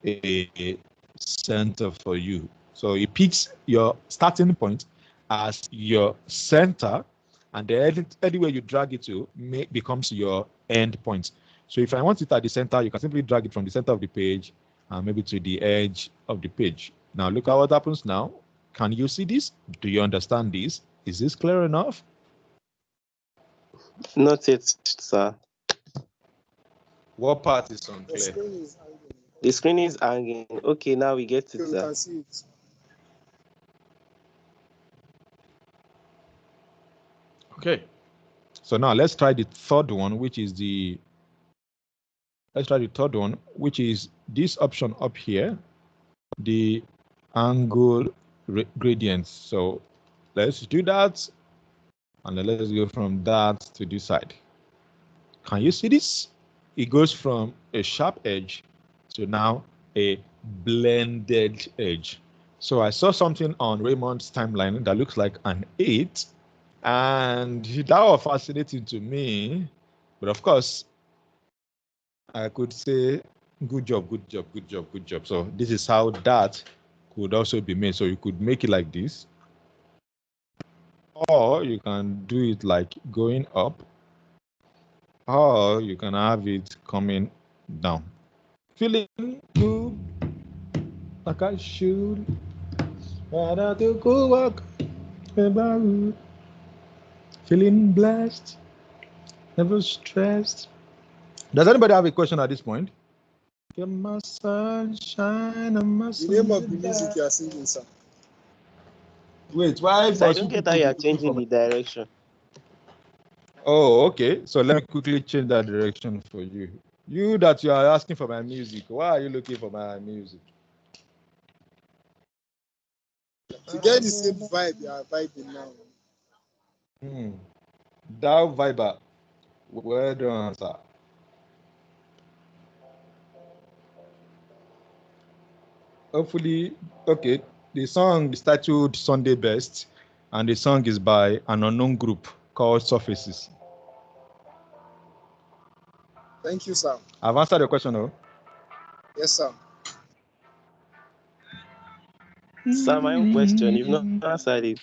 a center for you. So it picks your starting point as your center, and then anywhere you drag it to becomes your end point. So if I want it at the center, you can simply drag it from the center of the page and maybe to the edge of the page. Now look at what happens now. Can you see this? Do you understand this? Is this clear enough? Not yet, sir. What part is unclear? The screen is hanging. Okay, now we get it, Okay, we sir. can see it. Okay. So now let's try the third one, which is let's try the third one, which is this option up here, the angle gradient. So let's do that. And then let's go from that to this side. Can you see this? It goes from a sharp edge to now a blended edge. So I saw something on Raymond's timeline that looks like an 8, and that was fascinating to me. But of course, I could say, good job, good job, good job, good job. So this is how that could also be made. So you could make it like this, or you can do it like going up, or you can have it coming down. Feeling good, like I should. Rather to go walk about. Feeling blessed, never stressed. Does anybody have a question at this point? You're my sunshine, I'm my The name of the music you are singing, sir. Wait, why So I must don't you get how people you be are looking changing for the direction. Oh, okay. So let me quickly change that direction for you. You that you are asking for my music. Why are you looking for my music? To get the same vibe you are vibing now. That viber. Well done, sir. hopefully, okay, the song is titled Sunday Best, and the song is by an unknown group called Surfaces. Thank you, sir. I've answered your question, no? Yes, sir. Sir, my own question, you've not answered it.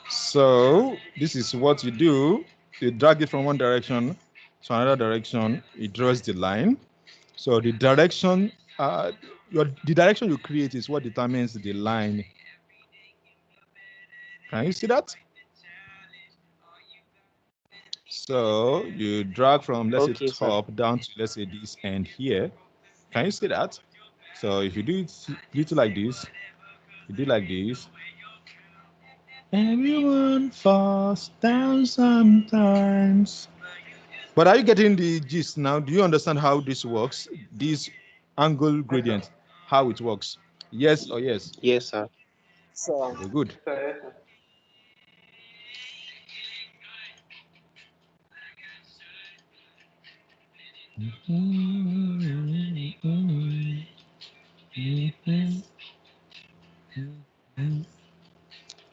So this is what you do. You drag it from one direction to another direction. It draws the line. So the direction, the direction you create is what determines the line. Can you see that? So you drag from, let's say, top down to, let's say, this end here. Can you see that? So if you do it like this, you do like this. Everyone falls down sometimes. But are you getting the gist now? Do you understand how this works? This angle gradient, how it works? Yes or yes? Yes, sir. So very good.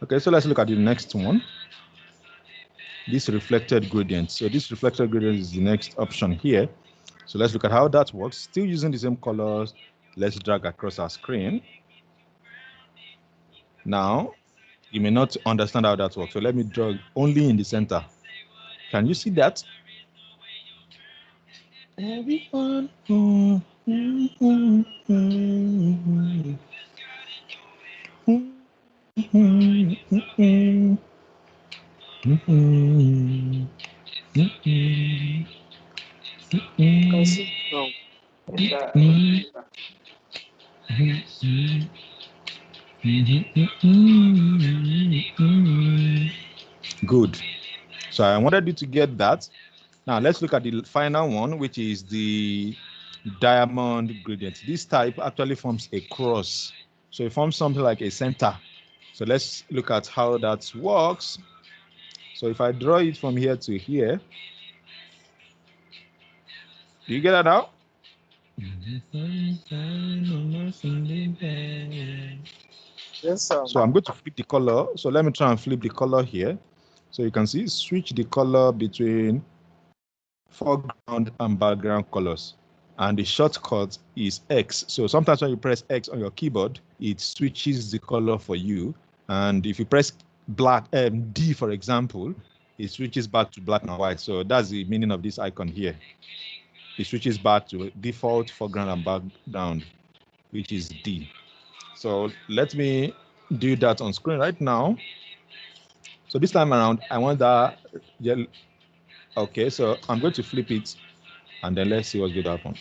Okay, so let's look at the next one. This reflected gradient. So this reflected gradient is the next option here. So let's look at how that works. Still using the same colors. Let's drag across our screen. Now, you may not understand how that works. So let me draw only in the center. Can you see that? Everyone. Good. So I wanted you to get that. Now let's look at the final one, which is the diamond gradient. This type actually forms a cross. So it forms something like a center. So let's look at how that works. So if I draw it from here to here, do you get that now? Yes, sir. So I'm going to flip the color. So let me try and flip the color here. So you can see, switch the color between foreground and background colors. And the shortcut is X. So sometimes when you press X on your keyboard, it switches the color for you. And if you press D, for example, it switches back to black and white. So that's the meaning of this icon here. It switches back to default foreground and background, which is D. So let me do that on screen right now. So this time around, I want that yellow. Okay, so I'm going to flip it, and then let's see what's going to happen.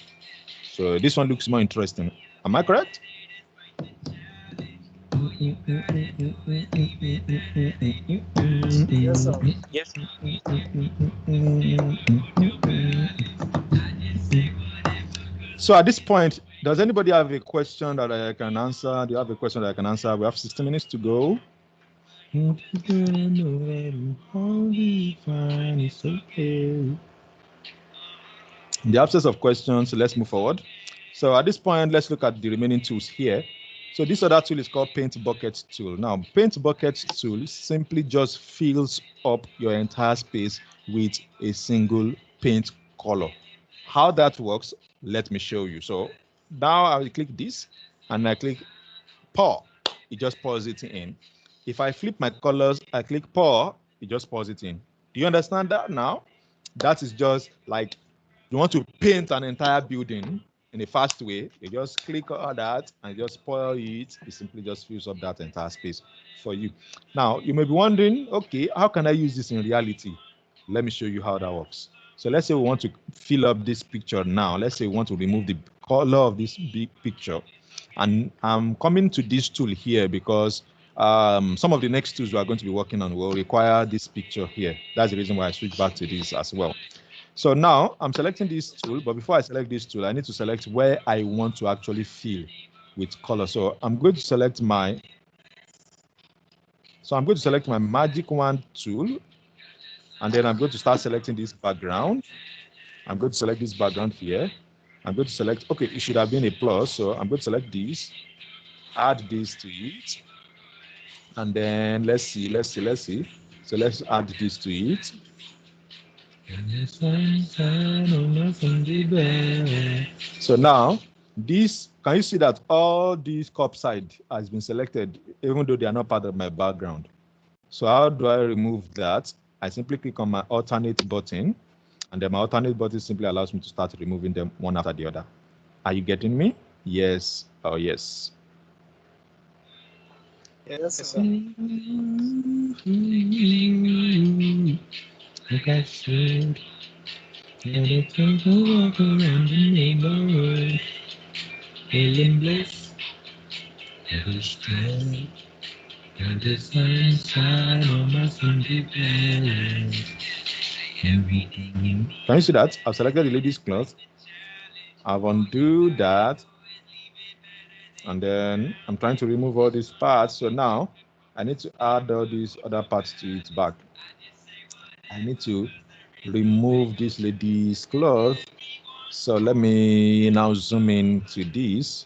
So this one looks more interesting. Am I correct? Yes, sir. Yes. So at this point, does anybody have a question that I can answer? Do you have a question that I can answer? We have 60 minutes to go. It's okay. In the absence of questions, let's move forward. So at this point, let's look at the remaining tools here. So this other tool is called Paint Bucket tool. Now, Paint Bucket tool simply just fills up your entire space with a single paint color. How that works, let me show you. So now I will click this and I click pour. It just pours it in. If I flip my colors, I click pour, it just pours it in. Do you understand that now? That is just like you want to paint an entire building in a fast way. You just click on that and just pour it. It simply just fills up that entire space for you. Now, you may be wondering, okay, how can I use this in reality? Let me show you how that works. So let's say we want to fill up this picture now. Let's say we want to remove the color of this big picture. And I'm coming to this tool here because some of the next tools we are going to be working on will require this picture here. That's the reason why I switch back to this as well. So now I'm selecting this tool, but before I select this tool, I need to select where I want to actually fill with color. So I'm going to select my Magic Wand tool, and then I'm going to start selecting this background. I'm going to select this background here. I'm going to select, okay, it should have been a plus. So I'm going to select this, add this to it. And then let's see. So let's add this to it. So now, this, can you see that all these cup side has been selected, even though they are not part of my background? So how do I remove that? I simply click on my alternate button, and then my alternate button simply allows me to start removing them one after the other. Are you getting me? Yes or yes? Yes, sir. Like I should. Let it take a walk around the neighborhood. Feeling bliss, every strength, and the sunshine on my Sunday bed. Everything you need. Can you see that? I've selected the ladies' cloth. I've undo that. And then I'm trying to remove all these parts. So now I need to add all these other parts to it back. I need to remove this lady's cloth. So let me now zoom in to this.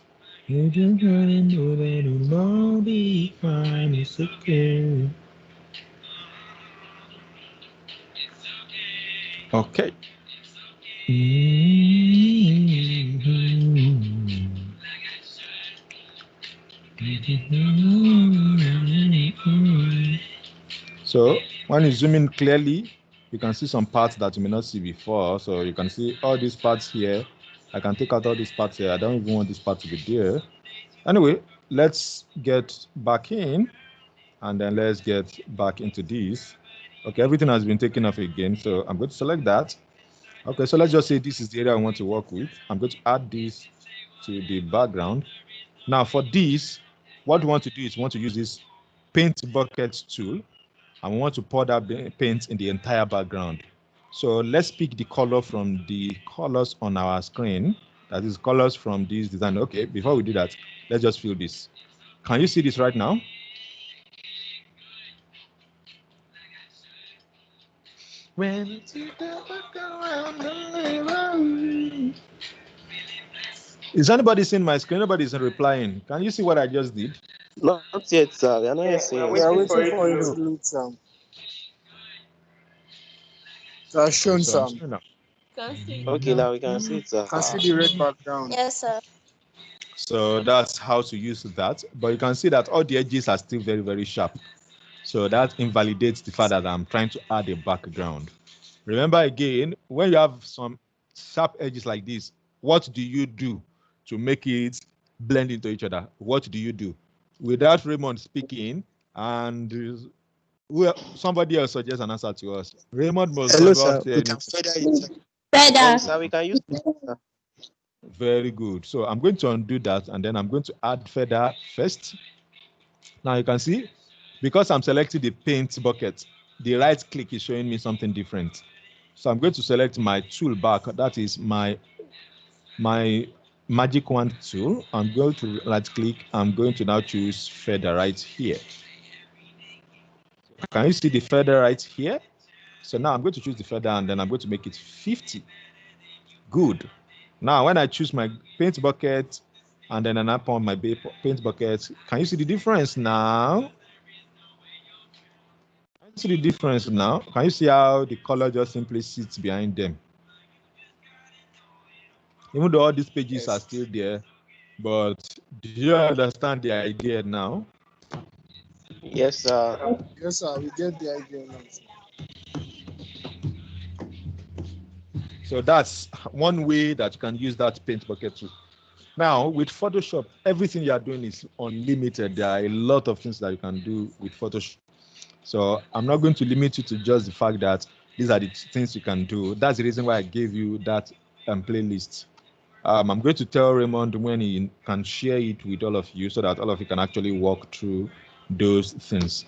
Okay. So when you zoom in clearly, you can see some parts that you may not see before. So you can see all these parts here. I can take out all these parts here. I don't even want this part to be there. Anyway, let's get back in, and then let's get back into this. Okay, everything has been taken off again. So I'm going to select that. Okay, so let's just say this is the area I want to work with. I'm going to add this to the background. Now for this, what we want to do is we want to use this paint bucket tool, and we want to pour that paint in the entire background. So let's pick the color from the colors on our screen. That is colors from this design. Okay, before we do that, let's just fill this. Can you see this right now? When is anybody seeing my screen? Nobody is replying. Can you see what I just did? Not yet, sir. We are not yet seeing We are your waiting screen. for it to load, Sam. It has shown, So Sam. Okay, now we can see it, sir. Can see the red background. Yes, sir. So that's how to use that. But you can see that all the edges are still very, very sharp. So that invalidates the fact that I'm trying to add a background. Remember again, when you have some sharp edges like this, what do you do to make it blend into each other? What do you do? Without Raymond speaking, and somebody else suggests an answer to us. Raymond must Hello, not sir. say We can anything. feather it, sir. Sir, we can use it, sir. Very good. So I'm going to undo that, and then I'm going to add feather first. Now you can see, because I'm selecting the paint bucket, the right click is showing me something different. So I'm going to select my tool back. That is my magic wand tool. I'm going to right click. I'm going to now choose feather right here. Can you see the feather right here? So now I'm going to choose the feather, and then I'm going to make it 50. Good. Now when I choose my paint bucket, and then I upon my paint bucket, can you see the difference now? Can you see the difference now? Can you see how the color just simply sits behind them? Even though all these pages are still there, but do you understand the idea now? Yes, sir. Yes, sir. We get the idea now. So that's one way that you can use that paint bucket tool. Now with Photoshop, everything you are doing is unlimited. There are a lot of things that you can do with Photoshop. So I'm not going to limit you to just the fact that these are the things you can do. That's the reason why I gave you that playlist. I'm going to tell Raymond when he can share it with all of you so that all of you can actually walk through those things.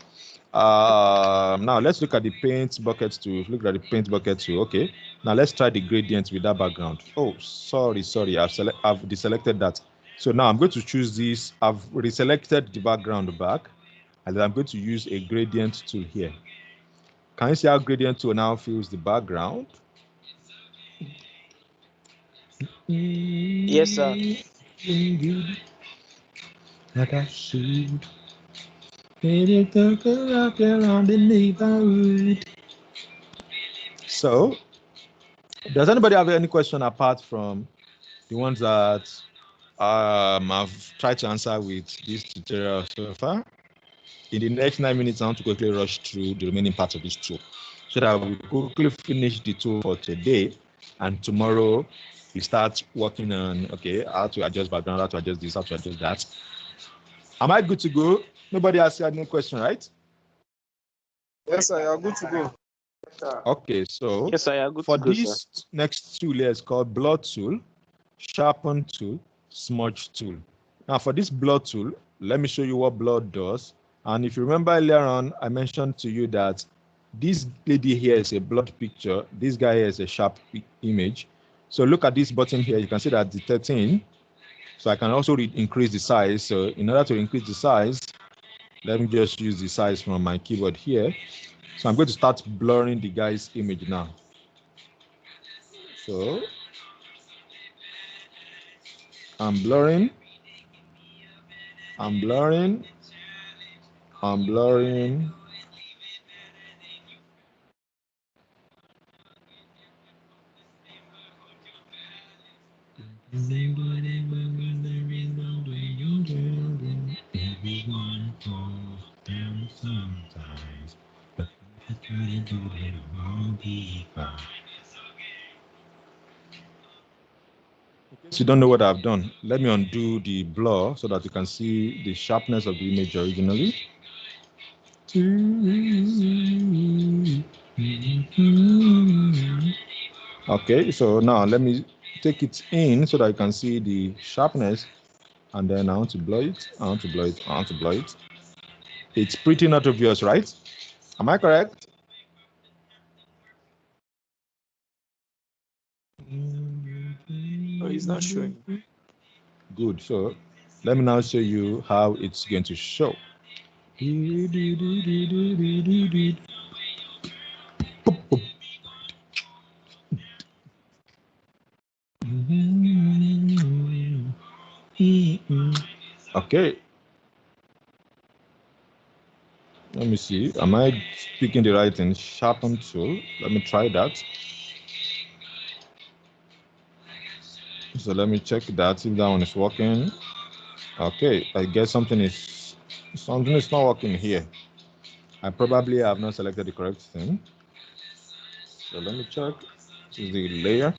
Now let's look at the paint bucket tool. Look at the paint bucket tool. Okay. Now let's try the gradient with that background. Oh, sorry. I've deselected that. So now I'm going to choose this. I've reselected the background back, and then I'm going to use a gradient tool here. Can you see how gradient tool now fills the background? Yes, sir. Good, like I should. Baby, take her up around the neighborhood. So, does anybody have any question apart from the ones that I've tried to answer with this tutorial so far? In the next 9 minutes, I want to quickly rush through the remaining parts of this tool so that we quickly finish the tool for today, and tomorrow we start working on, okay, how to adjust background, how to adjust this, how to adjust that. Am I good to go? Nobody has any question, right? Yes, sir. You're good to go. Okay, so Yes, sir. You're good for to go, sir. this next tool here is called blur tool, sharpen tool, smudge tool. Now for this blur tool, let me show you what blur does. And if you remember earlier on, I mentioned to you that this lady here is a blurred picture. This guy here is a sharp image. So look at this button here. You can see that the 13. So I can also increase the size. So in order to increase the size, let me just use the size from my keyboard here. So I'm going to start blurring the guy's image now. So I'm blurring. I'm blurring. I'm blurring. So you don't know what I've done. Let me undo the blur so that you can see the sharpness of the image originally. Okay, so now let me take it in so that you can see the sharpness, and then I want to blur it. I want to blur it. I want to blur it. It's pretty not obvious, right? Am I correct? Oh, he's not showing. Good. So let me now show you how it's going to show. Okay. Let me see. Am I speaking the right thing? Sharpen tool. Let me try that. So let me check that if that one is working. Okay, I guess something is not working here. I probably have not selected the correct thing. So let me check. This is the layer.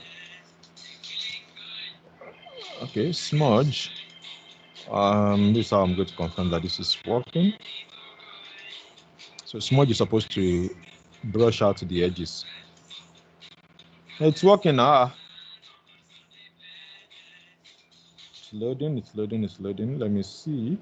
Okay, smudge. This is how I'm going to confirm that this is working. So smudge is supposed to brush out the edges. It's working now. It's loading, it's loading, it's loading. Let me see.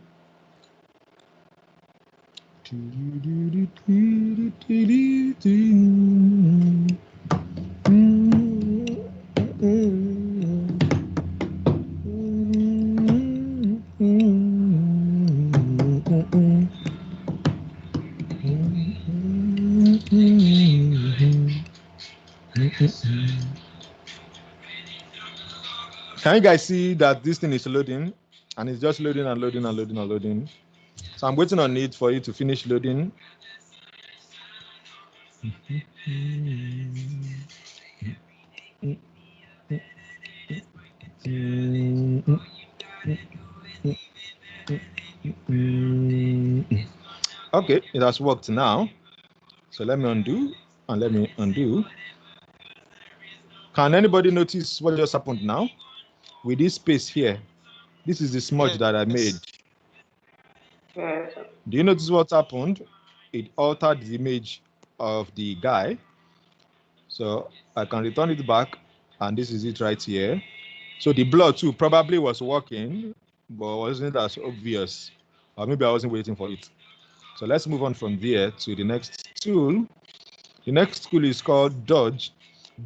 Can you guys see that this thing is loading? And it's just loading and loading and loading and loading. So I'm waiting on it for it to finish loading. Okay, it has worked now. So let me undo and let me undo. Can anybody notice what just happened now? With this space here, this is the smudge that I made. Yes. Do you notice what happened? It altered the image of the guy. So I can return it back, and this is it right here. So the blur too probably was working, but wasn't as obvious. Or maybe I wasn't waiting for it. So let's move on from there to the next tool. The next tool is called dodge.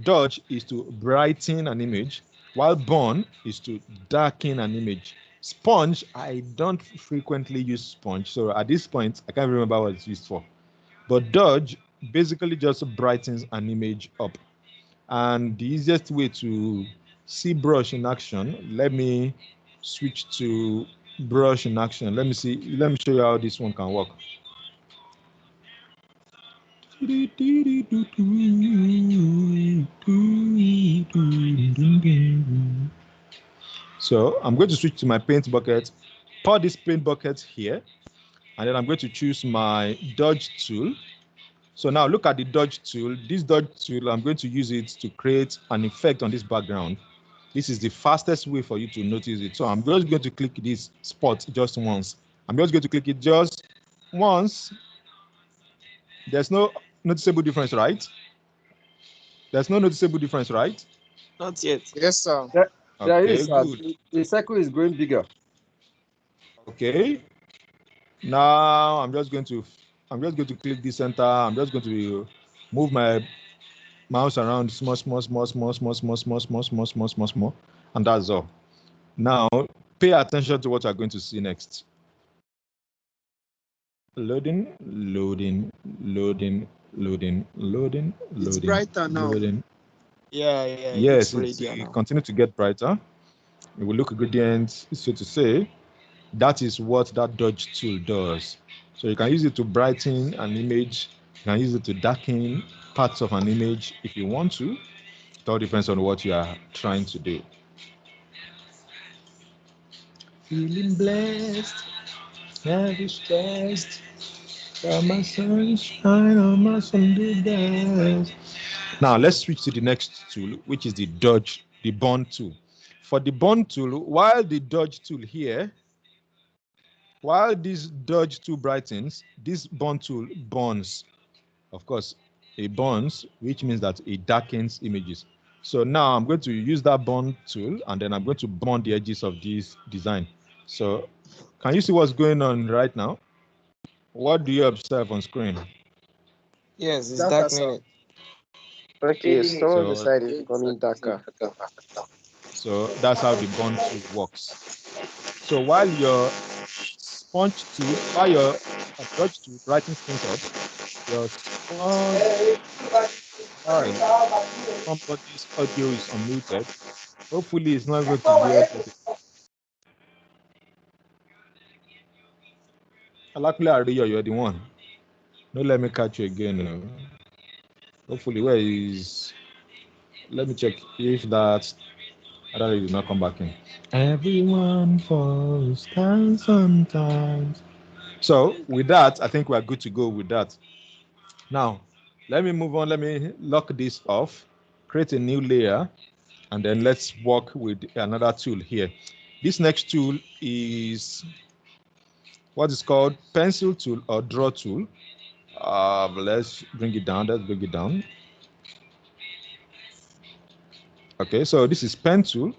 Dodge is to brighten an image, while burn is to darken an image. Sponge, I don't frequently use sponge. So at this point, I can't remember what it's used for. But dodge basically just brightens an image up. And the easiest way to see brush in action, let me switch to brush in action. Let me show you how this one can work. So I'm going to switch to my paint bucket, pour this paint bucket here, and then I'm going to choose my dodge tool. So now look at the dodge tool. This dodge tool, I'm going to use it to create an effect on this background. This is the fastest way for you to notice it. So I'm just going to click this spot just once. I'm just going to click it just once. There's no noticeable difference, right? There's no noticeable difference, right? Not yet. Yes, sir. There Okay, is. good. The circle is growing bigger. Okay. Now I'm just going to click the center. I'm just going to move my mouse around small, and that's all. Now pay attention to what you're going to see next. Loading. It's brighter now. Loading. Yeah. Yes, it's it continue to get brighter. It will look gradient, so to say. That is what that dodge tool does. So you can use it to brighten an image. You can use it to darken parts of an image if you want to. It all depends on what you are trying to do. Feeling blessed, never stressed. Got my sunshine on my Sunday best. Now let's switch to the next tool, which is the bond tool. For the bond tool, while this dodge tool brightens, this bond tool bonds. Of course, it bonds, which means that it darkens images. So now I'm going to use that bond tool, and then I'm going to bond the edges of this design. So can you see what's going on right now? What do you observe on screen? Yes, it's darkening it. Okay, some of the side is becoming darker. So that's how the bond tool works. So while your sponge tool, while your brush tool brightens things up, your sponge, somebody's audio is unmuted. Hopefully it's not going to be edited. Luckily, you're the one. Don't let me catch you again. Hopefully, where is? Let me check if that other did not come back in. Everyone falls down sometimes. So with that, I think we're good to go with that. Now, let me move on. Let me lock this off, create a new layer, and then let's work with another tool here. This next tool is what is called pencil tool or draw tool. Let's bring it down. Okay, so this is pen tool.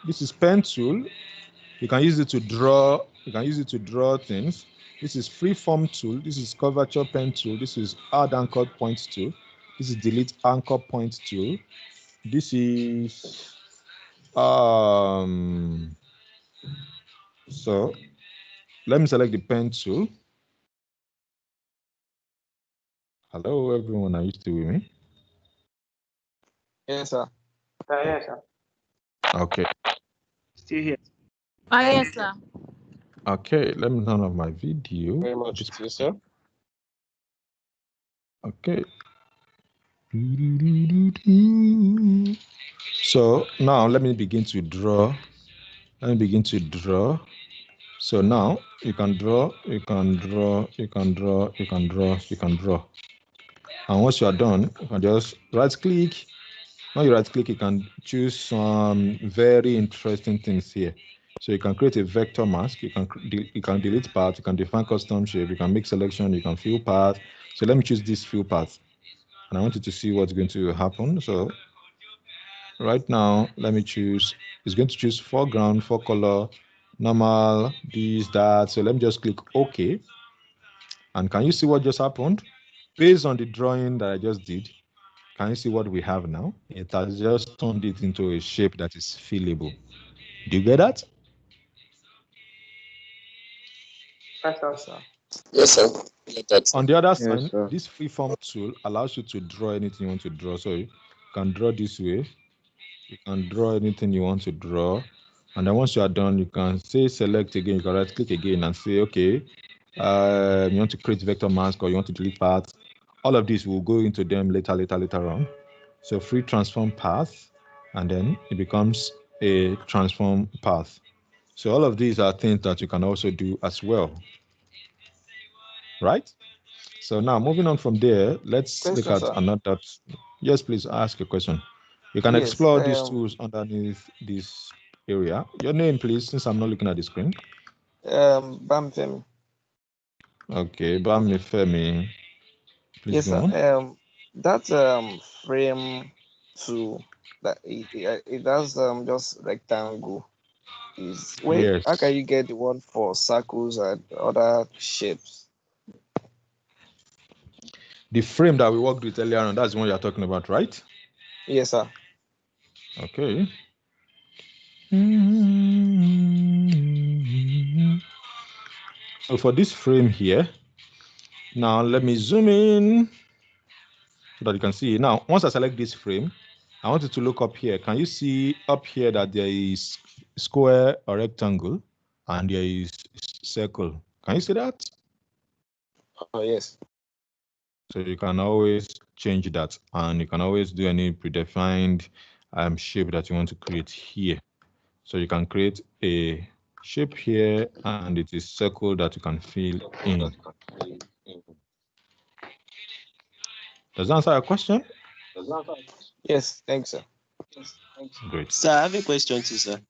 You can use it to draw. You can use it to draw things. This is freeform tool. This is curvature pen tool. This is add anchor point tool. This is delete anchor point tool. This is so let me select the pen tool. Hello everyone, are you still with me? Yes, sir. Yes, sir. Okay. Still here. Yes, sir. Okay, let me turn off my video. Very much to you, sir. Okay. So now let me begin to draw. So now you can draw. And once you are done, you can just right click. When you right click, you can choose some very interesting things here. So you can create a vector mask. You can delete path. You can define custom shape. You can make selection. You can fill path. So let me choose this fill path, and I want you to see what's going to happen. So right now, let me choose. It's going to choose foreground, for color, normal, this, that. So let me just click OK. And can you see what just happened? Based on the drawing that I just did, can you see what we have now? It has just turned it into a shape that is fillable. Do you get that? Yes, sir. On the other side, this freeform tool allows you to draw anything you want to draw. So can draw this way. You can draw anything you want to draw. And then once you are done, you can say select again. You can right click again and say, okay, you want to create vector mask or you want to delete path. All of this will go into them later on. So free transform path, and then it becomes a transform path. So all of these are things that you can also do as well, right? So now moving on from there, let's look Question, at sir. another. Yes, please ask a question. You can Yes. explore these tools underneath this area. Your name, please, since I'm not looking at the screen. Bamfemi. Okay, Bamifemi. Please Yes, go sir. on. That frame tool that it does just rectangle. Is wait, Yes. how can you get the one for circles and other shapes? The frame that we worked with earlier on, that's the one you're talking about, right? Yes, sir. Okay. So for this frame here, now let me zoom in so that you can see. Now, once I select this frame, I want you to look up here. Can you see up here that there is square or rectangle and there is circle? Can you see that? Oh, yes. So you can always change that, and you can always do any predefined shape that you want to create here. So you can create a shape here, and it is circle that you can fill in. Does that answer your question? Yes, thanks, sir. Great. Sir, I have a question too, sir.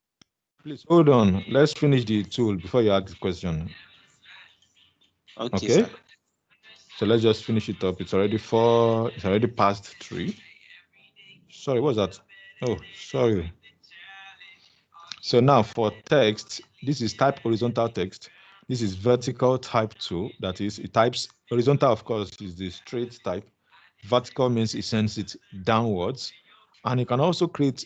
Please hold on. Let's finish the tool before you ask the question. Okay, Okay. sir. So let's just finish it up. It's already past 3. Sorry, what's that? Oh, sorry. So now for text, this is type horizontal text. This is vertical type 2. That is, it types horizontal, of course, is the straight type. Vertical means it sends it downwards. And you can also create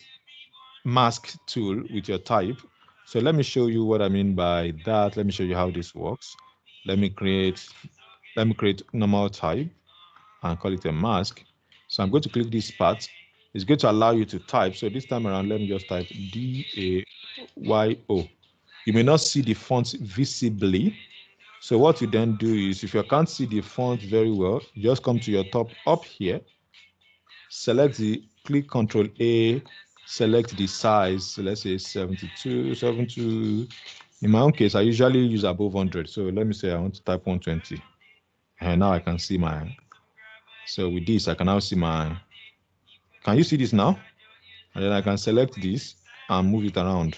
mask tool with your type. So let me show you what I mean by that. Let me show you how this works. Let me create normal type and call it a mask. So I'm going to click this part. It's going to allow you to type. So this time around, let me just type DAYO. You may not see the font visibly. So what you then do is, if you can't see the font very well, you just come to your top up here, click Control A, select the size. So let's say 72. In my own case, I usually use above 100. So let me say I want to type 120. And now I can see so with this, I can now see can you see this now? And then I can select this and move it around.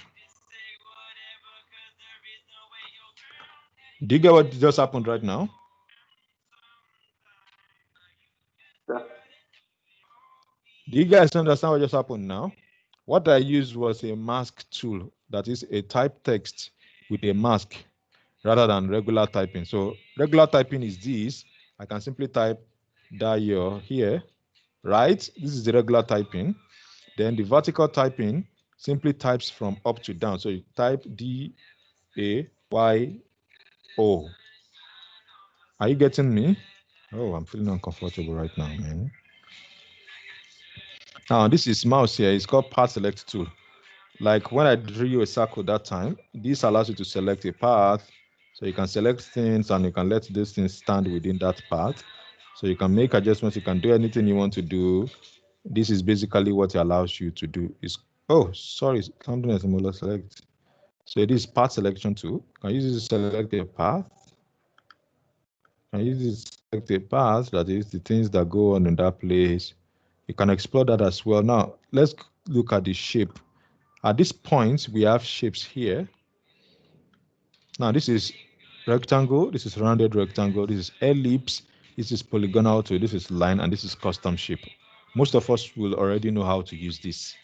Do you get what just happened right now? Yeah. Do you guys understand what just happened now? What I used was a mask tool, that is a type text with a mask rather than regular typing. So regular typing is this. I can simply type Dayo here, right? This is the regular typing. Then the vertical typing simply types from up to down. So you type DAYO. Are you getting me? Oh, I'm feeling uncomfortable right now, man. Now this is mouse here. It's called path select tool. Like when I drew you a circle that time, this allows you to select a path. So you can select things and you can let these things stand within that path. So you can make adjustments. You can do anything you want to do. This is basically what it allows you to do. Oh, sorry, something as similar select. So it is path selection tool. Can you use this to select a path? Can you use this to select a path, that is the things that go on in that place. You can explore that as well. Now, let's look at the shape. At this point, we have shapes here. Now, this is rectangle, this is rounded rectangle, this is ellipse, this is polygonal tool, this is line, and this is custom shape. Most of us will already know how to use this.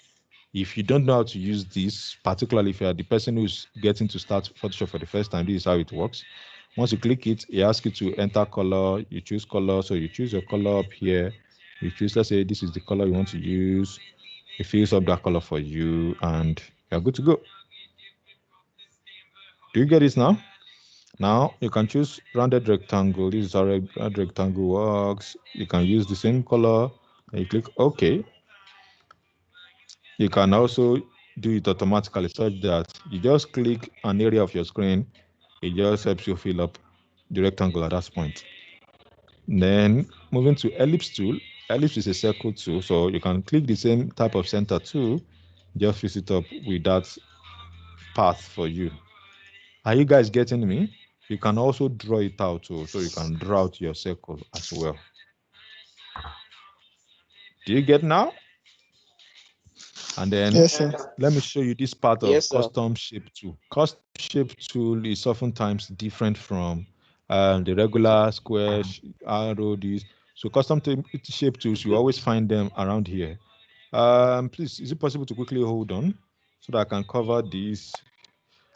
If you don't know how to use this, particularly if you are the person who's getting to start Photoshop for the first time, this is how it works. Once you click it, it asks you to enter color, you choose color, so you choose your color up here. You choose, let's say this is the color you want to use. It fills up that color for you, and you're good to go. Do you get it now? Now you can choose rounded rectangle. This is how rounded rectangle works. You can use the same color and you click OK. you can also do it automatically such that you just click an area of your screen. It just helps you fill up the rectangle at that point. Then moving to ellipse tool. Ellipse is a circle tool, so you can click the same type of center tool, just fix it up with that path for you. Are you guys getting me? You can also draw it out too, so you can draw out your circle as well. Do you get now? And then Yes, sir. let me show you this part of Yes, sir. custom shape tool. Custom shape tool is oftentimes different from the regular square arrow. These so custom shape tools, you always find them around here. Please, is it possible to quickly hold on so that I can cover this?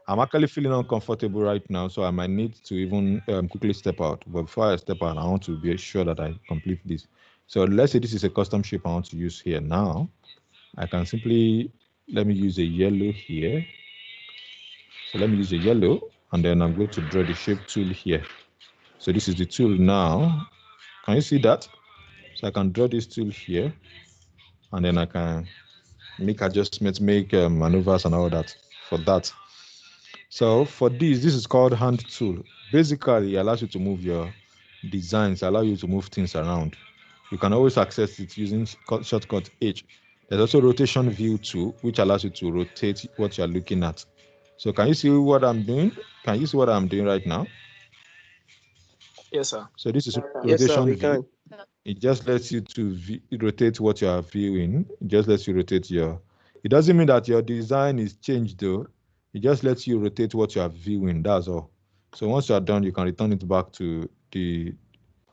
I'm actually feeling uncomfortable right now, so I might need to even quickly step out. But before I step out, I want to be sure that I complete this. So let's say this is a custom shape I want to use here now. I can simply, let me use a yellow here. So let me use a yellow, and then I'm going to draw the shape tool here. So this is the tool now. Can you see that? So I can draw this tool here, and then I can make adjustments, make maneuvers and all that for that. So for this is called hand tool. Basically, it allows you to move your designs, allow you to move things around. You can always access it using shortcut H. There's also rotation view tool, which allows you to rotate what you're looking at. So can you see what I'm doing? Can you see what I'm doing right now? Yes, sir. So this is Yes, sir, rotation we view. can. It just lets you to rotate what you are viewing. It just lets you rotate your. It doesn't mean that your design is changed though. It just lets you rotate what you are viewing. That's all. So once you are done, you can return it back to the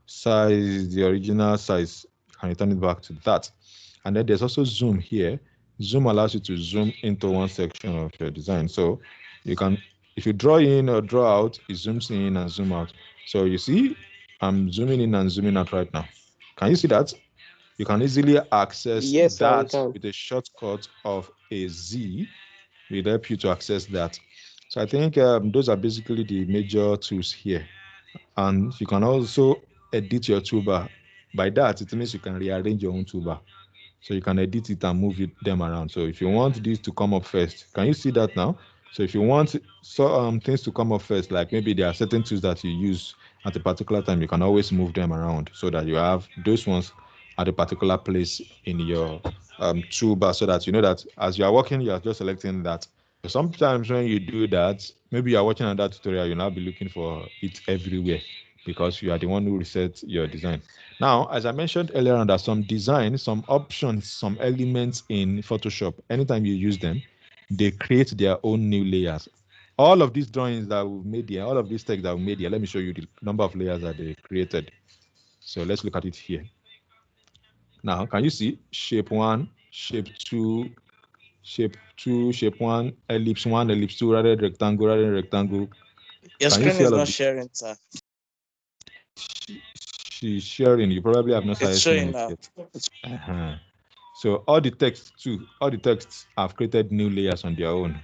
size, the original size. You can return it back to that. And then there's also zoom here. Zoom allows you to zoom into one section of your design. So you can, if you draw in or draw out, it zooms in and zoom out. So you see, I'm zooming in and zooming out right now. Can you see that? You can easily access Yes, sir, we that can. with a shortcut of a Z. It will help you to access that. So I think those are basically the major tools here. And you can also edit your toolbar. By that, it means you can rearrange your own toolbar. So you can edit it and move them around. So if you want this to come up first, can you see that now? So if you want things to come up first, like maybe there are certain tools that you use at a particular time, you can always move them around so that you have those ones at a particular place in your toolbar, so that you know that as you are working, you are just selecting that. Sometimes when you do that, maybe you are watching another tutorial, you'll now be looking for it everywhere because you are the one who reset your design. Now, as I mentioned earlier on, there's some design, some options, some elements in Photoshop. Anytime you use them, they create their own new layers. All of these drawings that we've made here, all of these text that we made here, let me show you the number of layers that they created. So let's look at it here. Now, can you see shape 1, shape 2, shape 2, shape 1, ellipse 1, ellipse 2, rather rectangle, rather rectangle. Your Can you screen see is all of not this? sharing, sir. She's sharing. You probably have not It's started seeing showing it now. yet. So all the texts too, all the texts have created new layers on their own.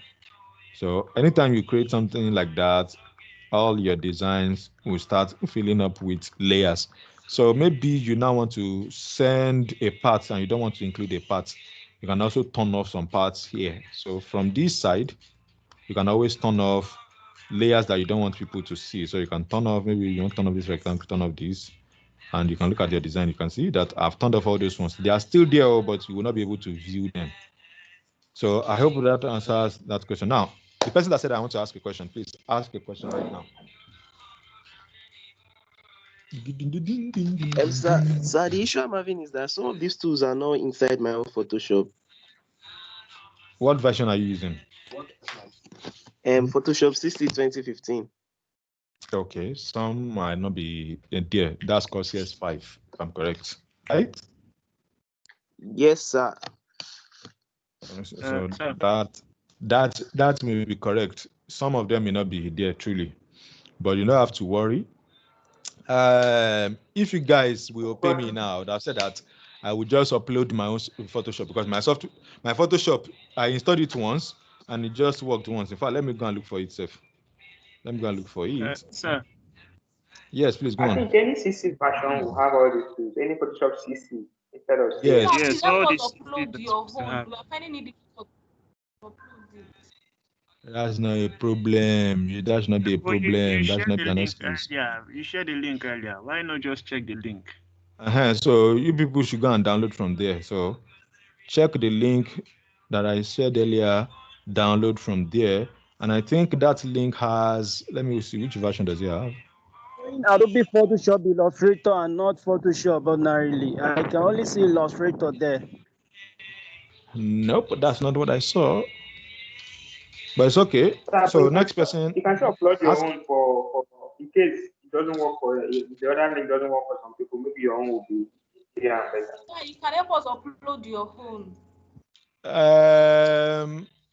So anytime you create something like that, all your designs will start filling up with layers. So maybe you now want to send a part and you don't want to include a part. You can also turn off some parts here. So from this side, you can always turn off layers that you don't want people to see. So you can turn off, maybe you want to turn off this rectangle, turn off this, and you can look at your design. You can see that I've turned off all those ones. They are still there, but you will not be able to view them. So I hope that answers that question. Now, the person that said I want to ask a question, please ask a question right now. Sir, the issue I'm having is that some of these tools are not inside my own Photoshop. What version are you using? Photoshop 60 2015. Okay, some might not be there. That's called CS5, if I'm correct. Right? Yes, sir. So that may be correct. Some of them may not be there truly, but you don't have to worry. If you guys will pay me now, I've said that I will just upload my own Photoshop because my Photoshop, I installed it once and it just worked once. In fact, let me go and look for it, Seth. Let me go and look for it. Sir. Yes, please go I on. think any CC version will have all these tools. Any Photoshop CC instead of Yes. Now, Yes, please help all us this upload that your supposed to own. have. We are finding it difficult to upload it. That's not a problem. That should not be a But you problem. That should shared not the be an link excuse. earlier. You shared the link earlier. Why not just check the link? So you people should go and download from there. So check the link that I shared earlier, download from there. And I think that link has, let me see, which version does it have? Adobe Photoshop Illustrator and not Photoshop ordinarily. I can only see Illustrator there. Nope, that's not what I saw. But it's okay. But So next person. you can still upload your ask, own for in case it doesn't work for the other link doesn't work for some people. Maybe your own will be easier and better. Yeah, you can help us upload your own.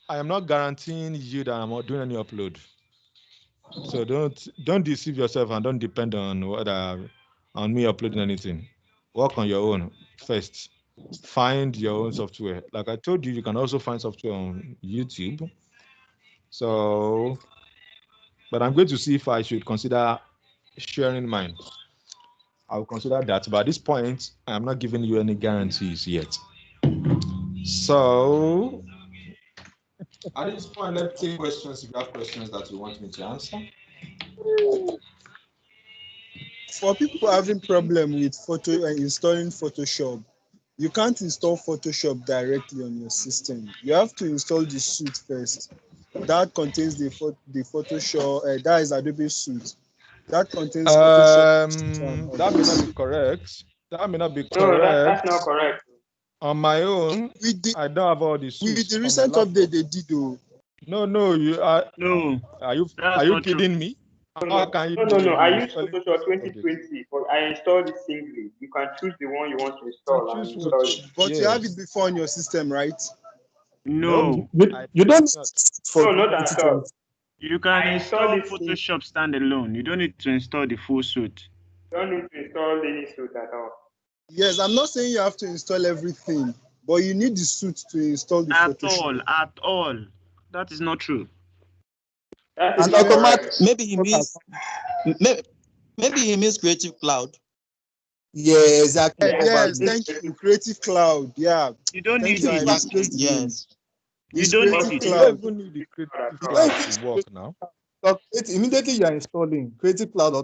I am not guaranteeing you that I'm not doing any upload. So don't deceive yourself and don't depend on on me uploading anything. Work on your own first. Find your own software. Like I told you, you can also find software on YouTube. So, but I'm going to see if I should consider sharing mine. I'll consider that. But at this point, I'm not giving you any guarantees yet. So, at this point, let's take questions. If you have questions that you want me to answer. For people having problem with installing Photoshop, you can't install Photoshop directly on your system. You have to install the suite first. That contains the Photoshop. That is Adobe Suite. That contains Photoshop. That may not be correct. That may not be correct. No, that's not correct. On my own, I don't have all the suits. With the recent update they did, though. No, you are. No. Are you not kidding true. me? No. How can you I use Photoshop 2020, but I installed it singly. You can choose the one you want to install and install it. But you have it before on your system, right? No. You don't No, not at all. You can I install installed it Photoshop standalone. You don't need to install the full suite. You don't need to install any suite at all. Yes, I'm not saying you have to install everything, but you need the suite to install the Photoshop. At all. That is not true. And automatic. Maybe he means Creative Cloud. Yeah, exactly. Yes, thank you. Creative Cloud. Yeah. You don't need it. Yes. You don't need it. You don't even need the Creative Cloud to work now. Immediately you are installing Creative Cloud